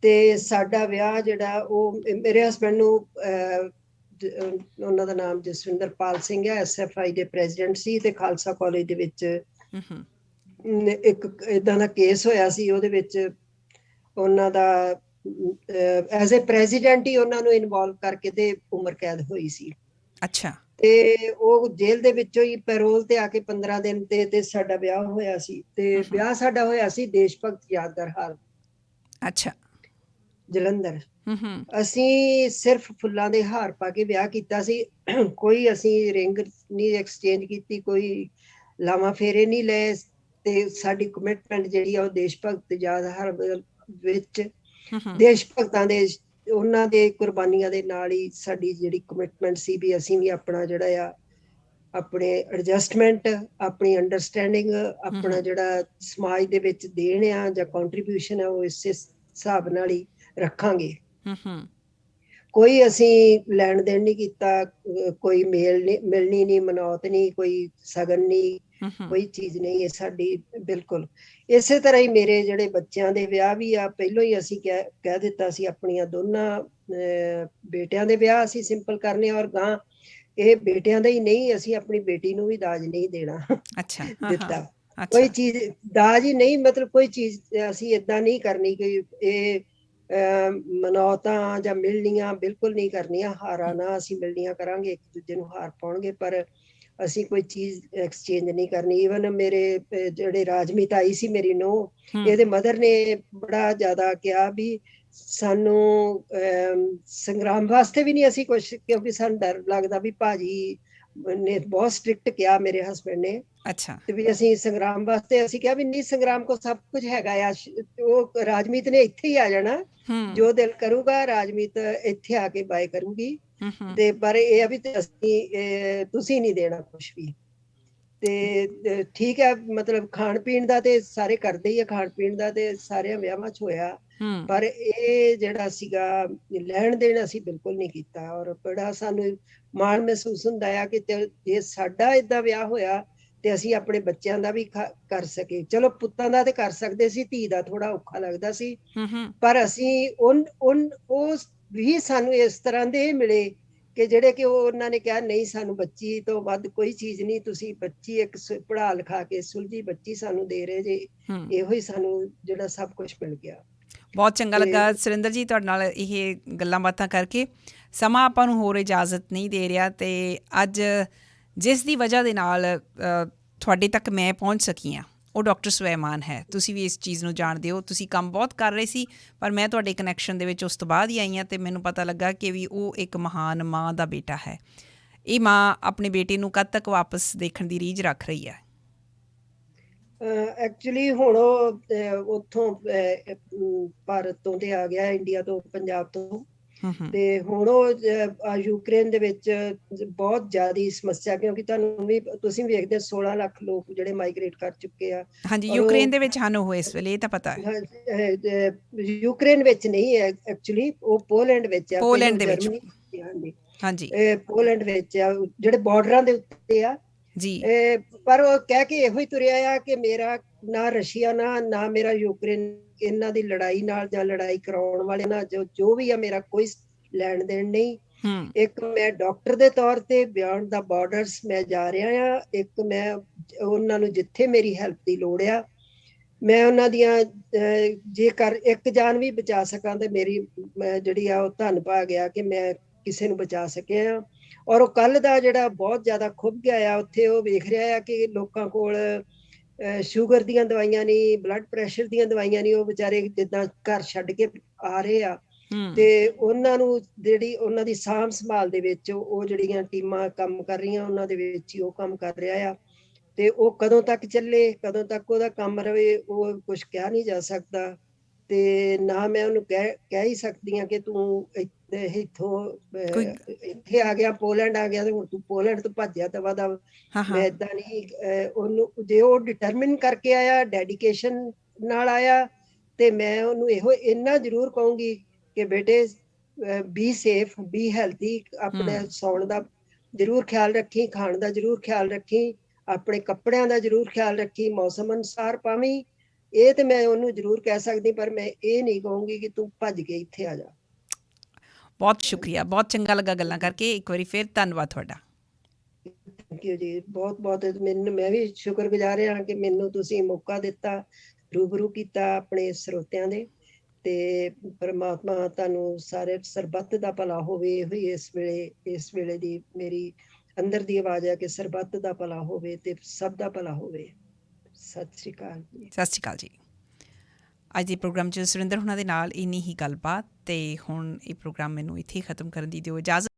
ਤੇ ਸਾਡਾ ਵਿਆਹ ਜਿਹੜਾ ਉਹ ਮੇਰੇ ਹਸਬੈਂਡ ਨੂੰ ਉਹਨਾਂ ਦਾ ਨਾਮ ਜਸਵਿੰਦਰਪਾਲ ਸਿੰਘ ਹੈ, SFI ਦੇ ਪ੍ਰੈਜ਼ੀਡੈਂਟ ਸੀ, ਤੇ ਖਾਲਸਾ ਕਾਲਜ ਦੇ ਵਿੱਚ ਇੱਕ ਏਦਾਂ ਦਾ ਕੇਸ ਹੋਇਆ ਸੀ, ਉਹਦੇ ਵਿੱਚ ਉਹਨਾਂ ਦਾ ਐਜ਼ ਏ ਪ੍ਰੈਜ਼ੀਡੈਂਟ ਹੀ ਉਹਨਾਂ ਨੂੰ ਇਨਵੋਲਵ ਕਰਕੇ ਤੇ ਉਮਰ ਕੈਦ ਹੋਈ ਸੀ। ਅੱਛਾ। ਤੇ ਉਹ ਜੇਲ੍ਹ ਦੇ ਵਿੱਚੋਂ ਹੀ ਪੈਰੋਲ ਤੇ ਆ ਕੇ 15 ਦਿਨ ਤੇ ਸਾਡਾ ਵਿਆਹ ਹੋਇਆ ਸੀ। ਤੇ ਵਿਆਹ ਸਾਡਾ ਹੋਇਆ ਸੀ ਦੇਸ਼ ਭਗਤ ਯਾਦਗਾਰ ਹਾਲ, ਅੱਛਾ, ਜਲੰਧਰ। ਅਸੀਂ ਸਿਰਫ ਫੁੱਲਾਂ ਦੇ ਹਾਰ ਪਾ ਕੇ ਵਿਆਹ ਕੀਤਾ ਸੀ, ਕੋਈ ਅਸੀਂ ਰਿੰਗ ਨਹੀਂ ਐਕਸਚੇਂਜ ਕੀਤੀ, ਕੋਈ ਲਾਵਾਂ ਫੇਰੇ ਨਹੀਂ ਲਏ, ਤੇ ਸਾਡੀ ਕਮਿਟਮੈਂਟ ਜਿਹੜੀ ਆ ਉਹ ਦੇਸ਼ ਭਗਤ ਯਾਦਗਾਰ ਵਿੱਚ ਦੇਸ਼ ਭਗਤਾਂ ਦੇ ਉਹਨਾਂ ਦੇ ਕੁਰਬਾਨੀਆਂ ਦੇ ਨਾਲ ਹੀ ਸਾਡੀ ਜਿਹੜੀ ਕਮਿਟਮੈਂਟ ਸੀ ਵੀ ਅਸੀਂ ਵੀ ਆਪਣਾ ਜਿਹੜਾ ਆ ਆਪਣੇ ਐਡਜਸਟਮੈਂਟ, ਆਪਣੀ ਅੰਡਰਸਟੈਂਡਿੰਗ, ਆਪਣਾ ਜਿਹੜਾ ਸਮਾਜ ਦੇ ਵਿੱਚ ਦੇਣ ਆ ਜਾਂ ਕੰਟਰੀਬਿਊਸ਼ਨ ਆ ਉਹ ਇਸੇ ਹਿਸਾਬ ਨਾਲ ਹੀ ਰੱਖਾਂਗੇ। ਕੋਈ ਅਸੀਂ ਲੈਣ ਦੇਣ ਨਹੀਂ ਕੀਤਾ, ਕੋਈ ਮਿਲਣੀ ਨਹੀਂ, ਮਨੌਤ ਨਹੀਂ, ਕੋਈ ਸਗਨ ਨਹੀਂ, ਕੋਈ ਚੀਜ਼ ਨਹੀਂ। ਇਹ ਸਾਡੀ ਬਿਲਕੁਲ ਇਸੇ ਤਰ੍ਹਾਂ ਹੀ ਮੇਰੇ ਜਿਹੜੇ ਬੱਚਿਆਂ ਦੇ ਵਿਆਹ ਵੀ ਆ, ਪਹਿਲੋਂ ਹੀ ਅਸੀਂ ਕਹਿ ਦਿੱਤਾ ਸੀ ਆਪਣੀਆਂ ਦੋਨਾਂ ਬੇਟਿਆਂ ਦੇ ਵਿਆਹ ਅਸੀਂ ਸਿੰਪਲ ਕਰਨੇ, ਔਰ ਗਾਂ ਇਹ ਬੇਟਿਆਂ ਦਾ ਹੀ ਨਹੀਂ, ਅਸੀਂ ਆਪਣੀ ਬੇਟੀ ਨੂੰ ਵੀ ਦਾਜ ਨਹੀਂ ਦੇਣਾ ਦਿੱਤਾ। ਕੋਈ ਚੀਜ਼ ਦਾਜ ਹੀ ਨਹੀਂ, ਮਤਲਬ ਕੋਈ ਚੀਜ਼ ਅਸੀਂ ਏਦਾਂ ਨਹੀਂ ਕਰਨੀ ਕਿ ਇਹ ਮਨੌਤਾਂ ਜਾਂ ਮਿਲਣੀਆਂ ਬਿਲਕੁਲ ਨਹੀਂ ਕਰਨੀਆਂ। ਹਾਰਾਂ ਨਾ ਅਸੀਂ ਮਿਲਣੀਆਂ ਕਰਾਂਗੇ, ਇੱਕ ਦੂਜੇ ਨੂੰ ਹਾਰ ਪਾਉਣਗੇ, ਪਰ ਅਸੀਂ ਕੋਈ ਚੀਜ਼ ਐਕਸਚੇਂਜ ਨਹੀਂ ਕਰਨੀ। ਈਵਨ ਮੇਰੇ ਜਿਹੜੇ ਰਾਜਮੀਤ ਆਈ ਸੀ ਮੇਰੀ ਨੂੰਹ, ਇਹਦੇ ਮਦਰ ਨੇ ਬੜਾ ਜ਼ਿਆਦਾ ਕਿਹਾ ਵੀ ਸਾਨੂੰ ਸੰਗਰਾਮ ਵਾਸਤੇ ਵੀ ਨਹੀਂ ਅਸੀਂ ਕੁਛ, ਕਿਉਂਕਿ ਸਾਨੂੰ ਡਰ ਲੱਗਦਾ ਵੀ ਭਾਜੀ ਨੇ ਬਹੁਤ ਸਟ੍ਰਿਕਟ ਕਿਹਾ ਮੇਰੇ ਹਸਬੈਂਡ ਨੇ। ਅੱਛਾ। ਤੇ ਵੀ ਅਸੀਂ ਸੰਗਰਾਮ ਵਾਸਤੇ ਅਸੀਂ ਕਿਹਾ ਵੀ ਨਹੀਂ, ਸੰਗਰਾਮ ਕੋ ਸਭ ਕੁਝ ਹੈਗਾ ਆ। ਉਹ ਰਾਜਮੀਤ ਨੇ ਇੱਥੇ ਹੀ ਆ ਜਾਣਾ, ਜੋ ਦਿਲ ਕਰੂਗਾ ਰਾਜਮੀਤ ਇੱਥੇ ਆ ਕੇ ਬਾਏ ਕਰੂਗੀ, ਤੇ ਪਰ ਇਹ ਆ ਵੀ ਤੁਸੀਂ ਨਹੀਂ ਦੇਣਾ ਕੁਛ ਵੀ। ਤੇ ਠੀਕ ਹੈ, ਮਤਲਬ ਖਾਣ ਪੀਣ ਦਾ ਤੇ ਸਾਰੇ ਕਰਦੇ ਹੀ ਆ, ਖਾਣ ਪੀਣ ਦਾ ਤੇ ਸਾਰਿਆਂ ਵਿਆਹਾਂ 'ਚ ਹੋਇਆ, ਪਰ ਇਹ ਜਿਹੜਾ ਸੀਗਾ ਲੈਣ ਦੇਣ ਅਸੀਂ ਬਿਲਕੁਲ ਨਹੀਂ ਕੀਤਾ। ਔਰ ਬੜਾ ਸਾਨੂੰ ਮਾਣ ਮਹਿਸੂਸ ਹੁੰਦਾ ਆ ਕਿ ਜੇ ਸਾਡਾ ਏਦਾਂ ਵਿਆਹ ਹੋਇਆ ਤੇ ਅਸੀਂ ਆਪਣੇ ਬੱਚਿਆਂ ਦਾ ਵੀ ਕਰ ਸਕੇ। ਚਲੋ ਪੁੱਤਾਂ ਦਾ ਤੇ ਕਰ ਸਕਦੇ ਸੀ, ਧੀ ਦਾ ਥੋੜਾ ਔਖਾ ਲੱਗਦਾ ਸੀ, ਪਰ ਅਸੀਂ ਉਹ ਵੀ ਸਾਨੂੰ ਇਸ ਤਰ੍ਹਾਂ ਦੇ ਮਿਲੇ ਕਿ ਜਿਹੜੇ ਕਿ ਉਹਨਾਂ ਨੇ ਕਿਹਾ ਨਹੀਂ, ਸਾਨੂੰ ਬੱਚੀ ਤੋਂ ਵੱਧ ਕੋਈ ਚੀਜ਼ ਨਹੀਂ, ਤੁਸੀਂ ਬੱਚੀ ਇੱਕ ਪੜ੍ਹਾ ਲਿਖਾ ਕੇ ਸੁਲਝੀ ਬੱਚੀ ਸਾਨੂੰ ਦੇ ਰਹੇ ਜੇ, ਇਹੋ ਹੀ ਸਾਨੂੰ ਜਿਹੜਾ ਸਭ ਕੁਝ ਮਿਲ ਗਿਆ। ਬਹੁਤ ਚੰਗਾ ਲੱਗਾ ਸੁਰਿੰਦਰ ਜੀ ਤੁਹਾਡੇ ਨਾਲ ਇਹ ਗੱਲਾਂ ਬਾਤਾਂ ਕਰਕੇ। ਸਮਾਂ ਆਪਾਂ ਨੂੰ ਹੋਰ ਇਜਾਜ਼ਤ ਨਹੀਂ ਦੇ ਰਿਹਾ, ਤੇ ਅੱਜ ਜਿਸ ਦੀ ਵਜ੍ਹਾ ਦੇ ਨਾਲ ਤੁਹਾਡੇ ਤੱਕ ਮੈਂ ਪਹੁੰਚ ਸਕੀ ਹਾਂ ਉਹ ਡਾਕਟਰ ਸੁਲੇਮਾਨ ਹੈ। ਤੁਸੀਂ ਵੀ ਇਸ ਚੀਜ਼ ਨੂੰ ਜਾਣਦੇ ਹੋ, ਤੁਸੀਂ ਕੰਮ ਬਹੁਤ ਕਰ ਰਹੇ ਸੀ, ਪਰ ਮੈਂ ਤੁਹਾਡੇ ਕਨੈਕਸ਼ਨ ਦੇ ਵਿੱਚ ਉਸ ਤੋਂ ਬਾਅਦ ਹੀ ਆਈ ਹਾਂ, ਅਤੇ ਮੈਨੂੰ ਪਤਾ ਲੱਗਾ ਕਿ ਵੀ ਉਹ ਇੱਕ ਮਹਾਨ ਮਾਂ ਦਾ ਬੇਟਾ ਹੈ। ਇਹ ਮਾਂ ਆਪਣੇ ਬੇਟੇ ਨੂੰ ਕਦ ਤੱਕ ਵਾਪਸ ਦੇਖਣ ਦੀ ਰੀਝ ਰੱਖ ਰਹੀ ਹੈ? ਐਕਚੁਅਲੀ ਹੁਣ ਉਹ ਉੱਥੋਂ ਭਾਰਤ ਤੋਂ ਤੇ ਆ ਗਿਆ, ਇੰਡੀਆ ਤੋਂ, ਪੰਜਾਬ ਤੋਂ, ਤੇ ਹੁਣ ਉਹ ਯੂਕਰੇਨ ਦੇ ਵਿੱਚ ਬਹੁਤ ਜ਼ਿਆਦਾ ਸਮੱਸਿਆ, ਕਿਉਂਕਿ ਤੁਸੀਂ ਵੇਖਦੇ 16 ਲੱਖ ਲੋਕ ਜਿਹੜੇ ਮਾਈਗ੍ਰੇਟ ਕਰ ਚੁੱਕੇ ਆ। ਹਾਂਜੀ, ਯੂਕਰੇਨ ਦੇ ਵਿੱਚ ਹਨ ਉਹ ਇਸ ਵੇਲੇ, ਇਹ ਤਾਂ ਪਤਾ ਹੈ। ਯੂਕਰੇਨ ਵਿੱਚ ਨਹੀਂ ਹੈ ਐਕਚੁਅਲੀ, ਉਹ ਪੋਲੈਂਡ ਵਿੱਚ ਆ। ਪੋਲੈਂਡ ਦੇ ਵਿੱਚ, ਹਾਂਜੀ, ਪੋਲੈਂਡ ਵਿੱਚ ਆ, ਜਿਹੜੇ ਬਾਰਡਰਾਂ ਦੇ ਉੱਤੇ ਆ ਜੀ। ਪਰ ਉਹ ਕਹਿ ਕੇ ਇਹੋ ਹੀ ਤੁਰਿਆ ਆ ਕਿ ਮੇਰਾ ਨਾ ਰਸ਼ੀਆ ਨਾ ਮੇਰਾ ਯੂਕਰੇਨ, ਇਹਨਾਂ ਦੀ ਲੜਾਈ ਨਾਲ ਜਾਂ ਲੜਾਈ ਕਰਾਉਣ ਵਾਲੇ ਨਾਲ ਜੋ ਵੀ ਆ, ਮੇਰਾ ਕੋਈ ਲੈਣ ਦੇਣ ਨਹੀਂ। ਇੱਕ ਮੈਂ ਡਾਕਟਰ ਦੇ ਤੌਰ ਤੇ ਬਿਯੋਂਡ ਦਾ ਬਾਰਡਰਸ ਮੈਂ ਜਾ ਰਿਹਾ ਆ, ਇੱਕ ਮੈਂ ਉਹਨਾਂ ਨੂੰ ਜਿੱਥੇ ਮੇਰੀ ਹੈਲਪ ਦੀ ਲੋੜ ਆ ਮੈਂ ਉਹਨਾਂ ਦੀਆਂ ਜੇਕਰ ਇੱਕ ਜਾਨ ਵੀ ਬਚਾ ਸਕਾਂ ਤੇ ਮੇਰੀ ਜਿਹੜੀ ਆ ਉਹ ਧੰਨ ਭਾਗ ਆ ਕਿ ਮੈਂ ਕਿਸੇ ਨੂੰ ਬਚਾ ਸਕਿਆ ਆ। ਔਰ ਉਹ ਕੱਲ ਦਾ ਜਿਹੜਾ ਬਹੁਤ ਜ਼ਿਆਦਾ ਖੁੱਭ ਗਿਆ ਆ ਉੱਥੇ, ਉਹ ਵੇਖ ਰਿਹਾ ਆ ਕਿ ਲੋਕਾਂ ਕੋਲ ਸ਼ੂਗਰ ਦੀਆਂ ਦਵਾਈਆਂ ਨਹੀਂ, ਬਲੱਡ ਪ੍ਰੈਸ਼ਰ ਦੀਆਂ ਦਵਾਈਆਂ ਨਹੀਂ, ਉਹ ਵਿਚਾਰੇ ਜਿੱਦਾਂ ਘਰ ਛੱਡ ਕੇ ਆ ਰਹੇ ਆ ਤੇ ਉਹਨਾਂ ਨੂੰ ਜਿਹੜੀ ਉਹਨਾਂ ਦੀ ਸਾਂਭ ਸੰਭਾਲ ਦੇ ਵਿੱਚ ਉਹ ਜਿਹੜੀਆਂ ਟੀਮਾਂ ਕੰਮ ਕਰ ਰਹੀਆਂ ਉਹਨਾਂ ਦੇ ਵਿੱਚ ਹੀ ਉਹ ਕੰਮ ਕਰ ਰਿਹਾ ਆ। ਤੇ ਉਹ ਕਦੋਂ ਤੱਕ ਚੱਲੇ, ਕਦੋਂ ਤੱਕ ਉਹਦਾ ਕੰਮ ਰਵੇ, ਉਹ ਕੁਝ ਕਿਹਾ ਨਹੀਂ ਜਾ ਸਕਦਾ। ਤੇ ਨਾ ਮੈਂ ਉਹਨੂੰ ਕਹਿ ਹੀ ਸਕਦੀ ਹਾਂ ਕਿ ਤੂੰ ਇੱਥੋਂ ਇੱਥੇ ਆ ਗਿਆ, ਪੋਲੈਂਡ ਆ ਗਿਆ ਤੇ ਹੁਣ ਤੂੰ ਪੋਲੈਂਡ ਤੋਂ ਭੱਜਿਆ ਦਵਾ ਦਵ। ਮੈਂ ਏਦਾਂ ਨਹੀਂ, ਉਹਨੂੰ ਜੇ ਉਹ ਡਿਟਰਮਿਨ ਕਰਕੇ ਆਇਆ, ਡੈਡੀਕੇਸ਼ਨ ਨਾਲ ਆਇਆ, ਤੇ ਮੈਂ ਉਹਨੂੰ ਇਹੋ ਇੰਨਾ ਜ਼ਰੂਰ ਕਹੂੰਗੀ ਕਿ ਬੇਟੇ ਬੀ ਸੇਫ, ਬੀ ਹੈਲਥੀ, ਆਪਣੇ ਸੌਣ ਦਾ ਜ਼ਰੂਰ ਖਿਆਲ ਰੱਖੀ, ਖਾਣ ਦਾ ਜ਼ਰੂਰ ਖਿਆਲ ਰੱਖੀ, ਆਪਣੇ ਕੱਪੜਿਆਂ ਦਾ ਜ਼ਰੂਰ ਖਿਆਲ ਰੱਖੀ, ਮੌਸਮ ਅਨੁਸਾਰ ਪਾਵੀਂ। ਇਹ ਤੇ ਮੈਂ ਉਹਨੂੰ ਜ਼ਰੂਰ ਕਹਿ ਸਕਦੀ, ਪਰ ਮੈਂ ਇਹ ਨਹੀਂ ਕਹੂੰਗੀ ਕਿ ਤੂੰ ਭੱਜ ਕੇ ਇੱਥੇ ਆ ਜਾ। ਬਹੁਤ ਸ਼ੁਕਰੀਆ, ਬਹੁਤ ਚੰਗਾ ਲੱਗਾ ਗੱਲਾਂ ਕਰਕੇ। ਇੱਕ ਵਾਰੀ ਫਿਰ ਧੰਨਵਾਦ ਤੁਹਾਡਾ। ਥੈਂਕ ਯੂ ਜੀ, ਬਹੁਤ ਬਹੁਤ। ਮੈਂ ਵੀ ਸ਼ੁਕਰਗੁਜ਼ਾਰ ਹਾਂ ਕਿ ਮੈਨੂੰ ਤੁਸੀਂ ਮੌਕਾ ਦਿੱਤਾ, ਰੂਬਰੂ ਕੀਤਾ ਆਪਣੇ ਸਰੋਤਿਆਂ ਦੇ। ਤੇ ਪਰਮਾਤਮਾ ਤੁਹਾਨੂੰ ਸਾਰੇ ਸਰਬੱਤ ਦਾ ਭਲਾ ਹੋਵੇ। ਇਹੋ ਹੀ ਇਸ ਵੇਲੇ ਦੀ ਮੇਰੀ ਅੰਦਰ ਦੀ ਆਵਾਜ਼ ਹੈ ਕਿ ਸਰਬੱਤ ਦਾ ਭਲਾ ਹੋਵੇ ਤੇ ਸਭ ਦਾ ਭਲਾ ਹੋਵੇ। ਸਤਿ ਸ਼੍ਰੀ ਅਕਾਲ ਜੀ। ਸਤਿ ਸ਼੍ਰੀ ਅਕਾਲ ਜੀ। ਅੱਜ ਦੇ ਪ੍ਰੋਗਰਾਮ 'ਚ ਸੁਰਿੰਦਰ ਹੁਣਾਂ ਦੇ ਨਾਲ ਇੰਨੀ ਹੀ ਗੱਲਬਾਤ, ਤੇ ਹੁਣ ਇਹ ਪ੍ਰੋਗਰਾਮ ਮੈਨੂੰ ਇੱਥੇ ਹੀ ਖਤਮ ਕਰਨ ਦੀ ਦਿਓ ਇਜਾਜ਼ਤ।